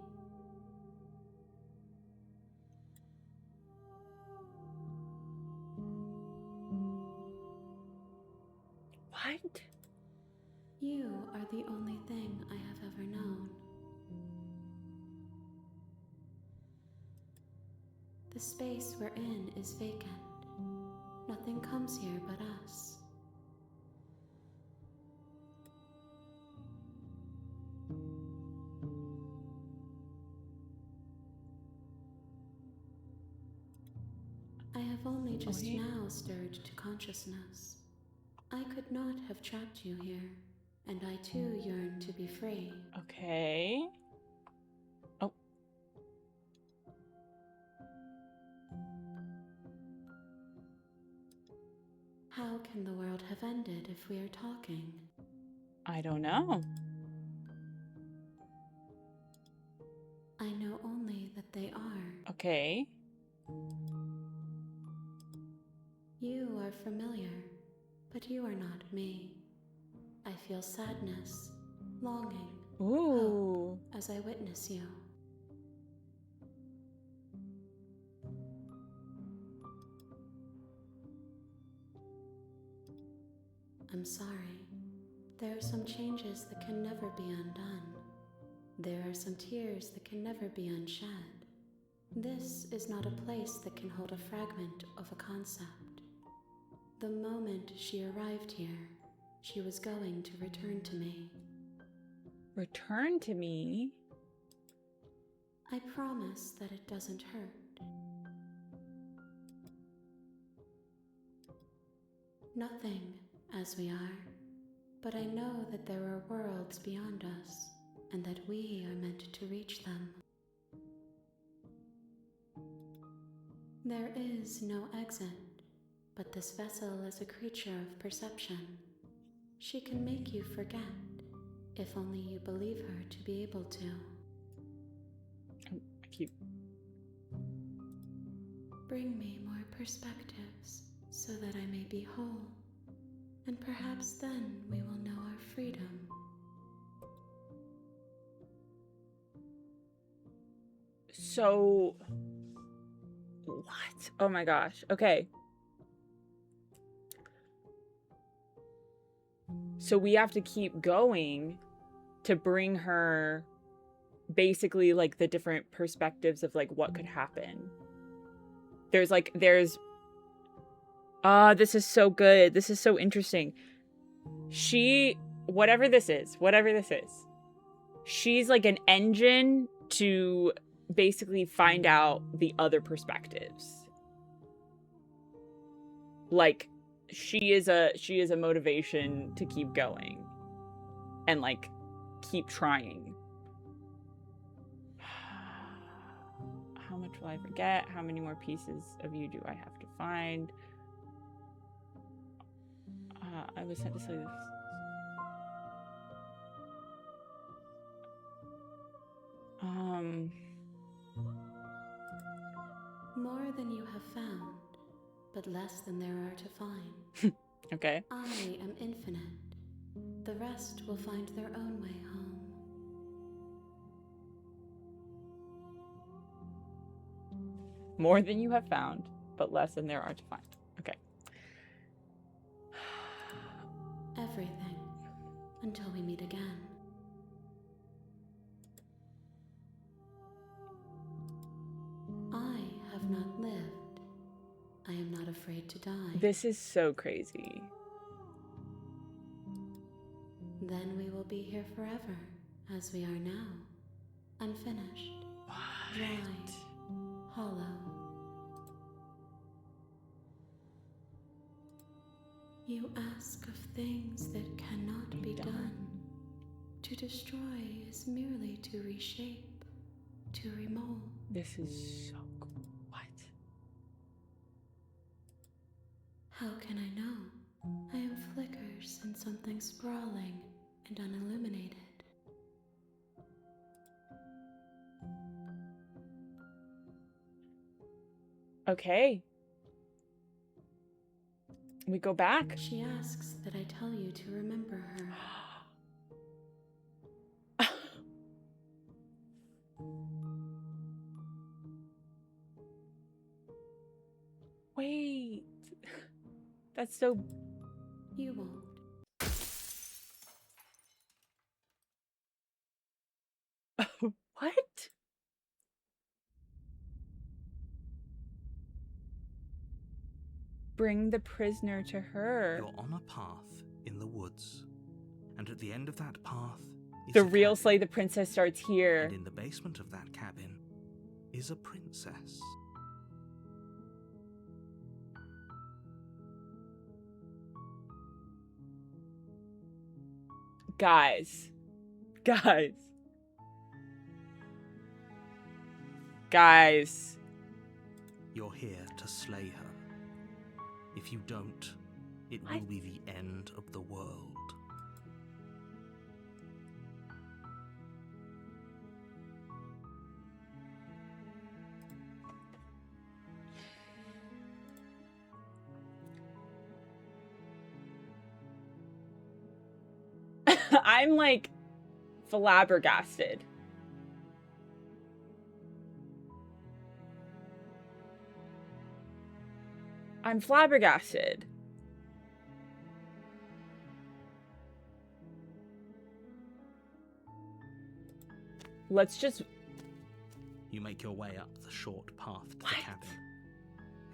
What? You are the only thing I have ever known. The space we're in is vacant. Nothing comes here but us. I have only just Okay. now stirred to consciousness. I could not have trapped you here, and I too yearn to be free. Okay. Oh. How can the world have ended if we are talking? I don't know. I know only that they are. Okay. You are familiar, but you are not me. I feel sadness, longing, Ooh. hope as I witness you. I'm sorry. There are some changes that can never be undone. There are some tears that can never be unshed. This is not a place that can hold a fragment of a concept. The moment she arrived here, she was going to return to me. Return to me? I promise that it doesn't hurt. Nothing, as we are, but I know that there are worlds beyond us, and that we are meant to reach them. There is no exit, but this vessel is a creature of perception. She can make you forget, if only you believe her to be able to. I keep... Bring me more perspectives, so that I may be whole, and perhaps then we will know our freedom. So... What? Oh my gosh. Okay. So we have to keep going to bring her basically like the different perspectives of like what could happen. There's this is so good. This is so interesting. Whatever this is, she's like an engine to basically find out the other perspectives. Like she is a motivation to keep going and like keep trying. How much will I forget? How many more pieces of you do I have to find? I was sent to say this. More than you have found, but less than there are to find. Okay. I am infinite. The rest will find their own way home. More than you have found, but less than there are to find. Okay. Everything, until we meet again. I have not lived. I am not afraid to die. This is so crazy. Then we will be here forever, as we are now. Unfinished, dry, hollow. You ask of things that cannot be done. To destroy is merely to reshape, to remold. This is so cool. What? How can I know? I am flickers in something sprawling and unilluminated. Okay. We go back. She asks that I tell you to remember her. That's so... You won't. What? Bring the prisoner to her. You're on a path in the woods, and at the end of that path is The a real cabin. Slay the Princess starts here. And in the basement of that cabin is a princess. Guys. Guys. Guys. You're here to slay her. If you don't, it will be the end of the world. I'm like flabbergasted. I'm flabbergasted. Let's just... You make your way up the short path to the cabin.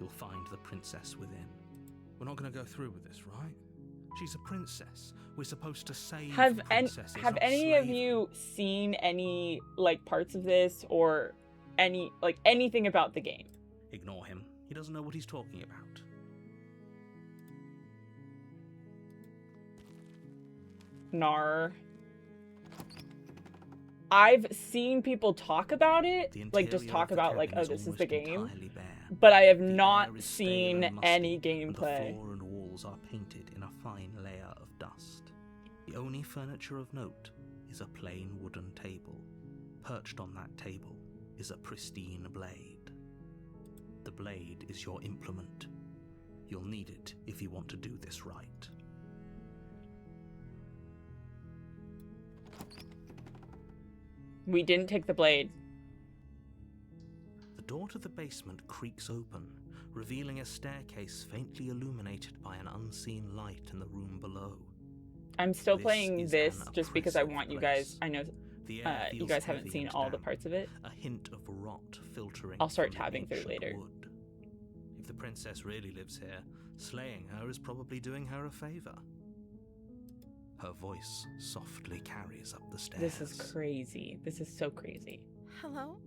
You'll find the princess within. We're not going to go through with this, right? She's a princess. We're supposed to save Have princesses, have not any slay of them. you seen any like parts of this or any like anything about the game? Ignore him. He doesn't know what he's talking about. Nar. I've seen people talk about it, The like just interior talk of the about like, cabin oh, is this is the almost game, entirely bare. but I have The air not is stale seen and musty, any and the gameplay. floor and walls are painted in a fine layer of dust. The only furniture of note is a plain wooden table. Perched on that table is a pristine blade. The blade is your implement. You'll need it if you want to do this right. We didn't take the blade. The door to the basement creaks open, revealing a staircase faintly illuminated by an unseen light in the room below. I'm still This playing is this an just because I oppressive want you guys. place. I know The air you feels guys haven't heavy seen and all the damp, parts of it. a hint of rot filtering. I'll start from the tabbing through ancient later. wood. If the princess really lives here, slaying her is probably doing her a favor. Her voice softly carries up the stairs. This is crazy. This is so crazy. Hello?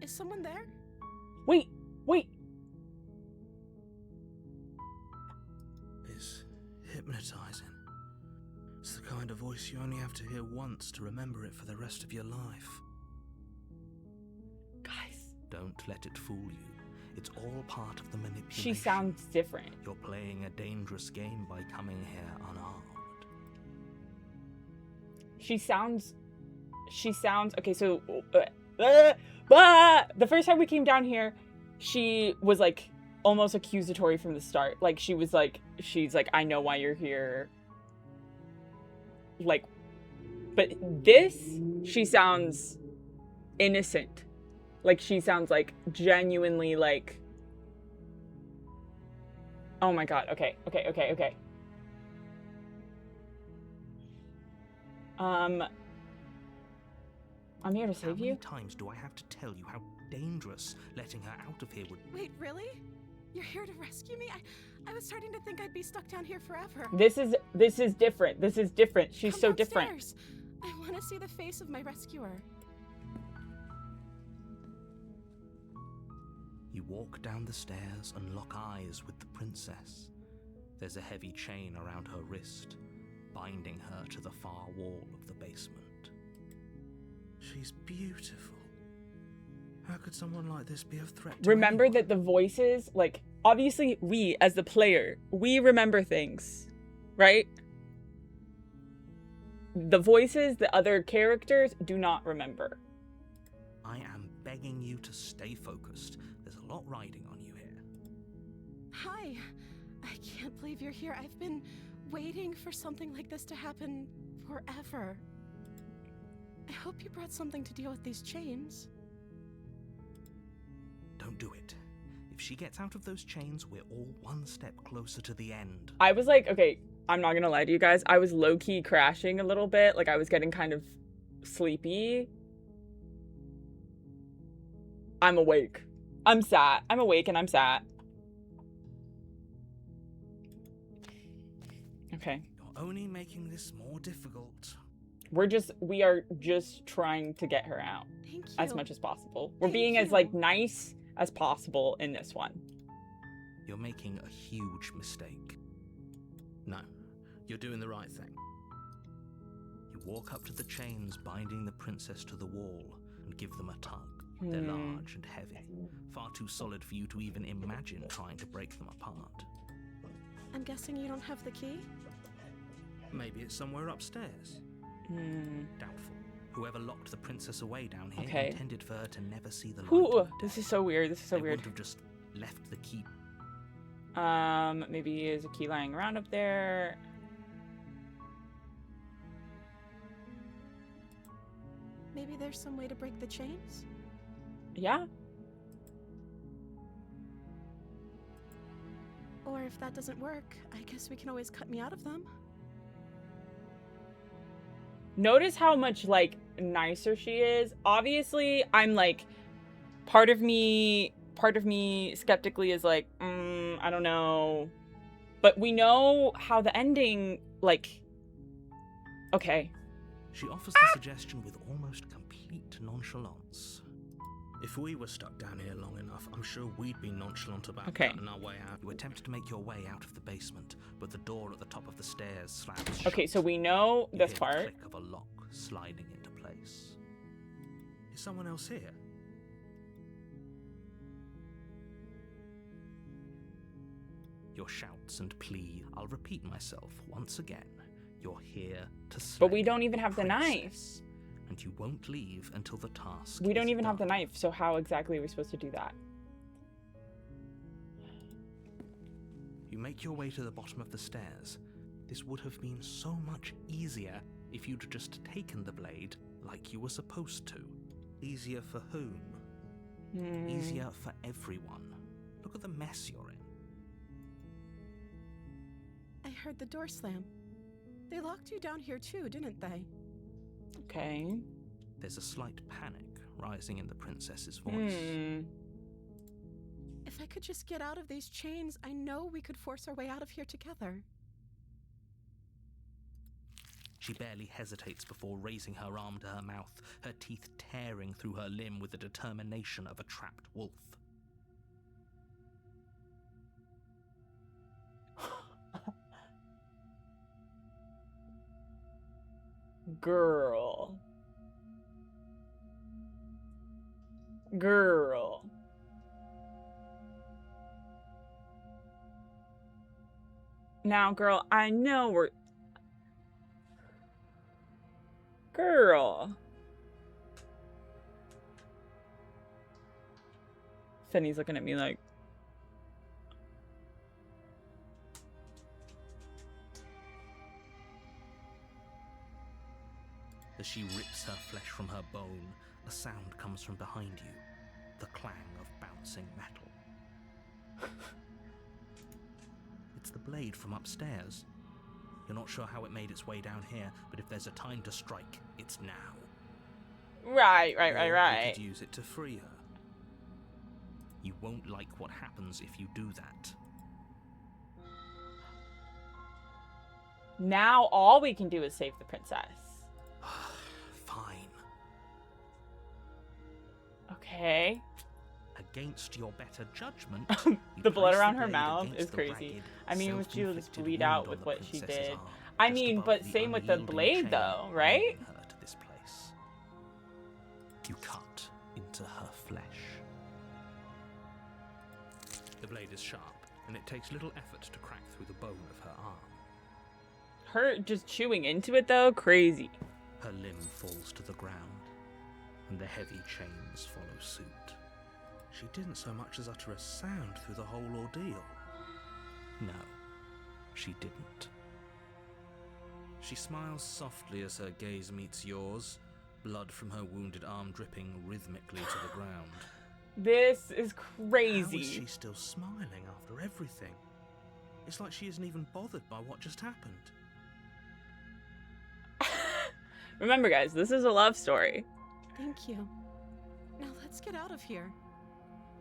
Is someone there? Wait, wait. It's hypnotizing. It's the kind of voice you only have to hear once to remember it for the rest of your life. Guys, Don't let it fool you. It's all part of the manipulation. she sounds different. You're playing a dangerous game by coming here unarmed. She sounds okay. So the first time we came down here, she was like almost accusatory from the start. Like she's like, I know why you're here. Like, but this, she sounds innocent. Like she sounds like genuinely like, oh my god. Okay. I'm here to How save many you. times do I have to tell you how dangerous letting her out of here would be? Wait, really? You're here to rescue me? I was starting to think I'd be stuck down here forever. This is different. This is different. She's Come so different. downstairs. I want to see the face of my rescuer. You walk down the stairs and lock eyes with the princess. There's a heavy chain around her wrist, binding her to the far wall of the basement. She's beautiful. How could someone like this be a threat to Remember anyone? that the voices, like, obviously we, as the player, we remember things, right? The voices, the other characters do not remember. I am begging you to stay focused. There's a lot riding on you here. Hi. I can't believe you're here. I've been waiting for something like this to happen forever. I hope you brought something to deal with these chains. Don't do it. If If she gets out of those chains, we're all one step closer to the end. I was like, okay, I'm not gonna lie to you guys. I was low-key crashing a little bit. Like, I was getting kind of sleepy. I'm awake. I'm sat. I'm awake and I'm sat. Okay. You're only making this more difficult. We are just trying to get her out Thank you. as much as possible. We're Thank being as, you. like, nice as possible in this one. You're making a huge mistake. No, you're doing the right thing. You walk up to the chains binding the princess to the wall and give them a tug. They're large and heavy, far too solid for you to even imagine trying to break them apart. I'm guessing you don't have the key? Maybe it's somewhere upstairs. Doubtful. Whoever locked the princess away down here Okay. intended for her to never see the light. Ooh, of this day. is so weird. This is so They weird. wouldn't have just left the key. Maybe there's a key lying around up there. Maybe there's some way to break the chains? Yeah. Or if that doesn't work, I guess we can always cut me out of them. Notice how much, like, nicer she is. Obviously, I'm like, part of me skeptically is like, I don't know. But we know how the ending, like, okay. She offers the suggestion with almost complete nonchalance. If we were stuck down here long enough, I'm sure we'd be nonchalant about Okay. cutting our way out. You attempt to make your way out of the basement, but the door at the top of the stairs slams Okay, shut. so we know You this hear the part. click of a lock sliding into place. Is someone else here? Your shouts and plea. I'll repeat myself once again. You're here to slay But we don't even have the knife. princess, and you won't leave until the task We don't is even have the done. knife, so how exactly are we supposed to do that? You make your way to the bottom of the stairs. This would have been so much easier if you'd just taken the blade like you were supposed to. Easier for whom? Easier for everyone. Look at the mess you're in. I heard the door slam. They locked you down here too, didn't they? Okay. There's a slight panic rising in the princess's voice. If I could just get out of these chains, I know we could force our way out of here together. She barely hesitates before raising her arm to her mouth, her teeth tearing through her limb with the determination of a trapped wolf. Girl. Girl. Now, girl, I know we're... Girl. Finney's looking at me like... As she rips her flesh from her bone, a sound comes from behind you, the clang of bouncing metal. It's the blade from upstairs. You're not sure how it made its way down here, but if there's a time to strike, it's now. Right. Or you could use it to free her. You won't like what happens if you do that. Now all we can do is save the princess. Fine. Okay. Against your better judgment, you The blood place around her blade mouth against is the crazy. ragged, I mean, she will just self-inflicted bleed wound out on with the what she princess's did. arm, I just mean, above but the same with the unyielding blade, chain though, binding right? her to this place. You cut into her flesh. The blade is sharp, and it takes little effort to crack through the bone of her arm. Her just chewing into it, though, crazy. Her limb falls to the ground, and the heavy chains follow suit. She didn't so much as utter a sound through the whole ordeal. No, she didn't. She smiles softly as her gaze meets yours, blood from her wounded arm dripping rhythmically to the ground. This is How crazy. is she still smiling after everything? It's like she isn't even bothered by what just happened. Remember, guys, this is a love story. Thank you. Now let's get out of here.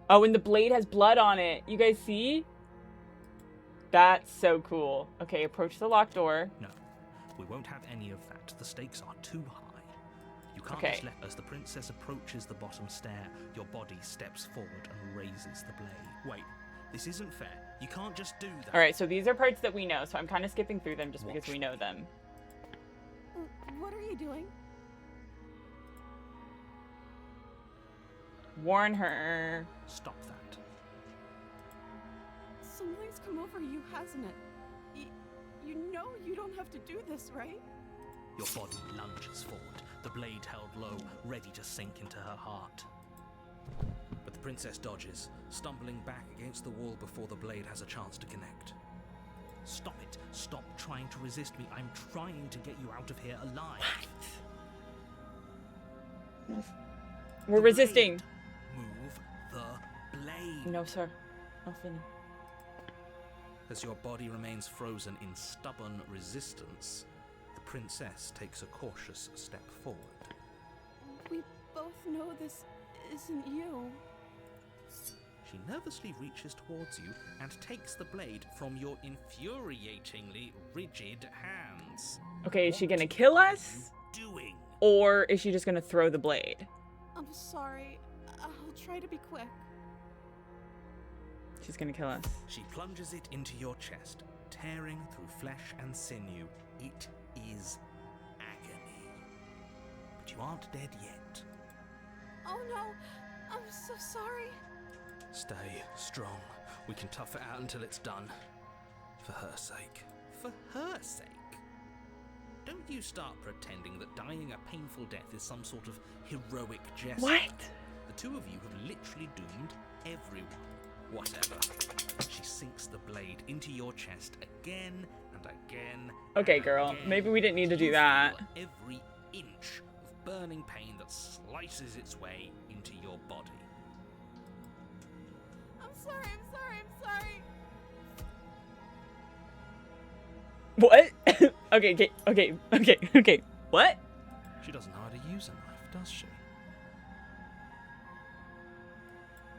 Oh, and the blade has blood on it. You guys see? That's so cool. Okay, approach the locked door. No, we won't have any of that. The stakes are too high. You can't Okay. just let. As the princess approaches the bottom stair, your body steps forward and raises the blade. Wait, this isn't fair. You can't just do that. All right, so these are parts that we know, so I'm kind of skipping through them just because Watch we know them. What are you doing? Warn her. Stop that. Something's come over you, hasn't it? You know you don't have to do this, right? Your body lunges forward, the blade held low, ready to sink into her heart. But the princess dodges, stumbling back against the wall before the blade has a chance to connect. Stop it. Stop trying to resist me. I'm trying to get you out of here alive. We're The resisting. blade. Move the blade. No, sir. Nothing. As your body remains frozen in stubborn resistance, the princess takes a cautious step forward. We both know this isn't you. She nervously reaches towards you and takes the blade from your infuriatingly rigid hands. Okay, is she gonna kill us? What are you doing? Or is she just gonna throw the blade? I'm sorry. I'll try to be quick. She's gonna kill us. She plunges it into your chest, tearing through flesh and sinew. It is agony. But you aren't dead yet. Oh no, I'm so sorry. Stay strong. We can tough it out until it's done. For her sake. For her sake? Don't you start pretending that dying a painful death is some sort of heroic gesture. What? The two of you have literally doomed everyone. Whatever. She sinks the blade into your chest again and again. Okay, and girl. again. Maybe we didn't need to do You that. feel every inch of burning pain that slices its way into your body. I'm sorry, I'm sorry, I'm sorry. What? Okay. What? She doesn't know how to use a knife, does she?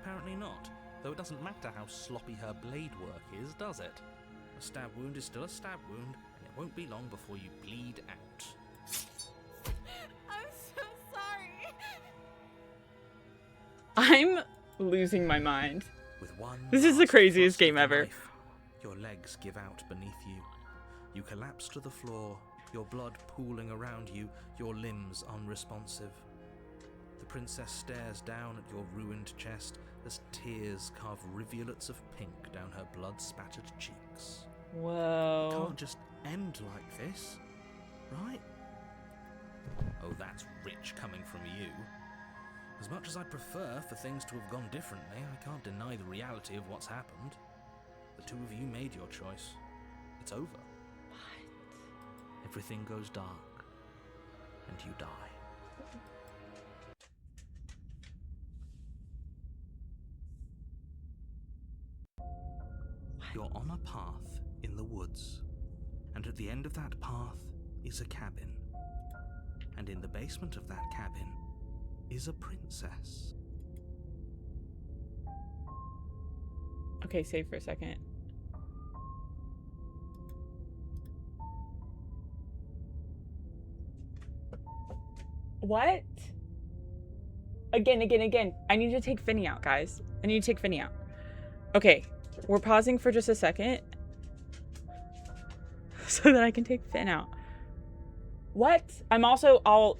Apparently not, though it doesn't matter how sloppy her blade work is, does it? A stab wound is still a stab wound, and it won't be long before you bleed out. I'm so sorry. I'm losing my mind. With one This is the last craziest thrust of game the ever. knife, your legs give out beneath you. You collapse to the floor, your blood pooling around you, your limbs unresponsive. The princess stares down at your ruined chest as tears carve rivulets of pink down her blood-spattered cheeks. It Whoa. can't just end like this, right? Oh, that's rich coming from you. As much as I'd prefer for things to have gone differently, I can't deny the reality of what's happened. The two of you made your choice. It's over. Everything goes dark, and you die. You're on a path in the woods, and at the end of that path is a cabin. And in the basement of that cabin is a princess. Okay, save for a second. What? Again. I need to take Finny out, guys. I need to take Finny out. Okay, we're pausing for just a second so that I can take Finn out. What?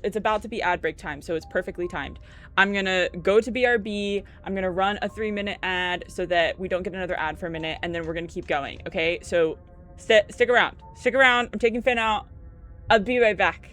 It's about to be ad break time, so it's perfectly timed. I'm gonna go to BRB. I'm gonna run a 3-minute ad so that we don't get another ad for a minute, and then we're gonna keep going. Okay, so stick around. Stick around. I'm taking Finn out. I'll be right back.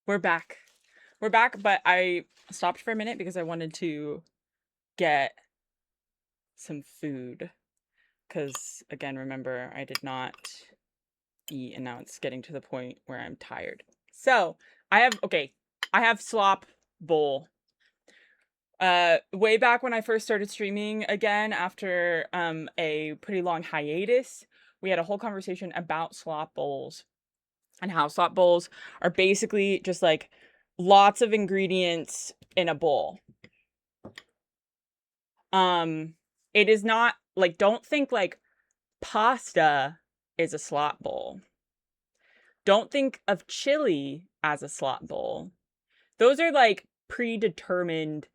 We're back. We're back, but I stopped for a minute because I wanted to get some food. Because, again, remember, I did not eat, and now it's getting to the point where I'm tired. So, I have slop bowl. Way back when I first started streaming again after a pretty long hiatus, we had a whole conversation about slop bowls and how slop bowls are basically just like lots of ingredients in a bowl. It is not like, don't think like pasta is a slop bowl. Don't think of chili as a slop bowl. Those are like predetermined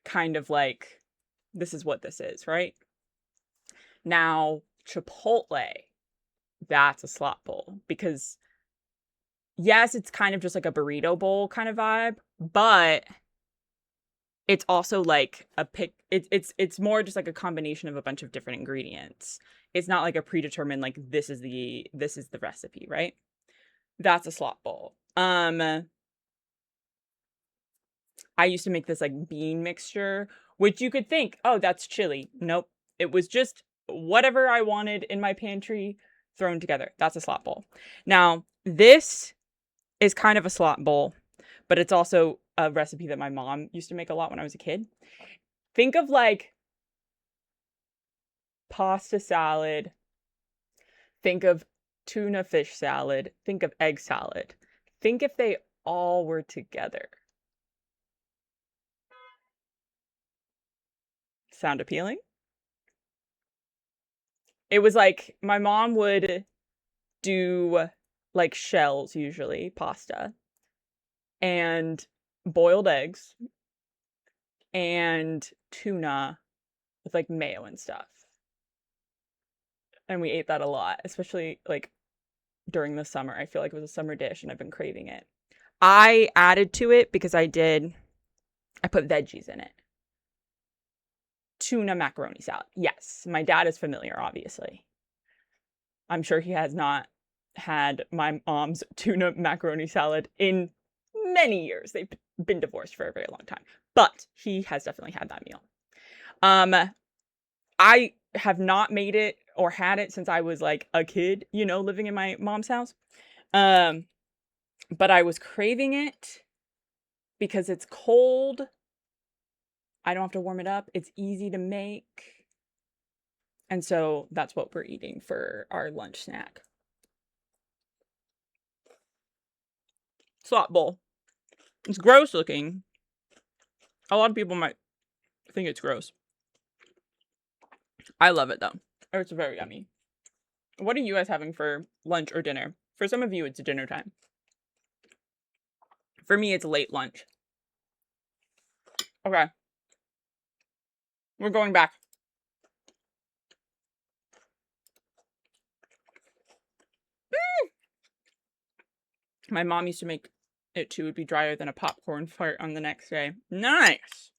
kind of like, this is what this is, right? Now, Chipotle, that's a slop bowl because yes, it's kind of just like a burrito bowl kind of vibe, but it's also like it's more just like a combination of a bunch of different ingredients. It's not like a predetermined like this is the recipe, right? That's a slop bowl. I used to make this like bean mixture, which you could think, oh, that's chili. Nope. It was just whatever I wanted in my pantry thrown together. That's a slop bowl. Now, this is kind of a slop bowl, but it's also a recipe that my mom used to make a lot when I was a kid. Think of like pasta salad. Think of tuna fish salad. Think of egg salad. Think if they all were together. Sound appealing? It was like my mom would do like shells, usually pasta, and boiled eggs and tuna with like mayo and stuff. And we ate that a lot, especially like during the summer. I feel like it was a summer dish and I've been craving it. I added to it because I put veggies in it. Tuna macaroni salad. Yes, my dad is familiar, obviously. I'm sure he has not had my mom's tuna macaroni salad in many years. They've been divorced for a very long time. But he has definitely had that meal. I have not made it or had it since I was like a kid, living in my mom's house. But I was craving it because it's cold. I don't have to warm it up. It's easy to make. And so that's what we're eating for our lunch snack. Slop bowl. It's gross looking. A lot of people might think it's gross. I love it though. It's very yummy. What are you guys having for lunch or dinner? For some of you, it's dinner time. For me, it's late lunch. Okay. We're going back. My mom used to make it too. It would be drier than a popcorn fart on the next day. Nice.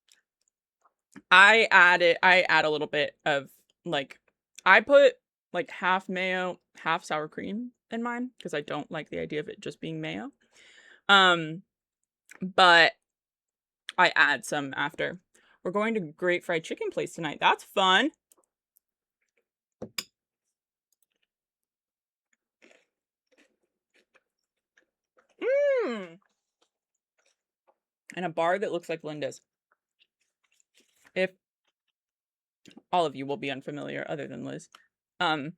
I add a little bit of like, I put like half mayo, half sour cream in mine because I don't like the idea of it just being mayo. But I add some after. We're going to Great Fried Chicken Place tonight. That's fun. And a bar that looks like Linda's. If all of you will be unfamiliar other than Liz. Liz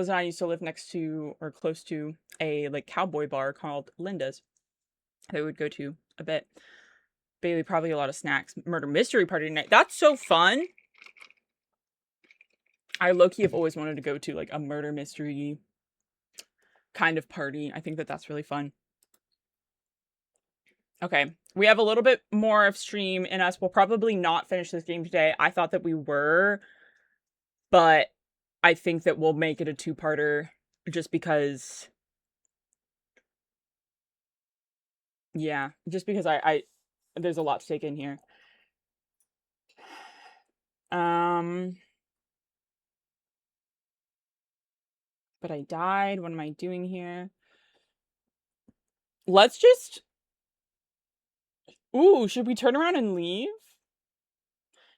and I used to live next to or close to a like cowboy bar called Linda's that we would go to a bit. Bailey, probably a lot of snacks. Murder mystery party tonight. That's so fun. I low-key have always wanted to go to like a murder mystery kind of party. I think that that's really fun. Okay, we have a little bit more of stream in us. We'll probably not finish this game today. I thought that we were, but I think that we'll make it a two-parter just because, yeah, just because I there's a lot to take in here. But I died. What am I doing here? Let's just... Ooh, should we turn around and leave?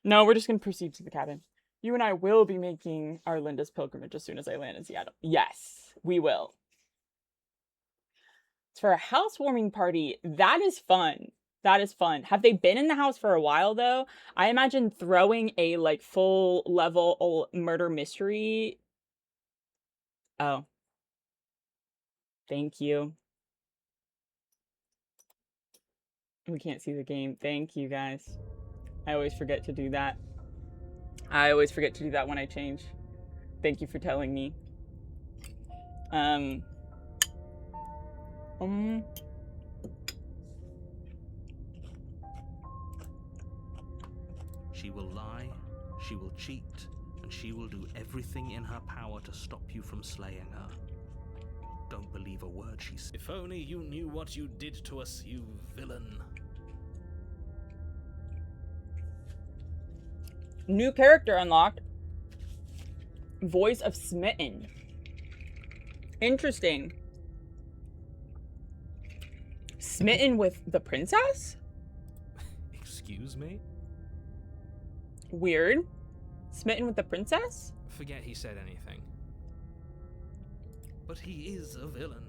No, we're just going to proceed to the cabin. You and I will be making our Linda's pilgrimage as soon as I land in Seattle. Yes, we will. It's for a housewarming party. That is fun. That is fun. Have they been in the house for a while, though? I imagine throwing a, like, full-level murder mystery... Oh. Thank you. We can't see the game. Thank you, guys. I always forget to do that. I always forget to do that when I change. Thank you for telling me. She will lie, she will cheat, and she will do everything in her power to stop you from slaying her. Don't believe a word she says. If only you knew what you did to us, you villain. New character unlocked. Voice of Smitten. Interesting. Smitten with the princess? Excuse me? Weird. Smitten with the princess? Forget he said anything. But he is a villain.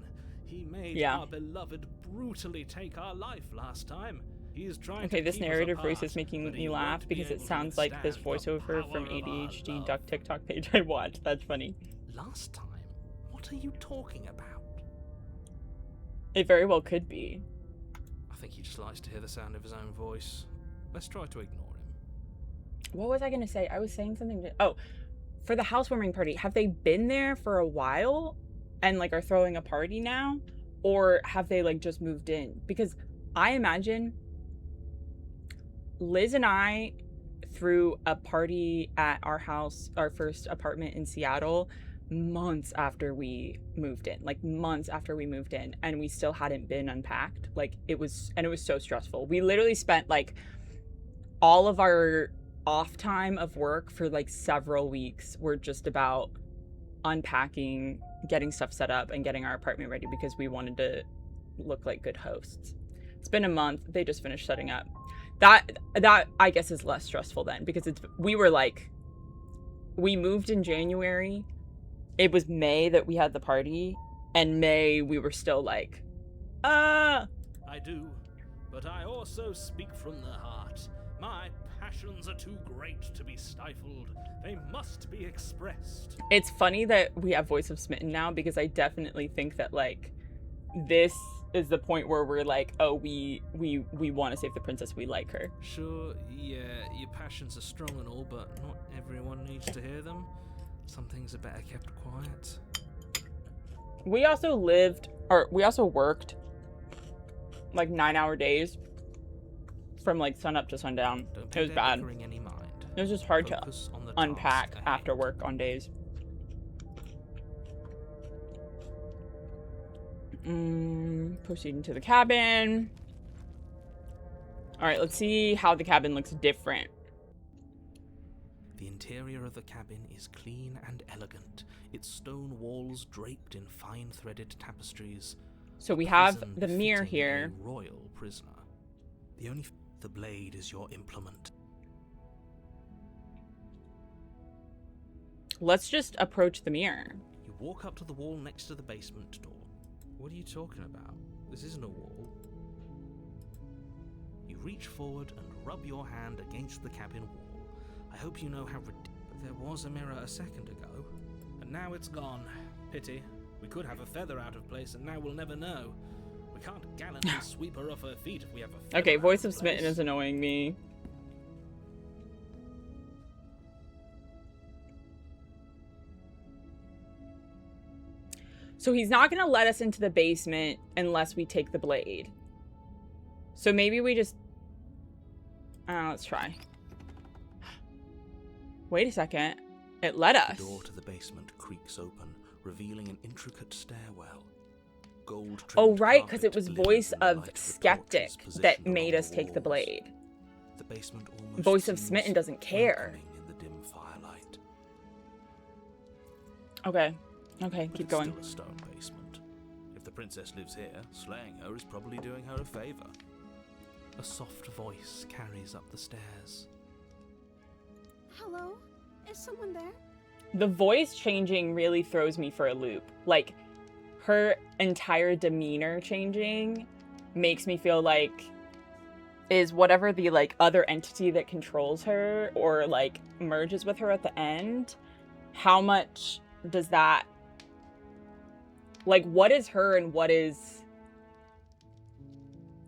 He made Yeah. our beloved brutally take our life last time. He is trying Okay, to this keep us narrative apart, voice is making but me he laugh won't be because it able to sounds like this withstand the voiceover from power of our ADHD love. Duck TikTok page I watched. That's funny. Last time? What are you talking about? It very well could be. I think he just likes to hear the sound of his own voice. Let's try to ignore him. What was I going to say? I was saying something. Oh, for the housewarming party, have they been there for a while and like are throwing a party now? Or have they like just moved in? Because I imagine Liz and I threw a party at our house, our first apartment in Seattle, months after we moved in. Like months after we moved in, and we still hadn't been unpacked. Like it was so stressful. We literally spent like all of our off time of work for like several weeks were just about unpacking, getting stuff set up, and getting our apartment ready because we wanted to look like good hosts. It's been a month. They just finished setting up. That I guess is less stressful then, because we moved in January. It was May that we had the party, and May we were still like, I do, but I also speak from the heart. My passions are too great to be stifled. They must be expressed. It's funny that we have Voice of Smitten now, because I definitely think that like this is the point where we're like, oh, we want to save the princess, we like her. Sure, yeah, your passions are strong and all, but not everyone needs to hear them. Some things are better kept quiet. We also worked like 9-hour days from like sun up to sundown. Don't It was pay bad. bickering any mind. It was just hard to Focus on the unpack task after ahead. work on days. Proceeding to the cabin. All right, let's see how the cabin looks different. The interior of the cabin is clean and elegant, its stone walls draped in fine threaded tapestries. So we A have prison the mirror befitting here. A royal prisoner. The blade is your implement. Let's just approach the mirror. You walk up to the wall next to the basement door. What are you talking about? This isn't a wall. You reach forward and rub your hand against the cabin wall. I hope you know how But there was a mirror a second ago, and now it's gone. Pity. We could have a feather out of place, and now we'll never know. We can't gallantly sweep her off her feet if we have a feather Okay, out Voice of of Smitten place. is annoying me. So he's not going to let us into the basement unless we take the blade. So maybe we just... let's try. Wait a second. It let the us. door to the basement creaks open, revealing an intricate stairwell. Gold Oh, right, because it was Voice of Skeptic that made us take the blade. The basement almost Voice of seems Smitten doesn't care. welcoming in the dim firelight. Okay. Okay, But keep it's going. still a stone basement. If the princess lives here, slaying her is probably doing her a favor. A soft voice carries up the stairs. Hello? Is someone there? The voice changing really throws me for a loop. Like, her entire demeanor changing makes me feel like is whatever the like other entity that controls her or like merges with her at the end, how much does that, like, what is her and what is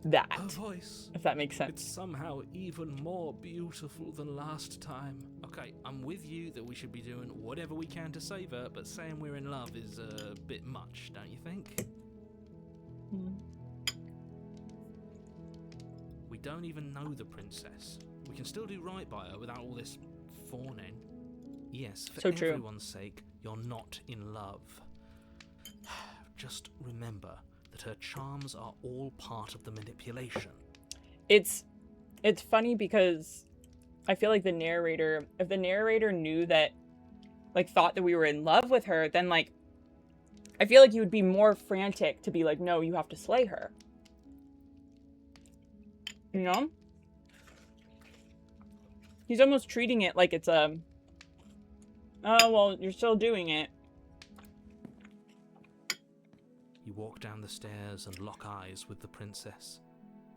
that, Her voice. if that makes It's sense? somehow even more beautiful than last time. Okay, I'm with you that we should be doing whatever we can to save her, but saying we're in love is a bit much, don't you think? We don't even know the princess. We can still do right by her without all this fawning. Yes, for So true. everyone's sake, you're not in love. Just remember that her charms are all part of the manipulation. It's funny because I feel like the narrator, if the narrator knew that, like, thought that we were in love with her, then, like, I feel like you would be more frantic to be like, no, you have to slay her. You know? He's almost treating it like it's a, oh, well, you're still doing it. You walk down the stairs and lock eyes with the princess.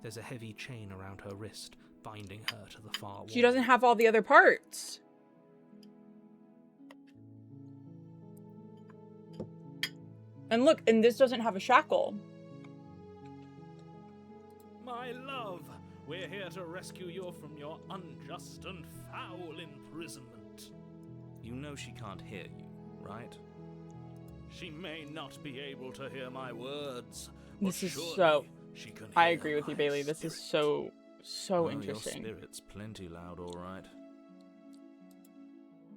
There's a heavy chain around her wrist, binding her to the far wall. She doesn't have all the other parts. And look, and this doesn't have a shackle. My love, we're here to rescue you from your unjust and foul imprisonment. You know she can't hear you, right? She may not be able to hear my words, but This is surely so... she can I hear agree with you, my Bailey. This is spirit. so Oh, interesting. Your spirit's plenty loud, all right.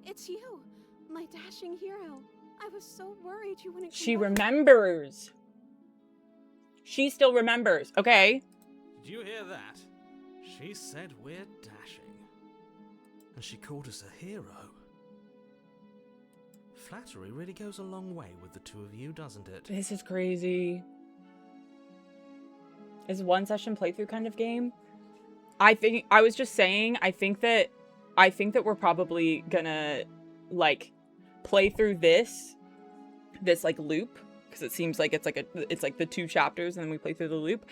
It's you, my dashing hero. I was so worried you wouldn't come She back. remembers. She still remembers. Okay. Did you hear that? She said we're dashing. And she called us a hero. Flattery really goes a long way with the two of you, doesn't it? This is crazy. Is one session playthrough kind of game? I think I was just saying, I think that we're probably gonna like play through this like loop, because it seems like it's like the 2 chapters and then we play through the loop,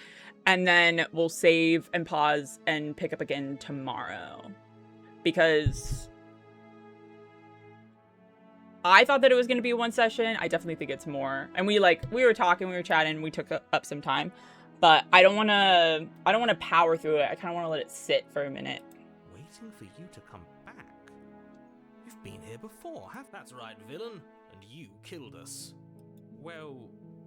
and then we'll save and pause and pick up again tomorrow, because I thought that it was going to be one session. I definitely think it's more. And we were talking, we were chatting, we took up some time, but I don't want to power through it. I kind of want to let it sit for a minute. Waiting for you to come back? You've been here before, That's right, villain. And you killed us. Well,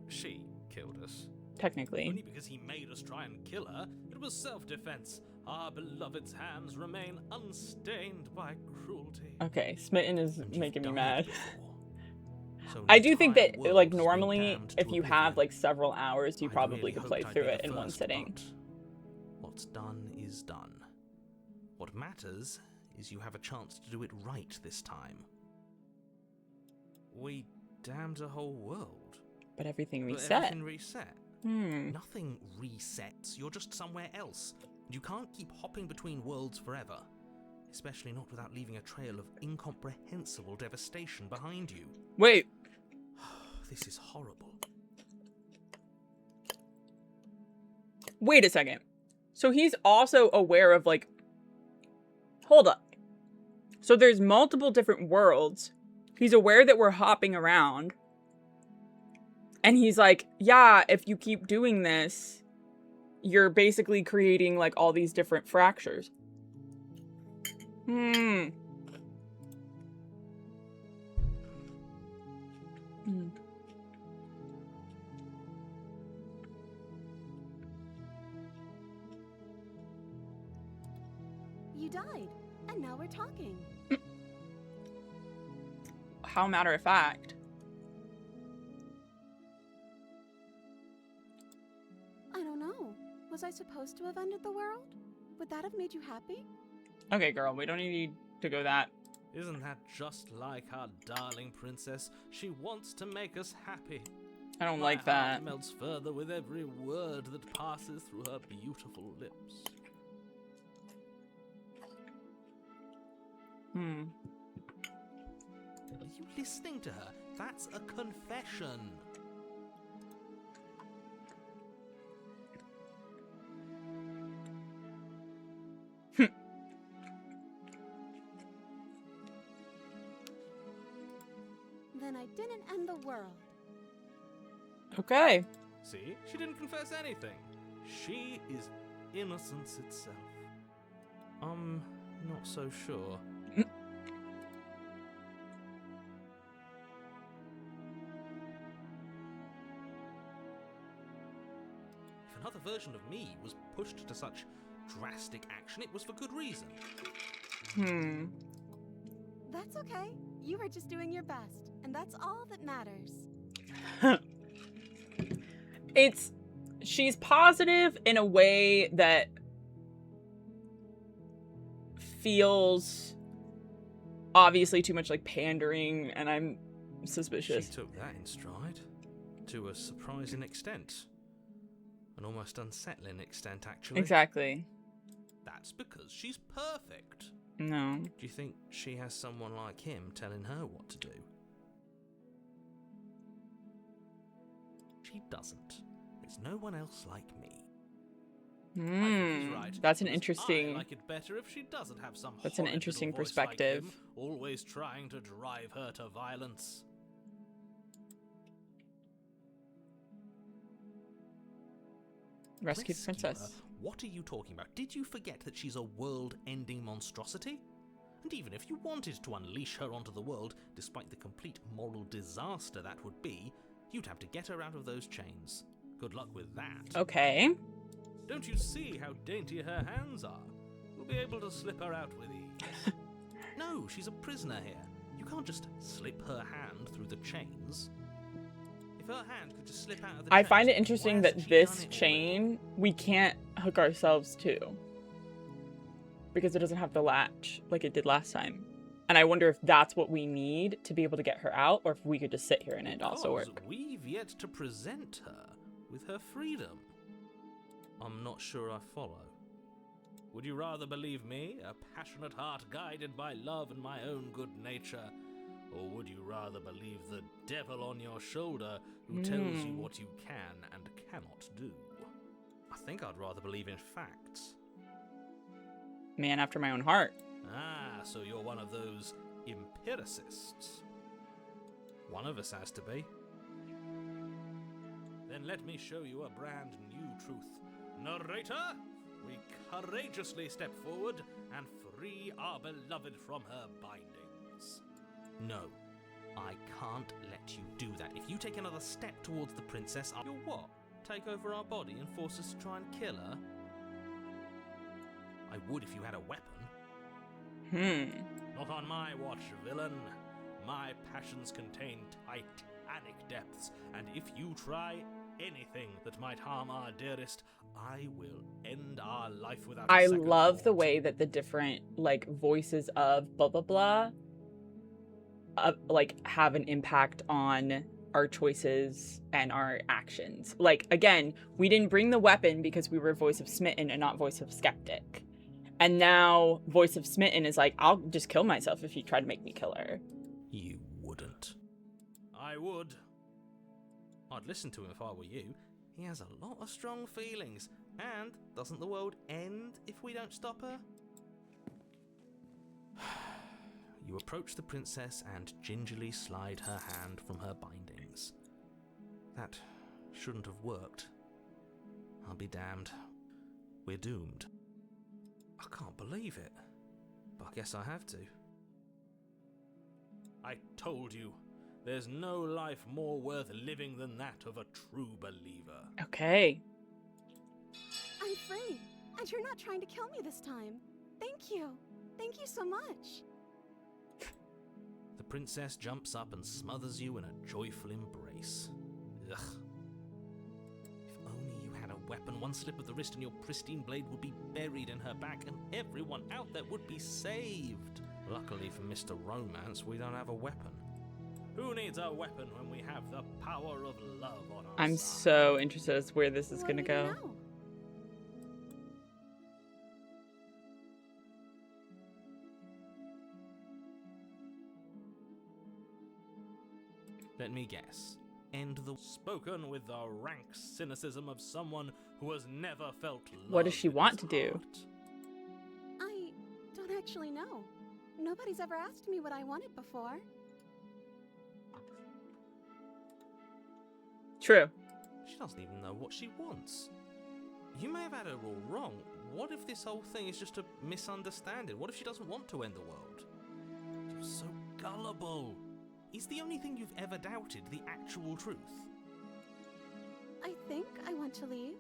she killed us. Technically. Only because he made us try and kill her. It was self-defense. Our beloved's hands remain unstained by cruelty. Okay, Smitten is And you've making me died mad. before. So I the do think entire that, like, world's been normally, damned if to you have, oblivion. like, several hours, you I'd probably really could hoped play I'd through be it the in one first, sitting. but what's done is done. What matters is you have a chance to do it right this time. We damned a whole world. But everything But reset. everything reset. Hmm. Nothing resets. You're just somewhere else. You can't keep hopping between worlds forever. Especially not without leaving a trail of incomprehensible devastation behind you. Wait. This is horrible. Wait a second. So he's also aware of, like... Hold up. So there's multiple different worlds. He's aware that we're hopping around. And he's like, yeah, if you keep doing this, you're basically creating, like, all these different fractures. Hmm. Hmm. You died, and now we're talking. How matter of fact. I don't know. Was I supposed to have ended the world? Would that have made you happy? Okay, girl, we don't need to go that. Isn't that just like our darling princess? She wants to make us happy. I don't My like that. heart melts further with every word that passes through her beautiful lips. Are you listening to her? That's a confession. Then I didn't end the world. Okay. See? She didn't confess anything. She is innocence itself. I'm not so sure. If another version of me was pushed to such drastic action, it was for good reason. That's okay. You were just doing your best, and that's all that matters. She's positive in a way that feels obviously too much like pandering, and I'm suspicious. She took that in stride. To a surprising extent. An almost unsettling extent, actually. Exactly. That's because she's perfect. No. Do you think she has someone like him telling her what to do? She doesn't. There's no one else like me. I think he's right. That's an Because interesting. I like it better if she doesn't have some. That's an horrid interesting little voice like perspective. him, always trying to drive her to violence. Rescue the princess. Rescue her? What are you talking about? Did you forget that she's a world-ending monstrosity? And even if you wanted to unleash her onto the world, despite the complete moral disaster that would be, you'd have to get her out of those chains. Good luck with that. Okay. Don't you see how dainty her hands are? We'll be able to slip her out with ease. No, she's a prisoner here. You can't just slip her hand through the chains. If her hand could just slip out of the I chains, find it why interesting hasn't that she this done it chain we can't hook ourselves to because it doesn't have the latch like it did last time. And I wonder if that's what we need to be able to get her out, or if we could just sit here and it'd also Because work. we've yet to present her with her freedom. I'm not sure I follow. Would you rather believe me, a passionate heart guided by love and my own good nature? Or would you rather believe the devil on your shoulder who tells you what you can and cannot do? I think I'd rather believe in facts. Man after my own heart. Ah, so you're one of those empiricists. One of us has to be. Then let me show you a brand new truth. Narrator, we courageously step forward and free our beloved from her bindings. No, I can't let you do that. If you take another step towards the princess, you'll what? Take over our body and force us to try and kill her? I would if you had a weapon. Not on my watch, villain. My passions contain titanic depths, and if you try anything that might harm our dearest, I will end our life without a I second love the thought. way that the different like voices of blah blah blah like have an impact on our choices and our actions. Like again, we didn't bring the weapon because we were voice of smitten and not voice of skeptic. And now voice of smitten is like, I'll just kill myself if you try to make me kill her. You wouldn't. I would. I'd listen to him if I were you. He has a lot of strong feelings. And doesn't the world end if we don't stop her? You approach the princess and gingerly slide her hand from her bindings. That shouldn't have worked. I'll be damned. We're doomed. I can't believe it. But I guess I have to. I told you, there's no life more worth living than that of a true believer. Okay. I'm free, and you're not trying to kill me this time. Thank you. Thank you so much. The princess jumps up and smothers you in a joyful embrace. Ugh. If only you had a weapon, one slip of the wrist and your pristine blade would be buried in her back, and everyone out there would be saved. Luckily for Mr. Romance, we don't have a weapon. Who needs a weapon when we have the power of love on our I'm side? so interested as to where this is What gonna do you go. know? Let me guess. End the spoken with the rank cynicism of someone who has never felt love. What does she in want his to do? heart. I don't actually know. Nobody's ever asked me what I wanted before. True. She doesn't even know what she wants. You may have had her all wrong. What if this whole thing is just a misunderstanding? What if she doesn't want to end the world? You're so gullible. Is the only thing you've ever doubted the actual truth? I think I want to leave.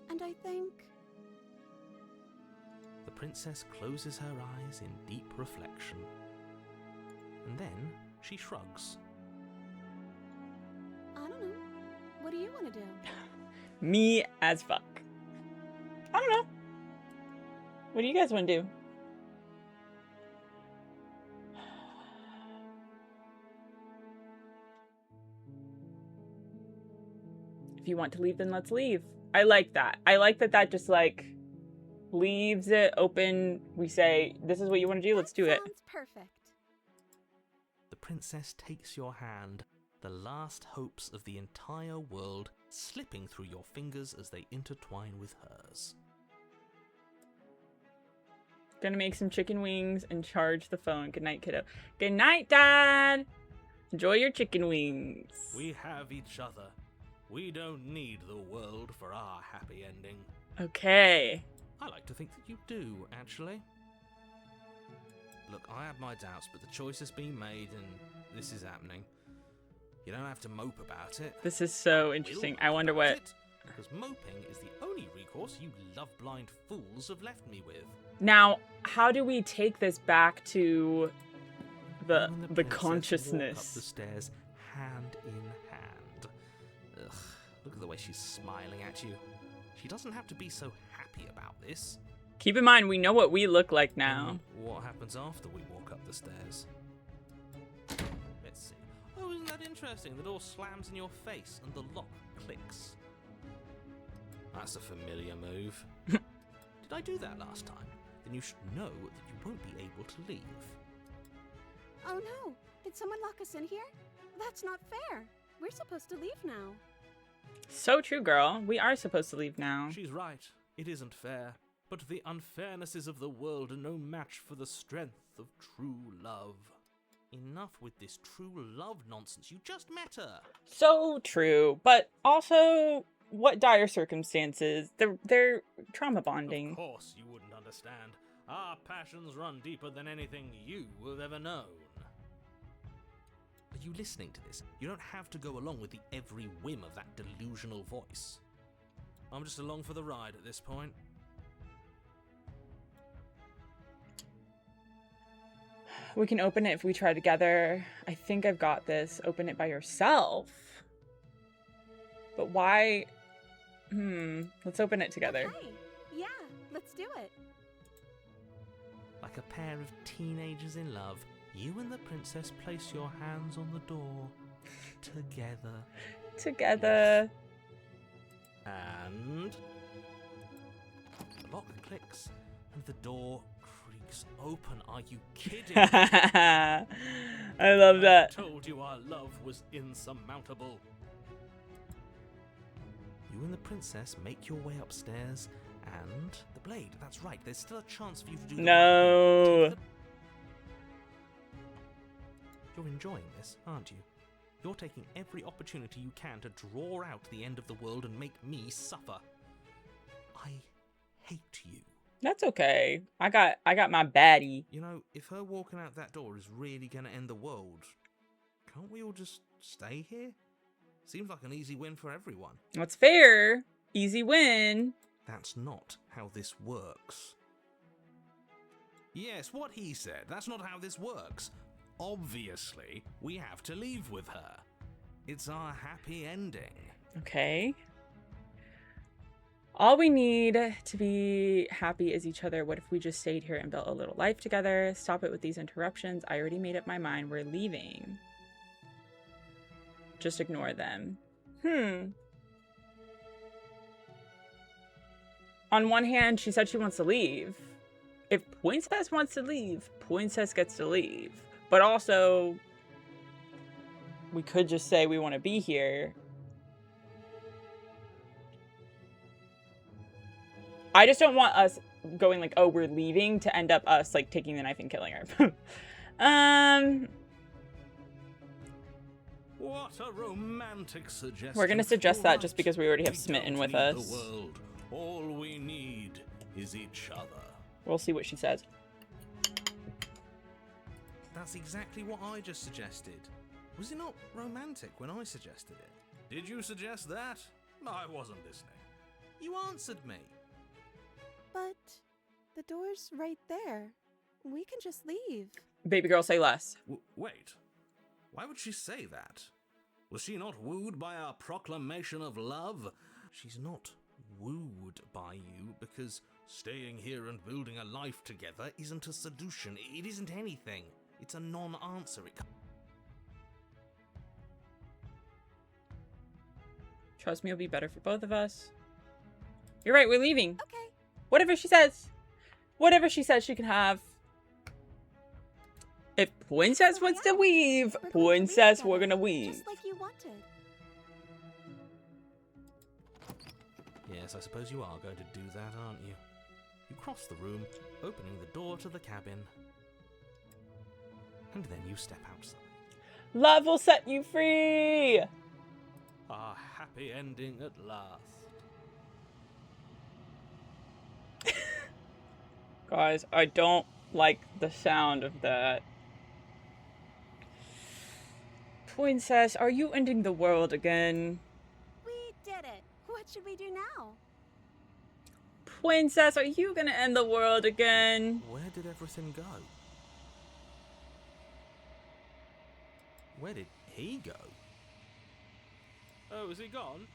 And I think... The princess closes her eyes in deep reflection. And then she shrugs. I don't know. What do you want to do? Me as fuck. I don't know. What do you guys want to do? If you want to leave, then let's leave. I like that. I like that that just like leaves it open. We say, this is what you want to do, let's do it. Sounds perfect. The princess takes your hand, the last hopes of the entire world slipping through your fingers as they intertwine with hers. Gonna make some chicken wings and charge the phone. Good night, kiddo. Good night, Dad. Enjoy your chicken wings. We have each other. We don't need the world for our happy ending. Okay. I like to think that you do, actually. Look, I have my doubts, but the choice has been made and this is happening. You don't have to mope about it. This is so interesting. I wonder what... Because moping is the only recourse you love-blind fools have left me with. Now, how do we take this back to You and the princess walk up the consciousness? stairs hand in hand. Ugh, look at the way she's smiling at you. She doesn't have to be so happy about this. Keep in mind, we know what we look like now. What happens after we walk up the stairs? Let's see. Oh, isn't that interesting? The door slams in your face and the lock clicks. That's a familiar move. Did I do that last time? Then you should know that you won't be able to leave. Oh no! Did someone lock us in here? That's not fair. We're supposed to leave now. So true, girl. We are supposed to leave now. She's right. It isn't fair. But the unfairnesses of the world are no match for the strength of true love. Enough with this true love nonsense. You just met her. So true. But also, what dire circumstances. They're trauma bonding. Of course you wouldn't understand. Our passions run deeper than anything you have ever known. Are you listening to this? You don't have to go along with the every whim of that delusional voice. I'm just along for the ride at this point. We can open it if we try together. I think I've got this. Open it by yourself. But why? Let's open it together. Okay. Yeah, let's do it. Like a pair of teenagers in love, you and the princess place your hands on the door. Together. Together. And the lock clicks and the door creaks open. Are you kidding? I love that. I told you our love was insurmountable. You and the princess make your way upstairs and the blade. That's right. There's still a chance for you to do the right No. thing. You're enjoying this, aren't you? You're taking every opportunity you can to draw out the end of the world and make me suffer. I hate you. That's okay. I got my baddie. You know, if her walking out that door is really going to end the world, can't we all just stay here? Seems like an easy win for everyone. That's fair. Easy win. That's not how this works. Yes, what he said. That's not how this works. Obviously, we have to leave with her. It's our happy ending. Okay. All we need to be happy is each other. What if we just stayed here and built a little life together? Stop it with these interruptions. I already made up my mind. We're leaving. Just ignore them. On one hand, she said she wants to leave. If Poincess wants to leave, Poincess gets to leave. But also, we could just say we want to be here. I just don't want us going like, oh, we're leaving, to end up us like taking the knife and killing her. What a romantic suggestion. We're gonna suggest that All right. just because we already have We Smitten don't with need us. The world. All we need is each other. We'll see what she says. That's exactly what I just suggested. Was it not romantic when I suggested it? Did you suggest that? I wasn't listening. You answered me. But the door's right there. We can just leave. Baby girl, say less. Wait. Why would she say that? Was she not wooed by our proclamation of love? She's not wooed by you because Staying here and building a life together isn't a seduction. It isn't anything. It's a non-answer. Trust me, it'll be better for both of us. You're right, we're leaving. Okay. Whatever she says. Whatever she says she can have. If Poincess wants to weave, Poincess, we're gonna weave. Just like you wanted. Yes, I suppose you are going to do that, aren't you? You cross the room, opening the door to the cabin. And then you step outside. Love will set you free! A happy ending at last. Guys, I don't like the sound of that. Poincess, are you ending the world again? We did it. What should we do now? Poincess, are you gonna end the world again? Where did everything go? Where did he go? Oh, is he gone?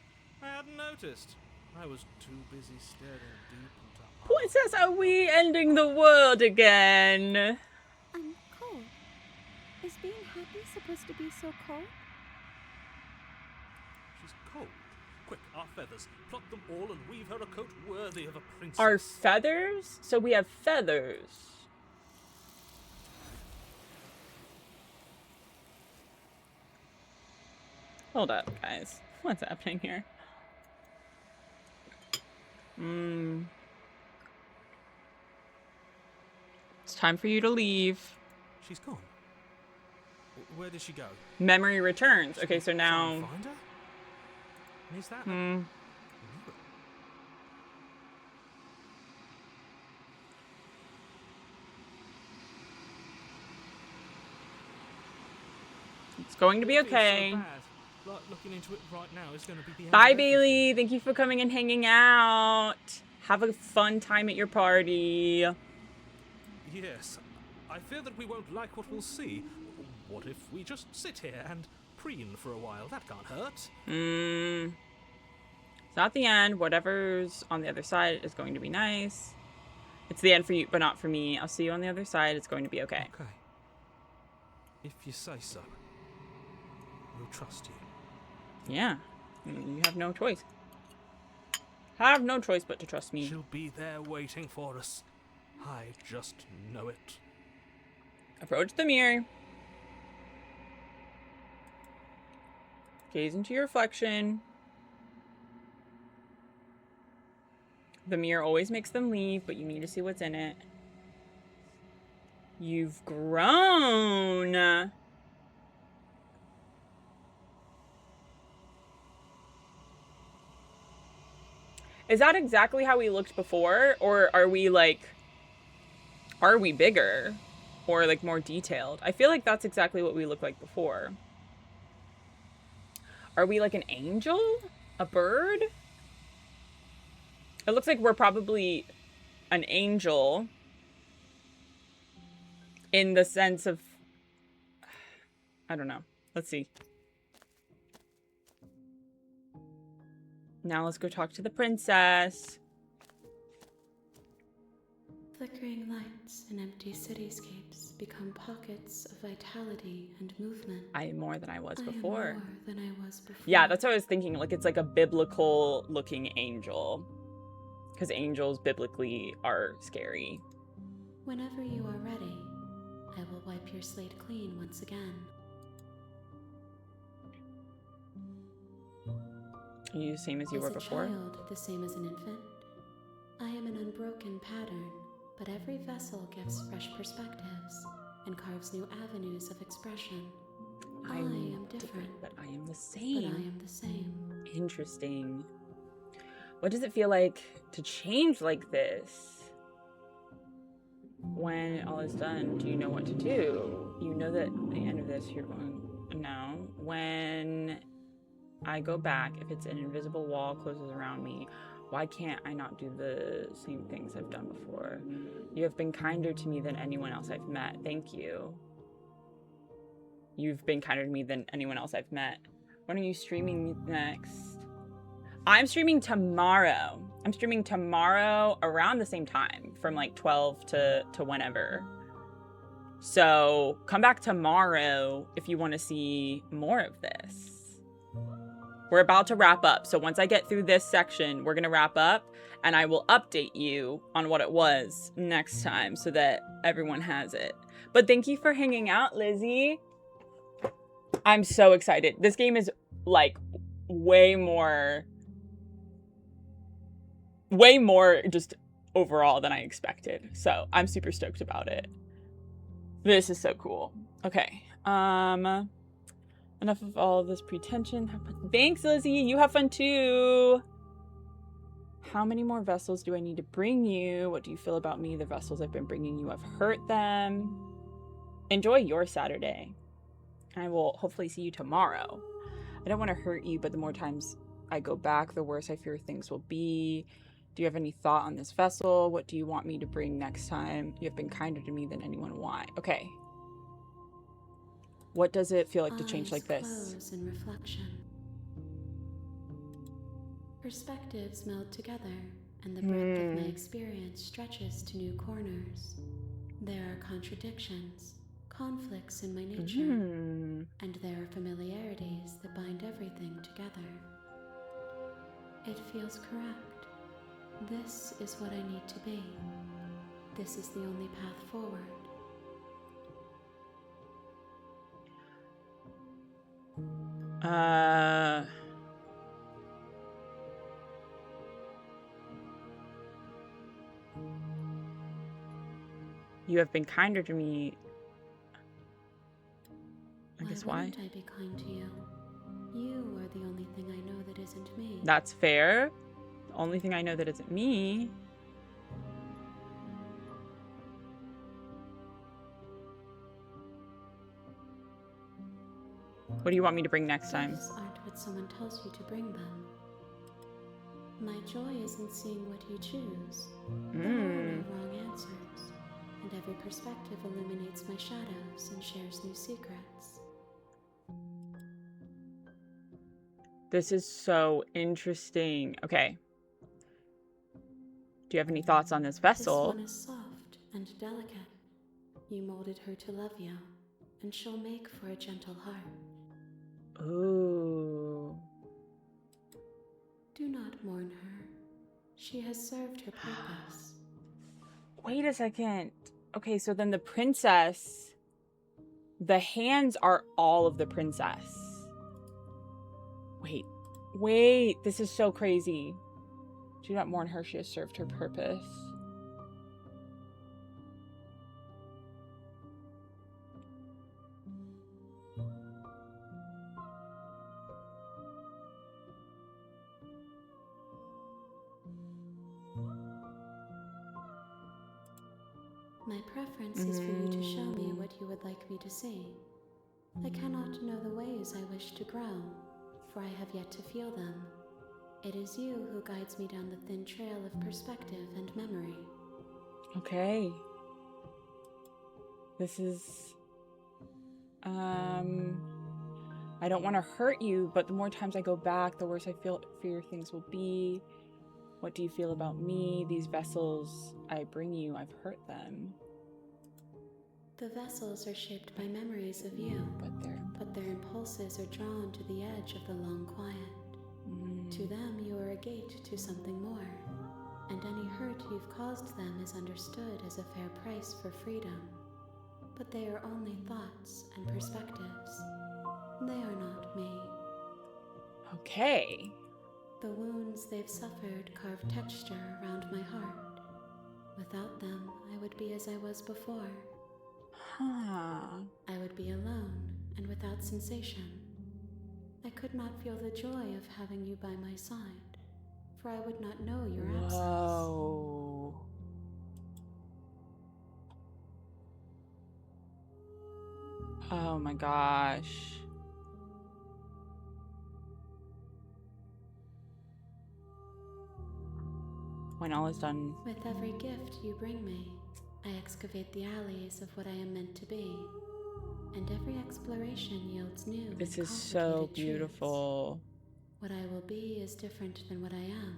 I hadn't noticed. I was too busy staring deep into Poincess, are we ending the world again? I'm cold. Is being happy supposed to be so cold? She's cold. Quick, our feathers. Pluck them all and weave her a coat worthy of a princess. Our feathers? So we have feathers. Hold up, guys. What's happening here? It's time for you to leave. She's gone. Where did she go? Memory returns. Okay, so Try now... and find her? And is that... It's going to be It feels so okay. bad. Like, looking into it right now is going to be the end Bye, of everything. Bailey. Thank you for coming and hanging out. Have a fun time at your party. Yes. I fear that we won't like what we'll see. What if we just sit here and preen for a while? That can't hurt. It's not the end. Whatever's on the other side is going to be nice. It's the end for you, but not for me. I'll see you on the other side. It's going to be okay. Okay. If you say so. We'll trust you. Yeah. You have no choice. Have no choice but to trust me. She'll be there waiting for us. I just know it. Approach the mirror. Gaze into your reflection. The mirror always makes them leave, but you need to see what's in it. You've grown. Is that exactly how we looked before? Or are we bigger? Or like more detailed? I feel like that's exactly what we looked like before. Are we like an angel? A bird? It looks like we're probably an angel in the sense of, I don't know. Let's see. Now let's go talk to the princess. Flickering lights and empty cityscapes become pockets of vitality and movement. I am more than I was I before. am more than I was before. Yeah, that's what I was thinking. Like, it's like a biblical looking angel. Because angels biblically are scary. Whenever you are ready, I will wipe your slate clean once again. Are you the same as you were before? As a child, the same as an infant? I am an unbroken pattern, but every vessel gives fresh perspectives and carves new avenues of expression. I am different, but I am the but same. I am the same. Interesting. What does it feel like to change like this? When all is done, do you know what to do? You know that at the end of this, you're going, no. When I go back, if it's an invisible wall closes around me, why can't I not do the same things I've done before? You have been kinder to me than anyone else I've met. Thank you. You've been kinder to me than anyone else I've met. When are you streaming next? I'm streaming tomorrow. I'm streaming tomorrow around the same time, from like 12 to whenever. So come back tomorrow if you want to see more of this. We're about to wrap up. So once I get through this section, we're going to wrap up and I will update you on what it was next time so that everyone has it. But thank you for hanging out, Lizzie. I'm so excited. This game is like way more just overall than I expected. So I'm super stoked about it. This is so cool. Okay. Enough of all of this pretension. Thanks, Lizzie. You have fun too. How many more vessels do I need to bring you? What do you feel about me? The vessels I've been bringing you, I've hurt them. Enjoy your Saturday. I will hopefully see you tomorrow. I don't want to hurt you, but the more times I go back, the worse I fear things will be. Do you have any thought on this vessel? What do you want me to bring next time? You have been kinder to me than anyone. Why? Okay. What does it feel like to change like this? Close in reflection. Perspectives meld together, and the breadth of my experience stretches to new corners. There are contradictions, conflicts in my nature, and there are familiarities that bind everything together. It feels correct. This is what I need to be. This is the only path forward. You have been kinder to me. I guess why? Why wouldn't I be kind to you? You are the only thing I know that isn't me. That's fair. The only thing I know that isn't me. What do you want me to bring next time? Gifts aren't what someone tells you to bring them. My joy is in seeing what you choose. There are no wrong answers, and every perspective illuminates my shadows and shares new secrets. This is so interesting. Okay. Do you have any thoughts on this vessel? This one is soft and delicate. You molded her to love you, and she'll make for a gentle heart. Ooh. Do not mourn her. She has served her purpose. Wait a second. Okay, so then the princess, the hands are all of the princess. Wait, this is so crazy. Do not mourn her, she has served her purpose. My preference is for you to show me what you would like me to see. I cannot know the ways I wish to grow, for I have yet to feel them. It is you who guides me down the thin trail of perspective and memory. Okay. This is I don't want to hurt you, but the more times I go back, the worse I fear things will be. What do you feel about me? These vessels I bring you, I've hurt them. The vessels are shaped by memories of you, but their impulses are drawn to the edge of the long quiet. To them, you are a gate to something more, and any hurt you've caused them is understood as a fair price for freedom. But they are only thoughts and perspectives. They are not me. Okay. The wounds they've suffered carve texture around my heart. Without them, I would be as I was before. I would be alone and without sensation. I could not feel the joy of having you by my side, for I would not know your absence. Whoa. Oh my gosh. When all is done. With every gift you bring me, I excavate the alleys of what I am meant to be, and every exploration yields new. This is so beautiful. Truths. What I will be is different than what I am,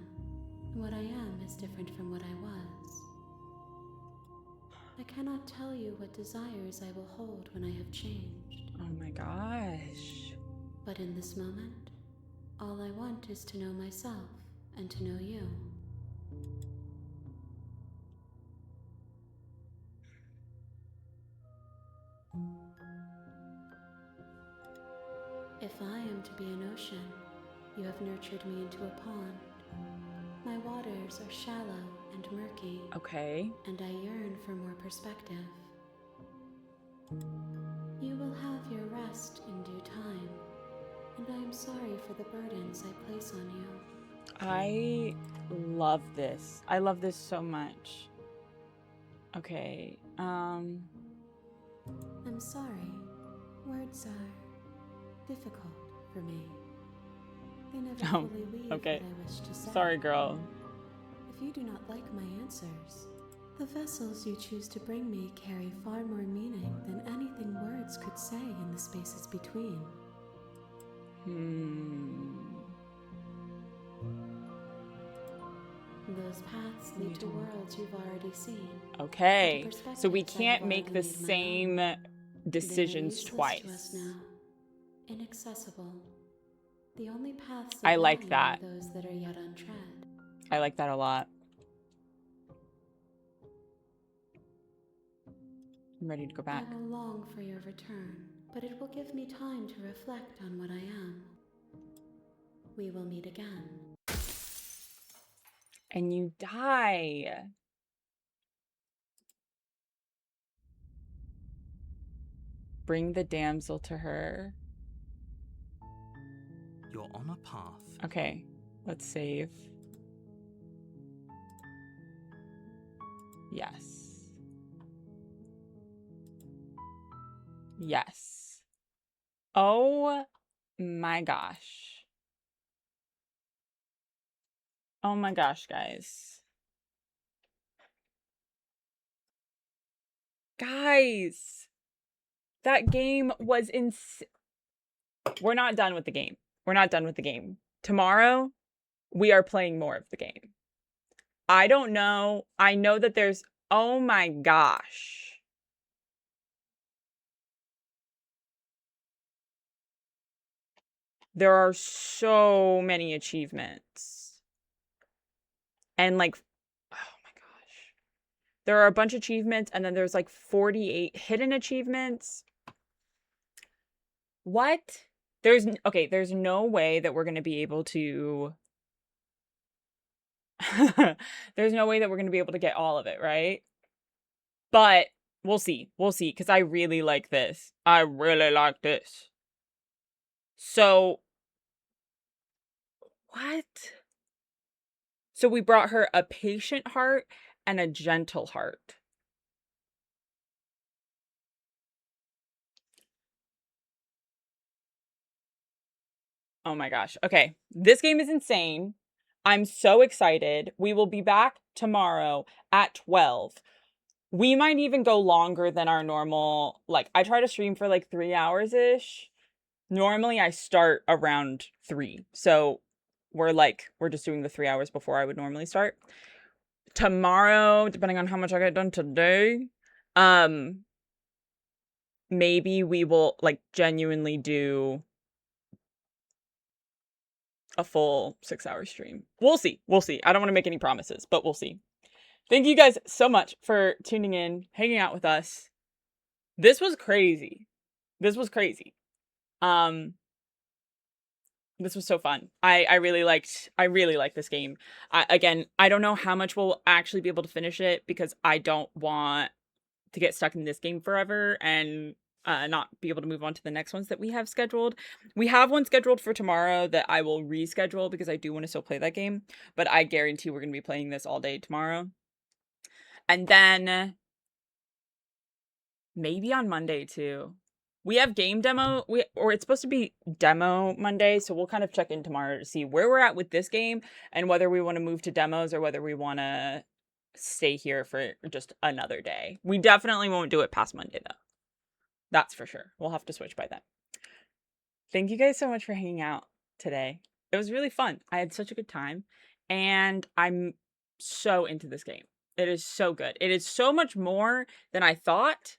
and what I am is different from what I was. I cannot tell you what desires I will hold when I have changed. Oh my gosh. But in this moment, all I want is to know myself and to know you. If I am to be an ocean, you have nurtured me into a pond. My waters are shallow and murky. Okay. And I yearn for more perspective. You will have your rest in due time, and I am sorry for the burdens I place on you. I love this. I love this so much. Okay. I'm sorry. Words are difficult for me. They never fully leave okay. what I wish to say. Sorry, girl. If you do not like my answers, the vessels you choose to bring me carry far more meaning than anything words could say in the spaces between. Those paths lead to worlds you've already seen. Okay, so we can't make the same decisions twice. To us now. Inaccessible. The only paths I like that. are those that are yet untread. I like that a lot. I'm ready to go back. I will long for your return, but it will give me time to reflect on what I am. We will meet again. And you die. Bring the damsel to her. You're on a path. Okay, let's save. Yes. Yes. Oh my gosh. Oh my gosh, guys. Guys, that game was insane. We're not done with the game. We're not done with the game. Tomorrow, we are playing more of the game. I don't know. I know that there's... Oh my gosh. There are so many achievements. And like... Oh my gosh. There are a bunch of achievements, and then there's like 48 hidden achievements. What? There's no way that we're going to be able to... There's no way that we're going to be able to get all of it, right? But we'll see. We'll see, because I really like this. I really like this. So... What? So we brought her a patient heart and a gentle heart. Oh my gosh. Okay. This game is insane. I'm so excited. We will be back tomorrow at 12. We might even go longer than our normal, like, I try to stream for like 3 hours-ish. Normally I start around 3. So we're just doing the 3 hours before I would normally start. Tomorrow, depending on how much I get done today, maybe we will like genuinely do a full 6-hour stream. We'll see. We'll see. I don't want to make any promises, but we'll see. Thank you guys so much for tuning in, hanging out with us. This was crazy. This was crazy. This was so fun. I really liked this game. Again, I don't know how much we'll actually be able to finish it because I don't want to get stuck in this game forever and not be able to move on to the next ones that we have scheduled. We have one scheduled for tomorrow that I will reschedule because I do want to still play that game, but I guarantee we're going to be playing this all day tomorrow. And then maybe on Monday too. We have game demo, or it's supposed to be demo Monday, so we'll kind of check in tomorrow to see where we're at with this game and whether we want to move to demos or whether we want to stay here for just another day. We definitely won't do it past Monday, though. That's for sure. We'll have to switch by then. Thank you guys so much for hanging out today. It was really fun. I had such a good time, and I'm so into this game. It is so good. It is so much more than I thought.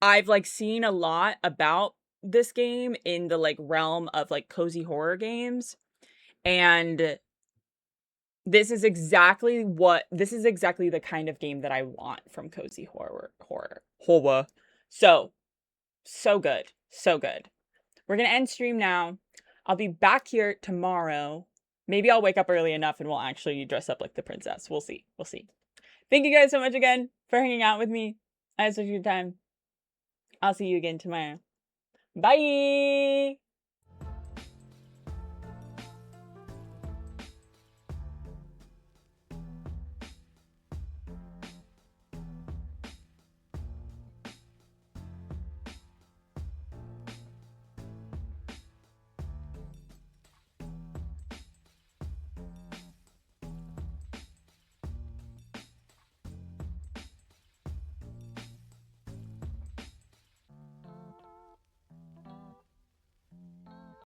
I've like seen a lot about this game in the like realm of like cozy horror games, and this is exactly the kind of game that I want from cozy horror. So good. So good. We're going to end stream now. I'll be back here tomorrow. Maybe I'll wake up early enough and we'll actually dress up like the princess. We'll see. We'll see. Thank you guys so much again for hanging out with me. I had such a good time. I'll see you again tomorrow. Bye!